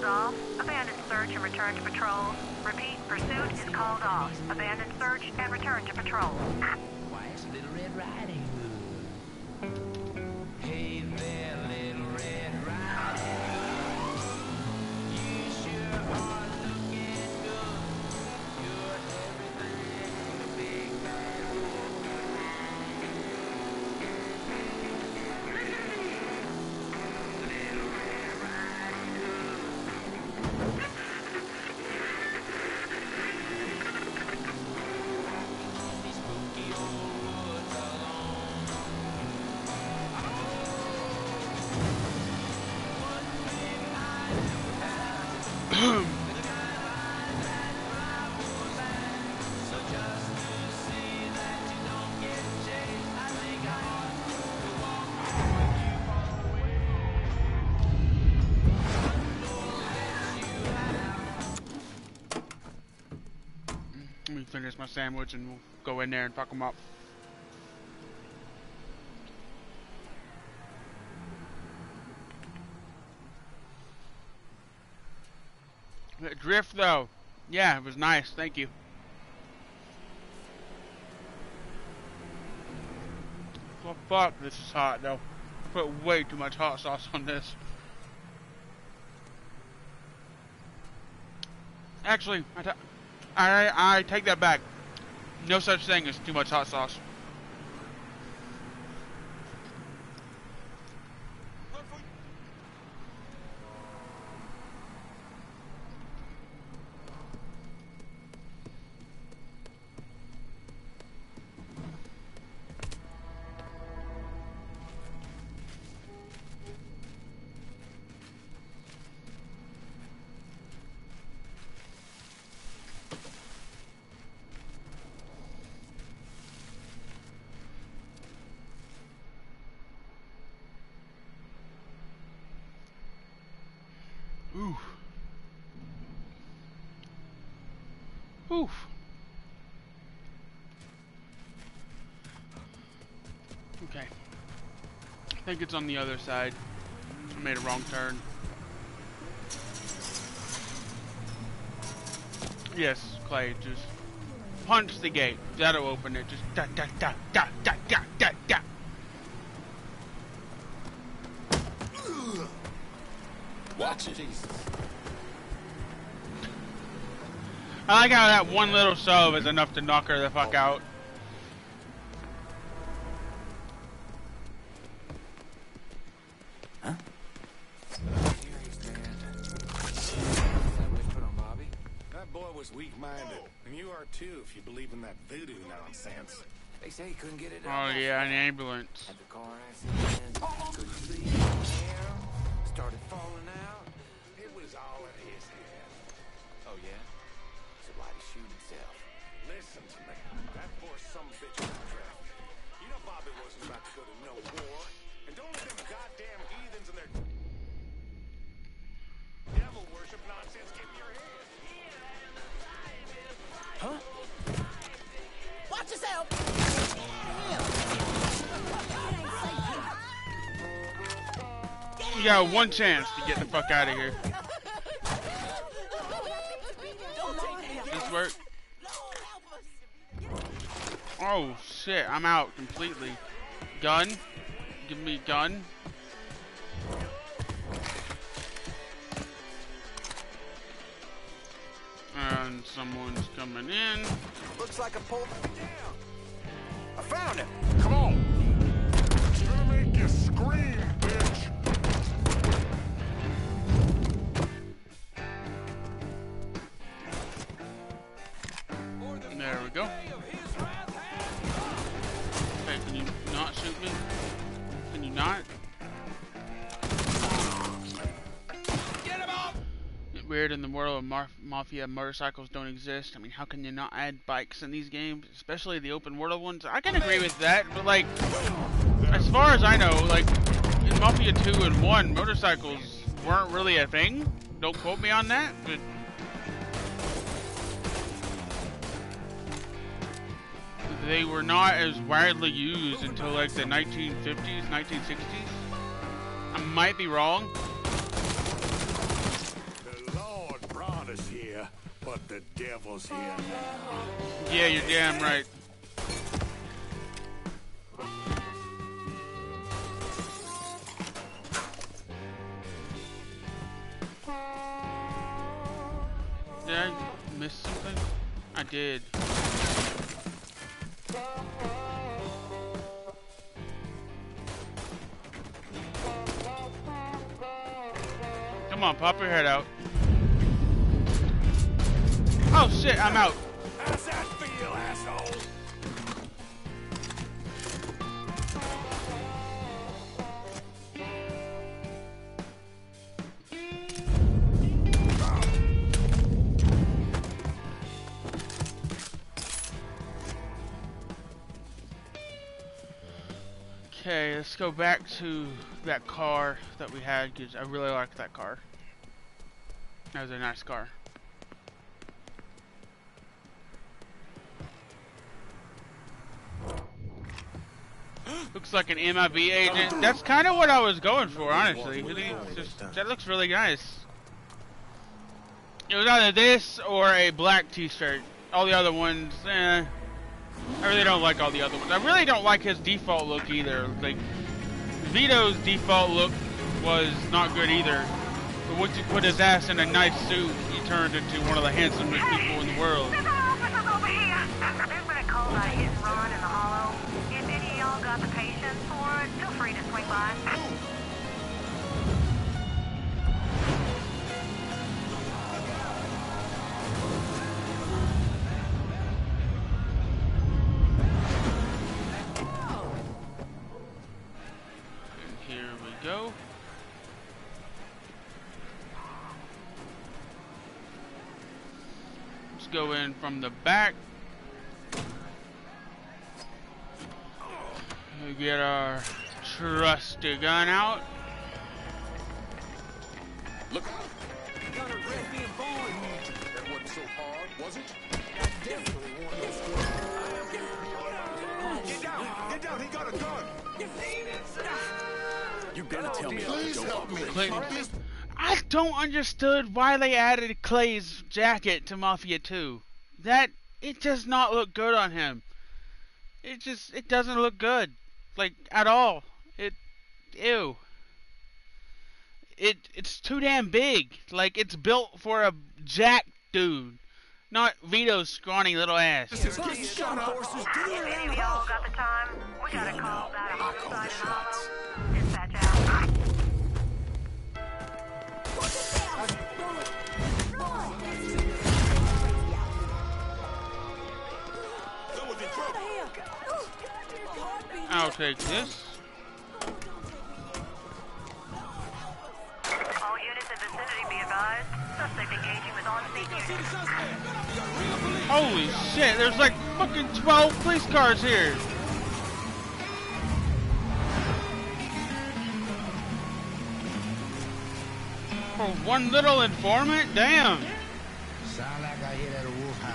called off. Abandon search and return to patrol. Repeat, pursuit is called off. Abandon search and return to patrol. Why, it's Little Red Riding Hood. Hey there, Little Red Riding Hood. You sure are looking good. You're everything a big bad wolf could want. Little Red Riding Hood. These spooky old woods alone. One thing I do have. So just to see that you don't get chased, I think I ought to walk with you far away. Let me finish my sandwich and we'll go in there and fuck them up. That drift though, yeah, it was nice. Thank you. Oh fuck, this is hot though. I put way too much hot sauce on this. Actually, I take that back. No such thing as too much hot sauce. Oof. Oof. Okay. I think it's on the other side. I made a wrong turn. Yes, Clay, just punch the gate. That'll open it. Just da da da da da da da da. Watch it. I like how that one little shove is enough to knock her the fuck out. Huh? That boy was weak-minded, and you are too if you believe in that voodoo nonsense. They say he couldn't get it Oh yeah, an ambulance. Had the car accident, couldn't see hair, started falling out. It was all in his head. Oh yeah? So why'd he shoot himself? Listen to me. That poor some bitch got drafted. You know Bobby wasn't about to go to no war. And don't let them goddamn heathens and their devil worship nonsense get in your head. Huh? Watch yourself! You got one chance to get the fuck out of here. This work? Oh shit, I'm out completely. Gun? Give me a gun. And someone's coming in. Looks like a pulled it down. I found it. Come on. It's gonna make you scream, bitch. There we go. Okay, can you not shoot me? Can you not? Get him off! Weird in the world of Mafia, motorcycles don't exist. I mean, how can you not add bikes in these games? Especially the open world ones. I can agree with that, but like, as far as I know, like, in Mafia 2 and 1, motorcycles weren't really a thing. Don't quote me on that, but they were not as widely used until like the 1950s, 1960s. I might be wrong. But the devil's here now. Yeah, you're damn right. Did I miss something? I did. Come on, pop your head out. Oh shit, I'm out. How's that feel, asshole? Okay, let's go back to that car that we had, because I really like that car. That was a nice car. Looks like an MIB agent. That's kind of what I was going for, honestly. That looks really nice. It was either this or a black t-shirt. All the other ones, I really don't like all the other ones. I really don't like his default look either. Like, Vito's default look was not good either. But once you put his ass in a nice suit, he turned into one of the handsomest people in the world. There's been a call about a hit and run in the hollow. If any of y'all got the patience for it, feel free to swing by. Go. Let's go in from the back. We get our trusty gun out. Look. Gunner Greg being born. That wasn't so hard, was it? That's definitely one of those. Get down! Get down! He got a gun! You gotta tell me. Please help me. I don't understand why they added Clay's jacket to Mafia 2. It does not look good on him. It doesn't look good. Like, at all. Ew. It's too damn big. Like, it's built for a jack dude. Not Vito's scrawny little ass. If any of y'all got the time, we got a call about a homicide in the hollow. Dispatch out. I'll take this. All units in vicinity be advised. Suspect engaging with on-scene units. Holy shit, there's like fucking 12 police cars here. For one little informant? Damn.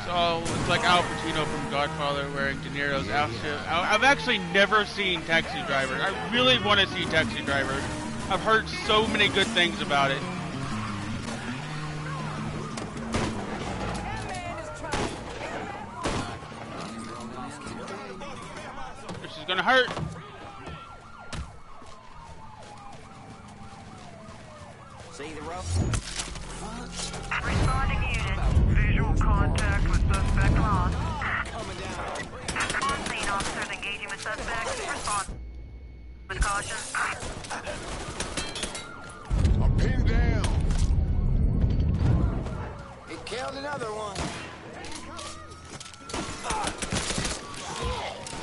So it's like Al Pacino from Godfather wearing De Niro's outfit. I've actually never seen Taxi Driver. I really want to see Taxi Driver. I've heard so many good things about it. This is gonna hurt. See the rope? Responding unit. Visual contact with suspect lost. On-scene officers engaging with suspect. Respond with caution. I'm pinned down. He killed another one.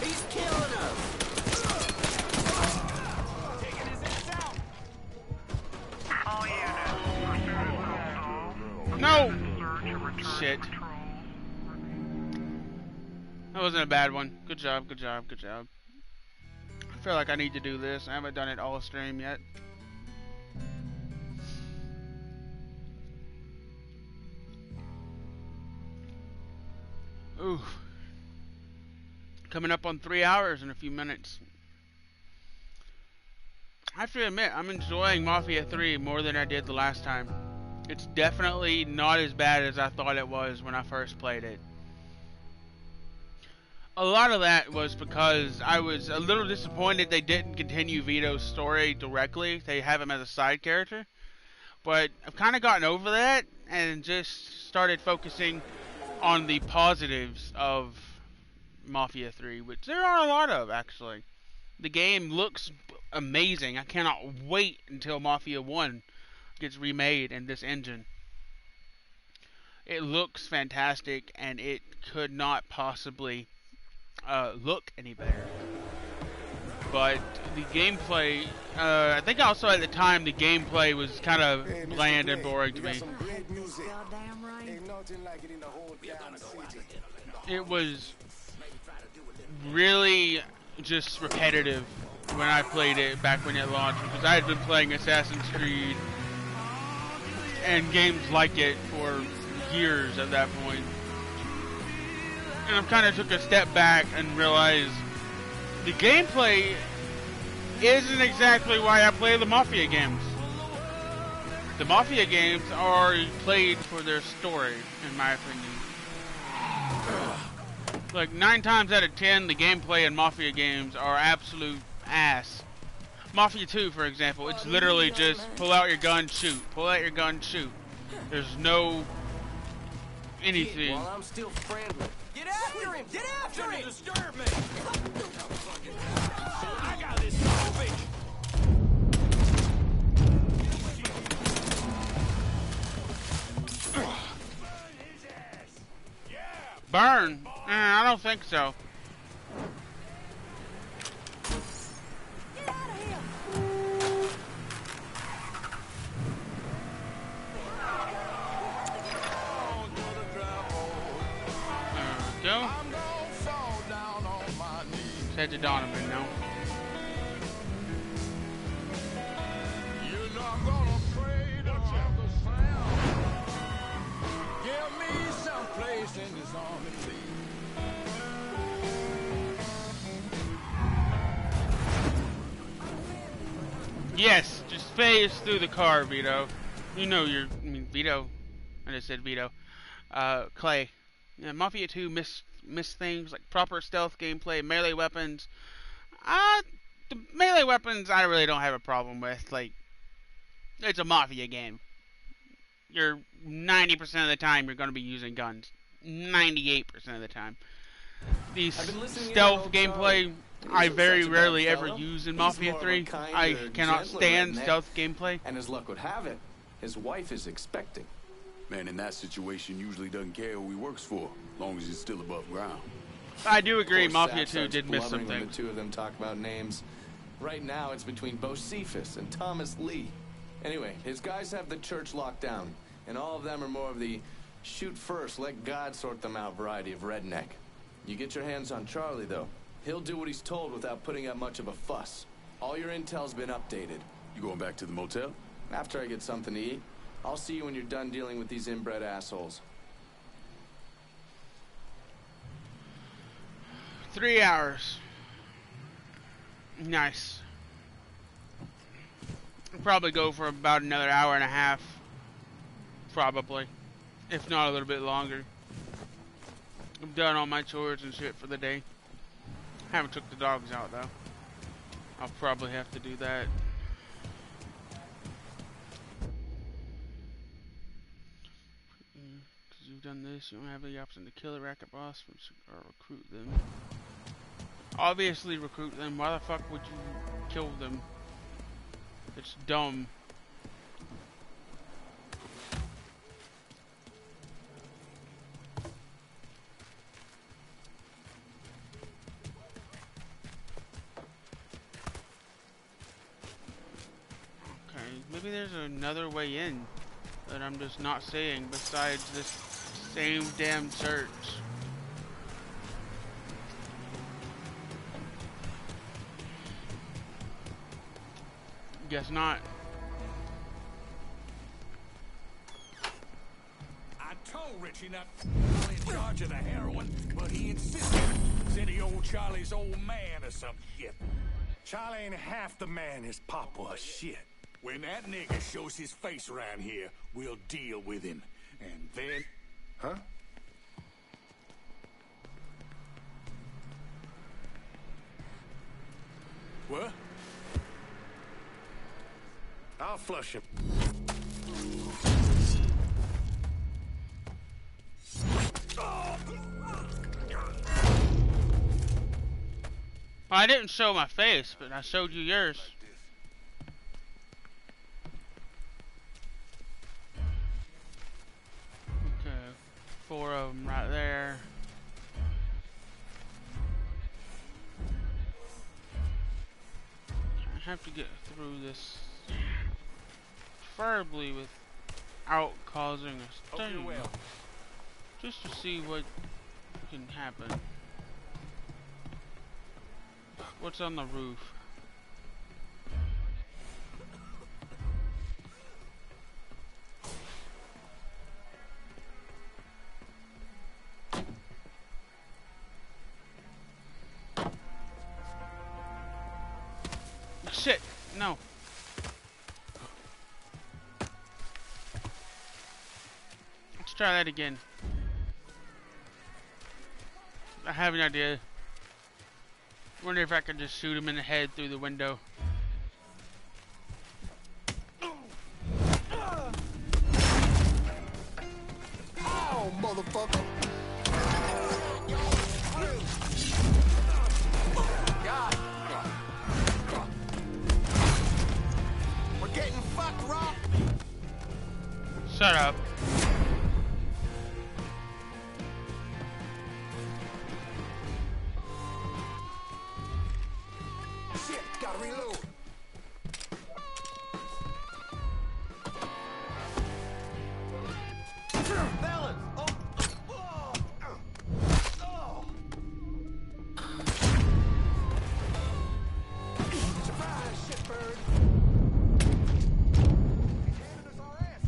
He's killing us. All units. No! Shit. That wasn't a bad one. Good job, good job, good job. I feel like I need to do this. I haven't done it all stream yet. Ooh. Coming up on 3 hours in a few minutes. I have to admit, I'm enjoying Mafia 3 more than I did the last time. It's definitely not as bad as I thought it was when I first played it. A lot of that was because I was a little disappointed they didn't continue Vito's story directly. They have him as a side character. But I've kind of gotten over that and just started focusing on the positives of Mafia 3, which there are a lot of, actually. The game looks amazing. I cannot wait until Mafia 1 gets remade in this engine. It looks fantastic, and it could not possibly look any better. But the gameplay, I think also at the time the gameplay was kind of bland and boring to me. It was really just repetitive when I played it back when it launched, because I had been playing Assassin's Creed and games like it for years at that point. And I kind of took a step back and realized the gameplay isn't exactly why I play the Mafia games. The Mafia games are played for their story, in my opinion. Like 9 times out of 10, the gameplay in Mafia games are absolute ass. Mafia 2, for example, it's literally just pull out your gun, shoot. Pull out your gun, shoot. There's no anything. While I'm still friendly. Get after him! Get after him! Disturb me! I got this bitch. Burn? I don't think so. Go. Head to Donovan now. You're not gonna afraid of the sound. Give me some place in this army, Yes, just phase through the car, Vito. You know Vito. I just said Vito. Clay. Yeah, Mafia 2 missed things like proper stealth gameplay, melee weapons. The melee weapons I really don't have a problem with. Like, it's a Mafia game. You're 90% of the time you're going to be using guns. 98% of the time. The stealth gameplay I very rarely ever use in Mafia 3. I cannot stand stealth gameplay. And as luck would have it, his wife is expecting. Man in that situation usually doesn't care who he works for, as long as he's still above ground. I do agree, Mafia 2 did miss some When things. the two of them talk about names. Right now, it's between Bocephus and Thomas Lee. Anyway, his guys have the church locked down, and all of them are more of the shoot first, let God sort them out variety of redneck. You get your hands on Charlie, though. He'll do what he's told without putting up much of a fuss. All your intel's been updated. You going back to the motel? After I get something to eat. I'll see you when you're done dealing with these inbred assholes. 3 hours. Nice. I'll probably go for about another hour and a half. Probably. If not a little bit longer. I'm done all my chores and shit for the day. Haven't took the dogs out though. I'll probably have to do that. Because you've done this, you don't have the option to kill a racket boss or recruit them. Obviously recruit them. Why the fuck would you kill them? It's dumb. Okay, maybe there's another way in that I'm just not seeing besides this same damn church. Guess not. I told Richie not in charge of the heroin, but he insisted. Said he owed Charlie's old man or some shit. Charlie ain't half the man his papa was shit. When that nigga shows his face around here, we'll deal with him. And then... Huh? What? I'll flush him. I didn't show my face, but I showed you yours. Okay, 4 of them right there. I have to get through this preferably without causing a stain, just to see what can happen. What's on the roof? Shit, no. Let's try that again. I have an idea. Wonder if I could just shoot him in the head through the window. Oh, motherfucker! God! We're getting fucked, Rob. Shut up. Gotta reload. Fellas! Surprise, shitbird! He's handing us our ass.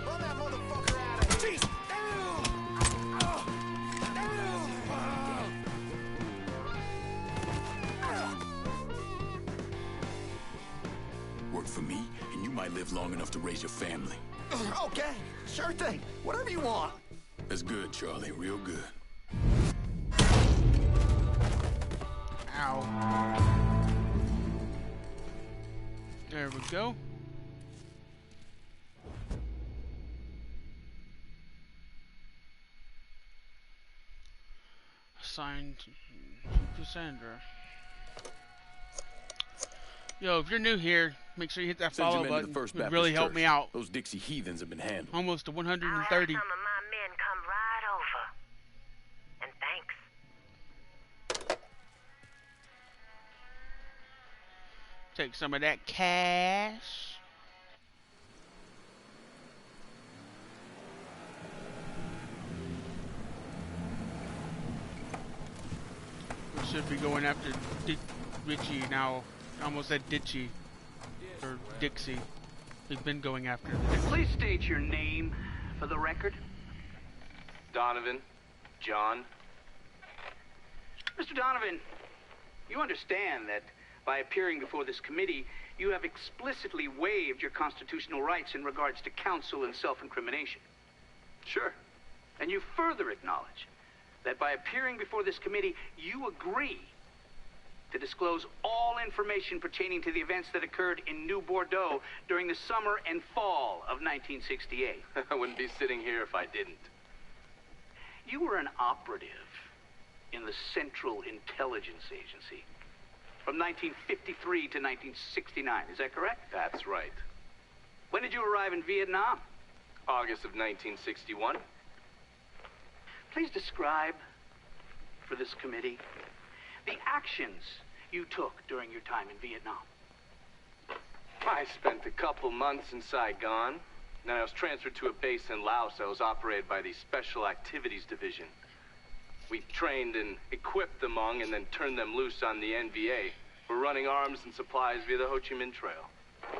Run that motherfucker out of here! Jeez! Work for me, and you might live long enough to raise your family. Okay, sure thing. Whatever you want. That's good, Charlie. Real good. Ow. There we go. Assigned to Cassandra. Yo, if you're new here, make sure you hit that Send your follow men to button. the First It would Baptist really help Church. me out. Those Dixie heathens have been handled. Almost to 130. Some of my men come right over. And thanks. Take some of that cash. We should be going after Richie now. I almost said Ditchy. Or Dixie. We've been going after Dixie. Please state your name for the record. Donovan. John. Mr. Donovan, you understand that by appearing before this committee, you have explicitly waived your constitutional rights in regards to counsel and self-incrimination. Sure. And you further acknowledge that by appearing before this committee, you agree to disclose all information pertaining to the events that occurred in New Bordeaux during the summer and fall of 1968. I wouldn't be sitting here if I didn't. You were an operative in the Central Intelligence Agency from 1953 to 1969. Is that correct? That's right. When did you arrive in Vietnam? August of 1961. Please describe for this committee the actions you took during your time in Vietnam. I spent a couple months in Saigon. Then I was transferred to a base in Laos that was operated by the Special Activities Division. We trained and equipped the Hmong and then turned them loose on the NVA. We're running arms and supplies via the Ho Chi Minh Trail.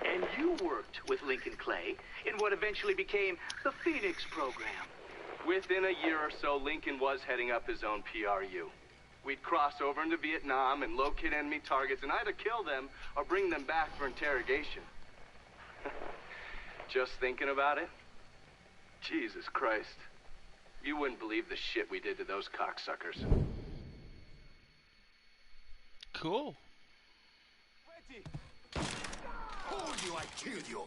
And you worked with Lincoln Clay in what eventually became the Phoenix program. Within a year or so, Lincoln was heading up his own PRU. We'd cross over into Vietnam and locate enemy targets and either kill them or bring them back for interrogation. Just thinking about it? Jesus Christ. You wouldn't believe the shit we did to those cocksuckers. Cool. Told you I'd kill you.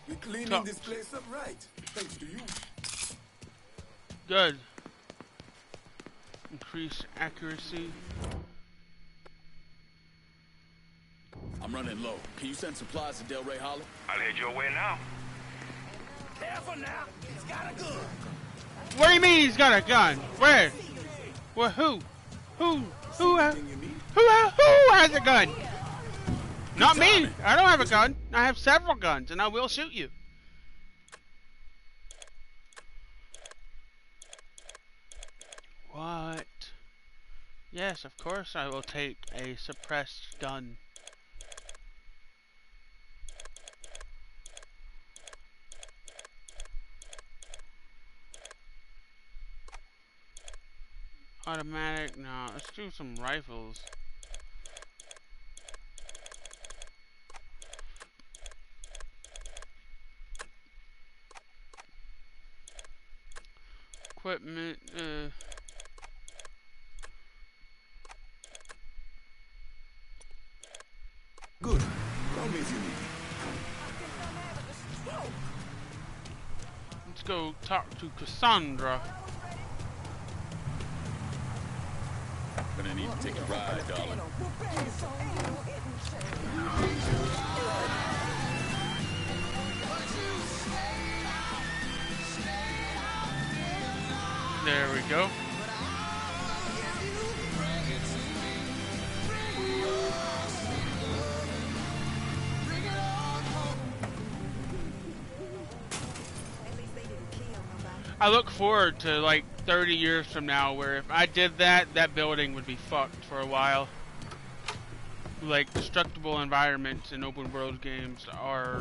We're cleaning this place up right, thanks to you. Good. Increase accuracy. I'm running low. Can you send supplies to Delray Hollow? I'll head your way now. Careful now, he's got a gun. What do you mean he's got a gun? Where? Well, who? Who has a gun? Not me. I don't have a gun. I have several guns, and I will shoot you. What? Yes, of course I will take a suppressed gun. Automatic? No, let's do some rifles. Equipment, Good. Call me if you need me. let's go talk to Cassandra. Gonna need to take a ride, darling. There we go. I look forward to like 30 years from now where if I did that, that building would be fucked for a while. Like, destructible environments in open world games are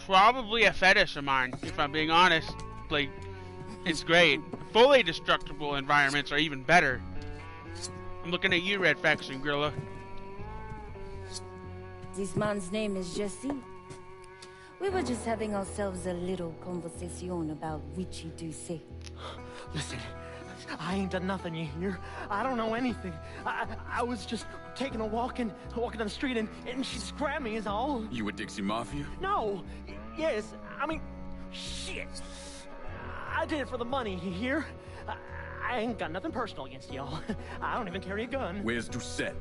probably a fetish of mine, if I'm being honest. Like, it's great. Fully destructible environments are even better. I'm looking at you, Red Faction Gorilla. This man's name is Jesse. We were just having ourselves a little conversation about Richie Doucet. Listen, I ain't done nothing, you hear? I don't know anything. I was just taking a walking down the street and she just grabbed me is all. You with Dixie Mafia? No. Yes, I mean, shit. I did it for the money, you hear? I ain't got nothing personal against y'all. I don't even carry a gun. Where's Doucet?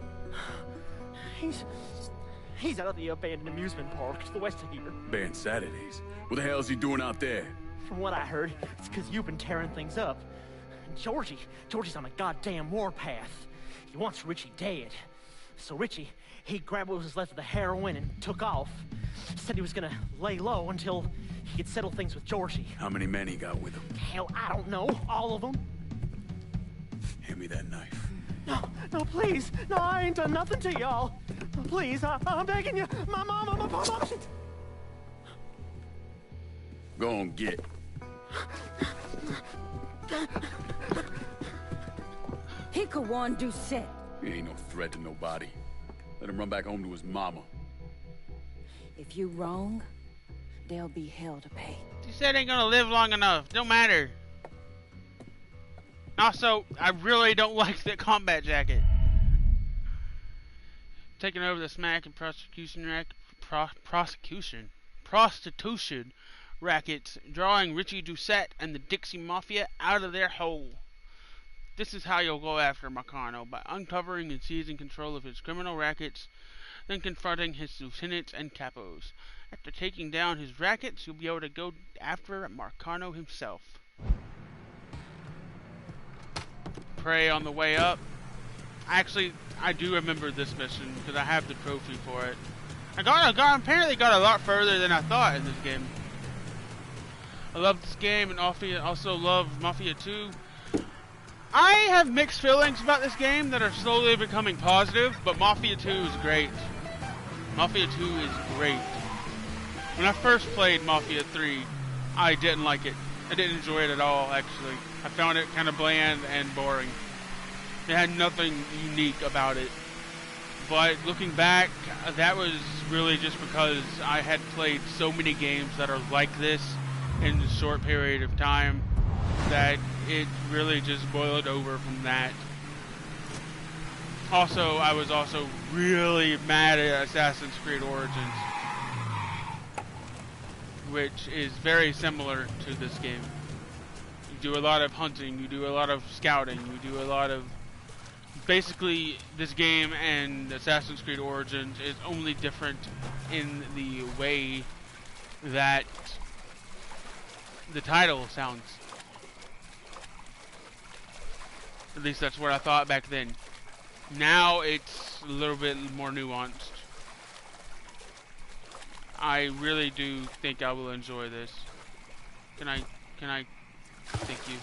He's out at the abandoned amusement park to the west of here. Banned Saturdays. What the hell's he doing out there? From what I heard, it's because you've been tearing things up. And Georgie's on a goddamn warpath. He wants Richie dead. So Richie, he grabbed what was left of the heroin and took off. Said he was gonna lay low until he could settle things with Georgie. How many men he got with him? Hell, I don't know. All of them. Hand me that knife. No, please. No, I ain't done nothing to y'all. Please, I'm begging you. My mama. Go on, get. He could warn Doucet. He ain't no threat to nobody. Let him run back home to his mama. If you wrong, there'll be hell to pay. He said ain't gonna live long enough. Don't matter. Also, I really don't like the combat jacket. Taking over the smack and prostitution rackets, drawing Richie Doucet and the Dixie Mafia out of their hole. This is how you'll go after Marcano, by uncovering and seizing control of his criminal rackets, then confronting his lieutenants and capos. After taking down his rackets, you'll be able to go after Marcano himself. Prey on the way up. Actually, I do remember this mission because I have the trophy for it. I apparently got a lot further than I thought in this game. I love this game and also love Mafia 2. I have mixed feelings about this game that are slowly becoming positive, but Mafia 2 is great. Mafia 2 is great. When I first played Mafia 3, I didn't like it. I didn't enjoy it at all, actually. I found it kind of bland and boring. It had nothing unique about it. But looking back, that was really just because I had played so many games that are like this in a short period of time that it really just boiled over from that. Also, I was also really mad at Assassin's Creed Origins, which is very similar to this game. You do a lot of hunting, you do a lot of scouting, you do a lot of... Basically, this game and Assassin's Creed Origins is only different in the way that the title sounds. At least that's what I thought back then. Now it's a little bit more nuanced. I really do think I will enjoy this. Can I thank you.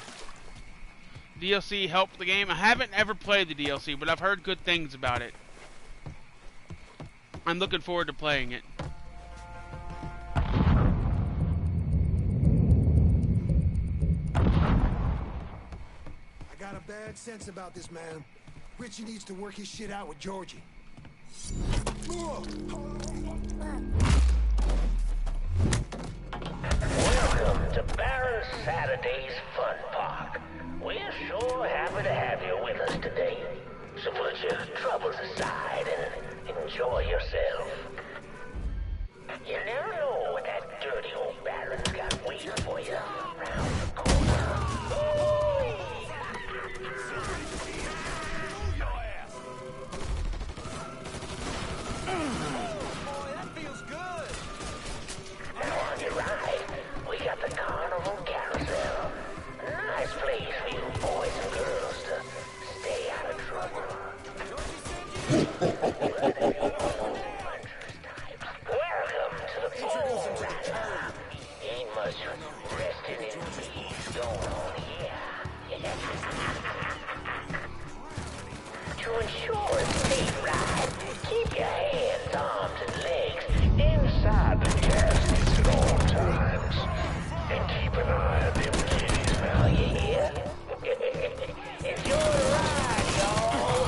DLC helped the game. I haven't ever played the DLC, but I've heard good things about it. I'm looking forward to playing it. I got a bad sense about this, man. Richie needs to work his shit out with Georgie. Welcome to Baron Saturday's Fun Park. We're sure happy to have you with us today. So put your troubles aside and enjoy yourself. You never know what that dirty old Baron's got waiting for you around the corner. Boy, that feels good. Now on your right, we got the Carnival Carousel. A nice place for you boys and girls to stay out of trouble. Welcome to the Bull Rider. Ain't much resting in peace going on here. To ensure a safe ride, keep your hands, arms, and legs inside the caskets at all times. And keep an eye on them kitties now, you hear? Enjoy the ride, y'all!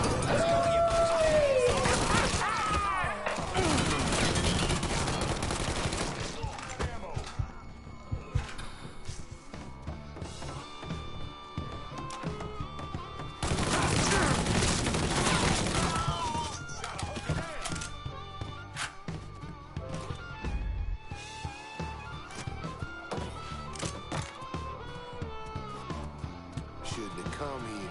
Shouldn't have come here.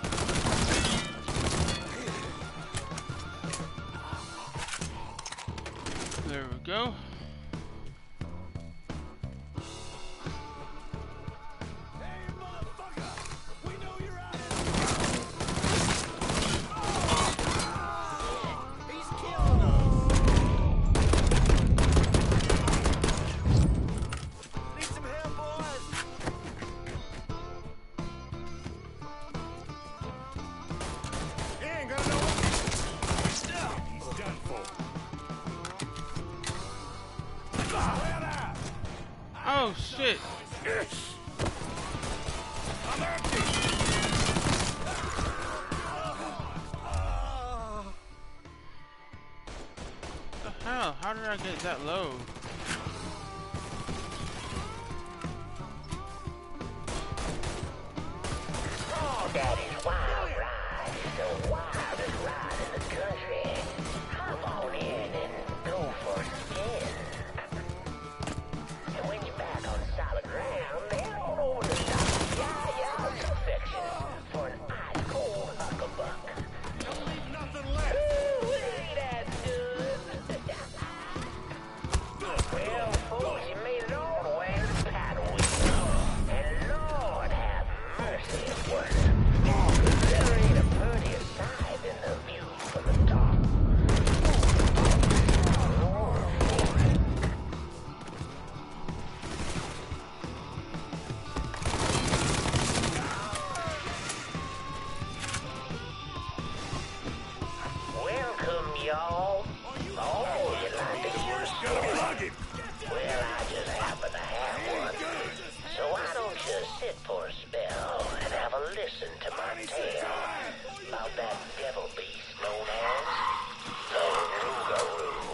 There we go. He's killing us. Need some help, boys. He ain't gonna know what. He's done for. Oh shit. I'm empty. What the hell? How did I get that low? Oh, Daddy's wild ride is the wildest ride in the country. Hop on in and go for a spin. And when you're back on solid ground, head on over to Yah-Yah's Perfection for an ice-cold huckabuck. Don't leave nothing left. Ooh, ain't that good? Well, folks, you made it all the way to the paddle wheel. And Lord have mercy, it was. listen to my tale about that devil beast known as the Rougarou.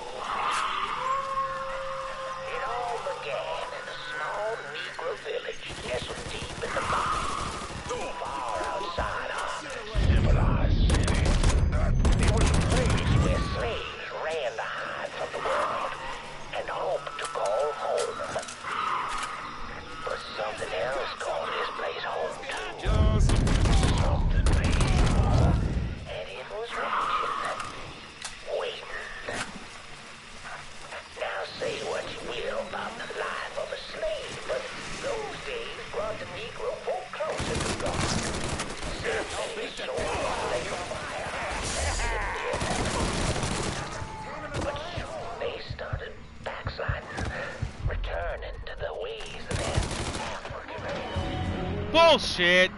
It all began in a small Negro village nestled deep in the mountains, far outside our civilized city. It was a place where slaves ran to hide from the world and hoped to call home. But something else called this place home too. Something peaceful. And it was watching. Waiting. Now say what you will about the life of a slave, but those days brought the Negro folk closer to God. Simply so like a fire. But soon they started backsliding, returning to the ways of their African. Bullshit!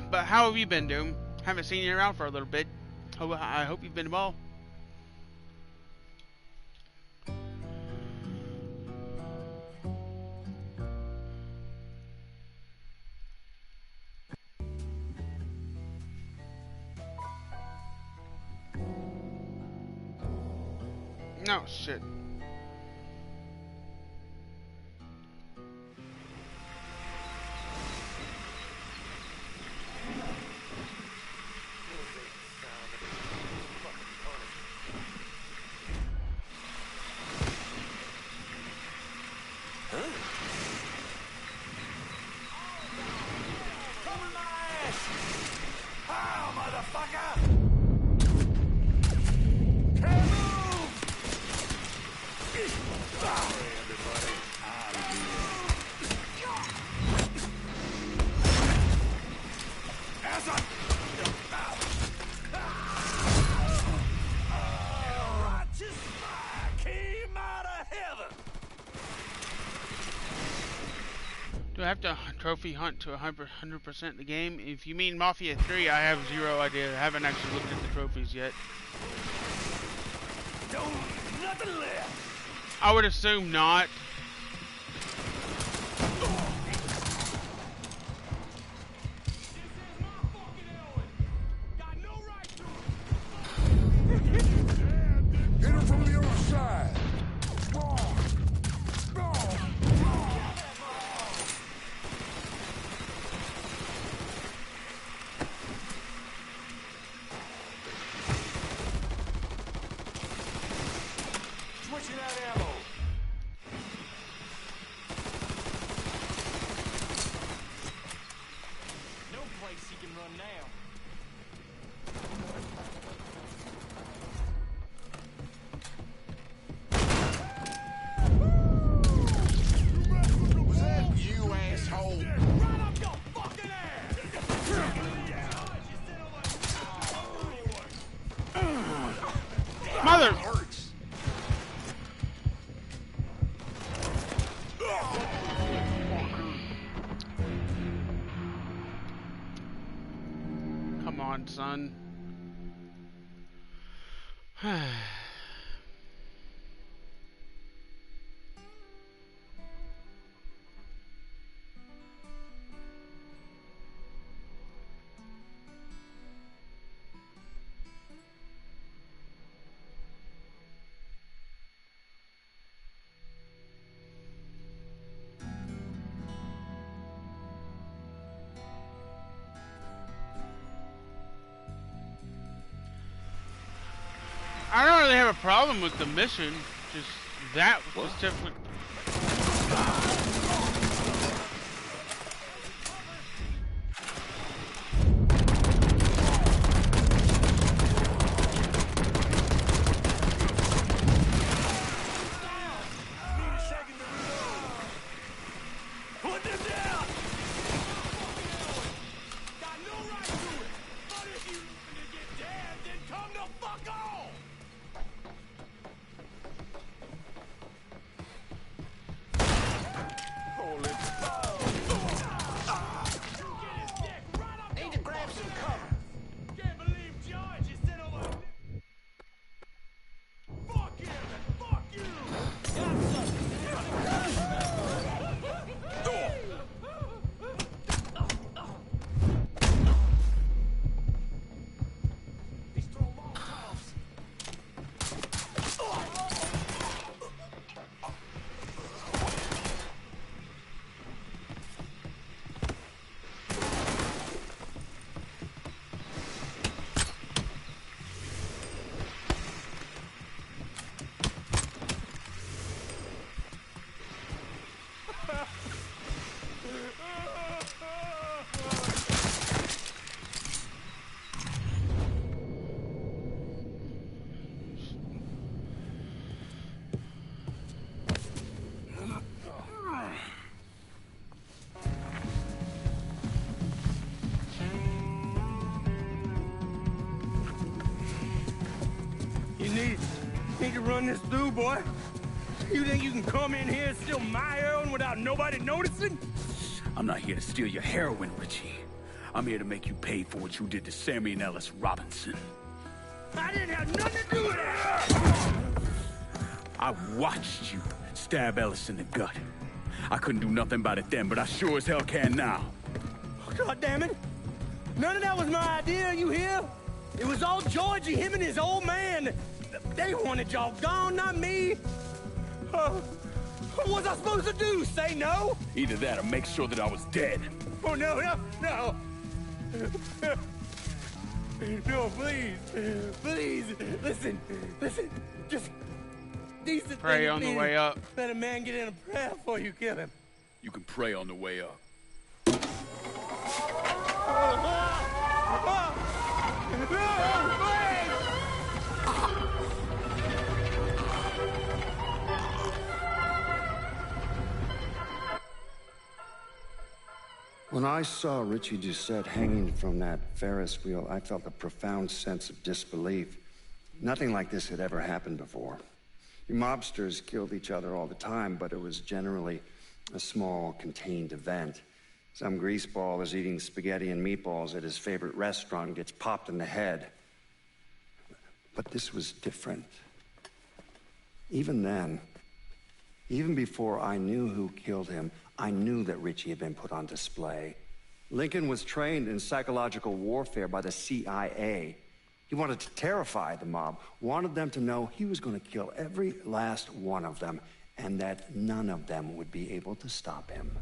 But how have you been, Doom? Haven't seen you around for a little bit. I hope you've been well. No, shit. Cover my ass! How, motherfucker! Can't move! Sorry, everybody. I'm here. As I... Righteous fire came out of heaven! Do I have to trophy hunt to 100% the game? If you mean Mafia 3, I have zero idea. I haven't actually looked at the trophies yet. Nothing left! I would assume not. Hit him from the other side. Switching out ammo. No place he can run now. Was that you, asshole? Right up your fucking ass! Mother! Come on, son. I don't really have a problem with the mission, just that specific. Put them down! Got no right to it! But if you want to get dead, then come the fuck on! You need to run this through, boy. You think you can come in here and steal my heroin without nobody noticing? I'm not here to steal your heroin, Richie. I'm here to make you pay for what you did to Sammy and Ellis Robinson. I didn't have nothing to do with that! I watched you stab Ellis in the gut. I couldn't do nothing about it then, but I sure as hell can now. God damn it! None of that was my idea, you hear? It was all Georgie, him and his old man. They wanted y'all gone, not me. What was I supposed to do? Say no? Either that or make sure that I was dead. Oh, no. No, please. Please. Listen. Just... decent Pray on the way up. Let a man get in a prayer before you kill him. You can pray on the way up. When I saw Richie Doucette hanging from that Ferris wheel, I felt a profound sense of disbelief. Nothing like this had ever happened before. You mobsters killed each other all the time, but it was generally a small, contained event. Some greaseball is eating spaghetti and meatballs at his favorite restaurant and gets popped in the head. But this was different. Even then, even before I knew who killed him, I knew that Richie had been put on display. Lincoln was trained in psychological warfare by the CIA. He wanted to terrify the mob, wanted them to know he was going to kill every last one of them, and that none of them would be able to stop him.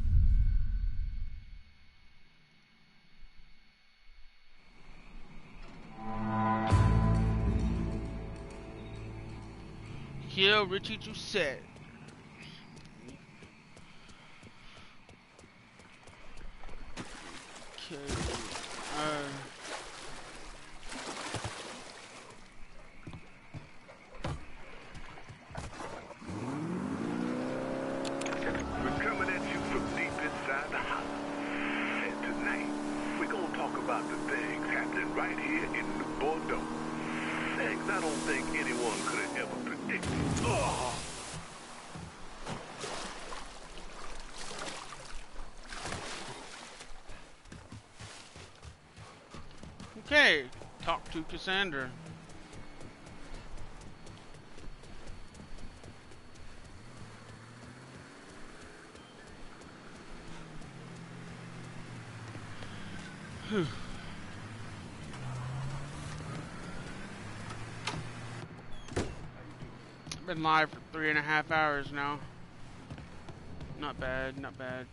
Kill Richie Doucette. Okay. We're coming at you from deep inside the house. And tonight, we're gonna talk about the things happening right here in New Bordeaux. Things I don't think anyone could have ever predicted. Oh. Okay, talk to Cassandra. Whew. I've been live for 3.5 hours now. Not bad, not bad.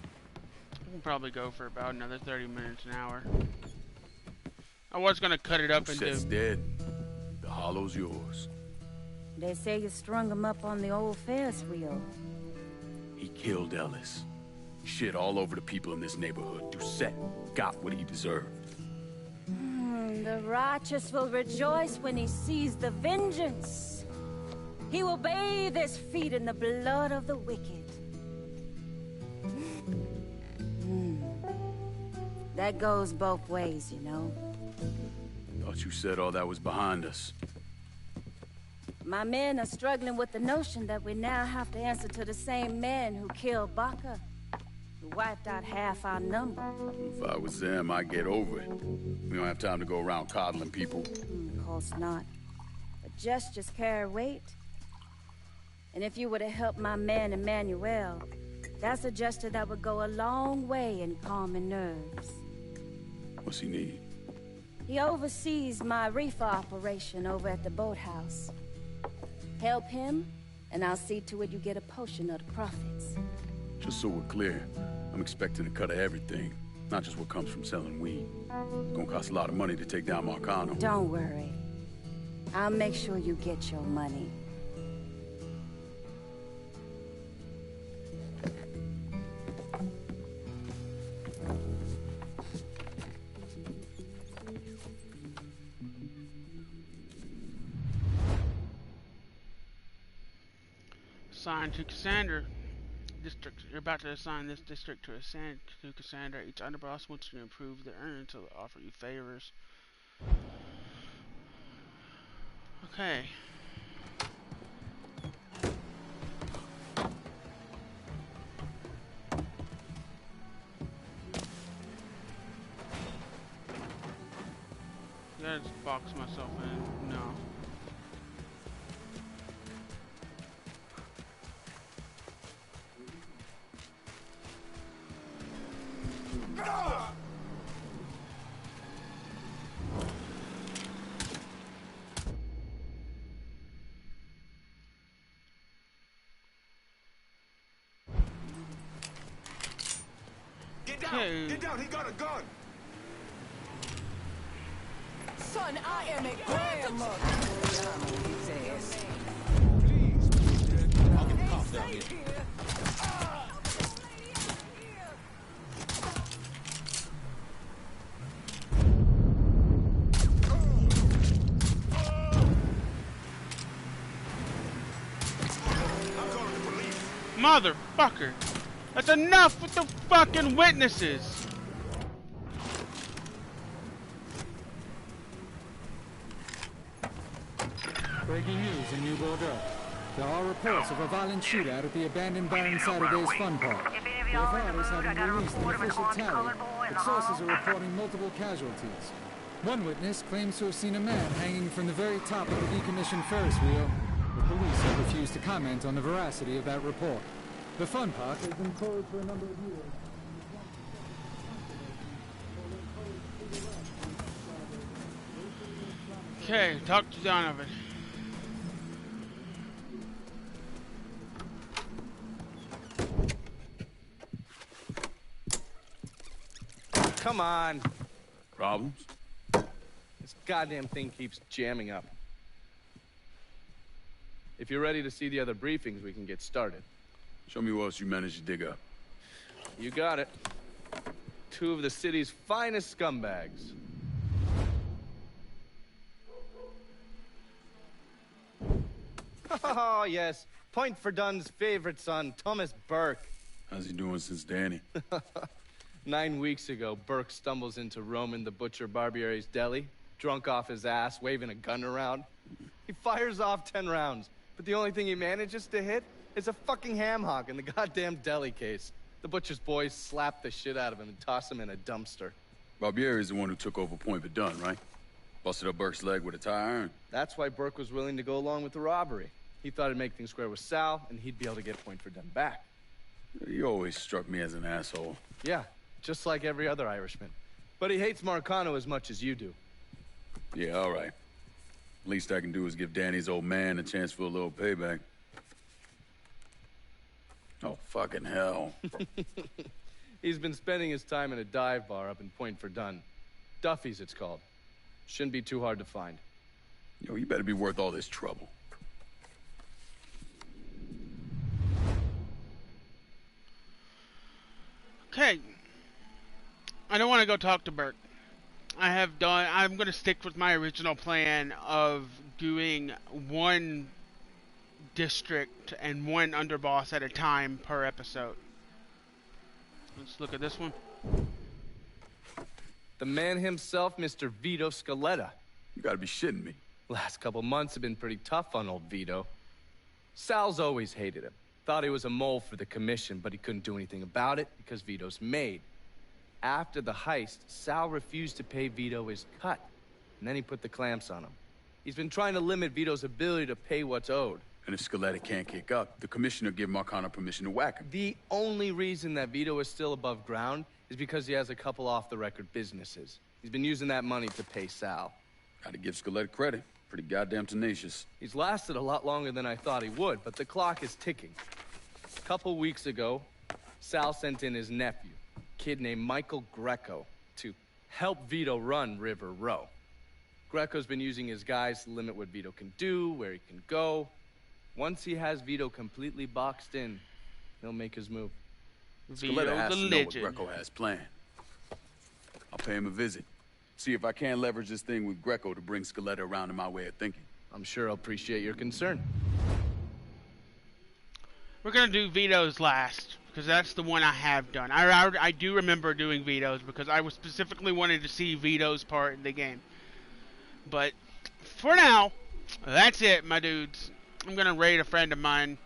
I can probably go for about another 30 minutes, an hour. I was gonna cut it up into... Doucette's dead. The hollow's yours. They say you strung him up on the old Ferris wheel. He killed Ellis. Shit all over the people in this neighborhood. Doucette got what he deserved. The righteous will rejoice when he sees the vengeance. He will bathe his feet in the blood of the wicked. That goes both ways, you know. Thought you said all that was behind us. My men are struggling with the notion that we now have to answer to the same man who killed Baca, who wiped out half our number. If I was them, I'd get over it. We don't have time to go around coddling people. Of course not. But gestures carry weight. And if you were to help my man Emmanuel, that's a gesture that would go a long way in calming nerves. What's he need? He oversees my reefer operation over at the boathouse. Help him, and I'll see to it you get a portion of the profits. Just so we're clear, I'm expecting a cut of everything, not just what comes from selling weed. It's gonna cost a lot of money to take down Marcano. Don't worry. I'll make sure you get your money. Assigned to Cassandra. District. You're about to assign this district to Cassandra. Each underboss wants you to improve their earnings, so they'll offer you favors. Okay. Did I just box myself in? No. Get down! Get down! He got a gun! Son, I am a grandmother. His ass. I'll get the cops down here. Motherfucker! That's enough with the fucking witnesses! Breaking news in New Bordeaux. There are reports of a violent shootout at the abandoned Baron Saturday's Fun Park. The authorities haven't released an official tally, but sources are reporting multiple casualties. One witness claims to have seen a man hanging from the very top of a decommissioned Ferris wheel. The police have refused to comment on the veracity of that report. The Fun Park has been closed for a number of years. Okay, talk to Donovan. Come on. Problems? This goddamn thing keeps jamming up. If you're ready to see the other briefings, we can get started. Show me what else you managed to dig up. You got it. Two of the city's finest scumbags. Oh, yes. Point for Dunn's favorite son, Thomas Burke. How's he doing since Danny? 9 weeks ago, Burke stumbles into Roman the Butcher Barbiere's deli, drunk off his ass, waving a gun around. He fires off 10 rounds, but the only thing he manages to hit is a fucking ham hock in the goddamn deli case. The butcher's boys slap the shit out of him and toss him in a dumpster. Barbieri is the one who took over Point Verdun, right? Busted up Burke's leg with a tire iron. That's why Burke was willing to go along with the robbery. He thought it'd make things square with Sal, and he'd be able to get Point Verdun back. You always struck me as an asshole. Yeah, just like every other Irishman. But he hates Marcano as much as you do. Yeah, all right. Least I can do is give Danny's old man a chance for a little payback. Oh, fucking hell. He's been spending his time in a dive bar up in Point Verdun. Duffy's, it's called. Shouldn't be too hard to find. Yo, you better be worth all this trouble. Okay. I don't want to go talk to Burke. I'm going to stick with my original plan of doing one district and one underboss at a time per episode. Let's look at this one. The man himself, Mr. Vito Scaletta. You gotta be shitting me. Last couple months have been pretty tough on old Vito. Sal's always hated him. Thought he was a mole for the commission, but he couldn't do anything about it because Vito's made. After the heist, Sal refused to pay Vito his cut, and then he put the clamps on him. He's been trying to limit Vito's ability to pay what's owed. And if Scaletta can't kick up, the commissioner give Marcano permission to whack him. The only reason that Vito is still above ground is because he has a couple off-the-record businesses. He's been using that money to pay Sal. Gotta give Scaletta credit. Pretty goddamn tenacious. He's lasted a lot longer than I thought he would, but the clock is ticking. A couple weeks ago, Sal sent in his nephew, a kid named Michael Greco, to help Vito run River Row. Greco's been using his guys to limit what Vito can do, where he can go. Once he has Vito completely boxed in, he'll make his move. Scaletta has to know what Greco has planned. I'll pay him a visit. See if I can't leverage this thing with Greco to bring Scaletta around to my way of thinking. I'm sure I'll appreciate your concern. We're gonna do Vito's last, because that's the one I have done. I do remember doing Vito's, because I was specifically wanted to see Vito's part in the game. But, for now, That's it, my dudes. I'm gonna raid a friend of mine,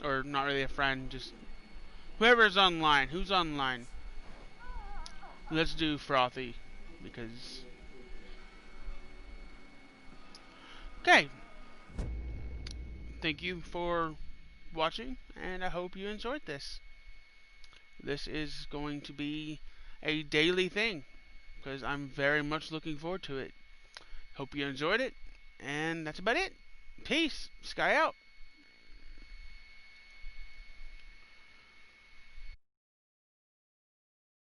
or not really a friend, just whoever's online. Who's online? Let's do Frothy, because... Okay. Thank you for watching, and I hope you enjoyed this. This is going to be a daily thing, because I'm very much looking forward to it. Hope you enjoyed it, and that's about it. Peace. Sky out.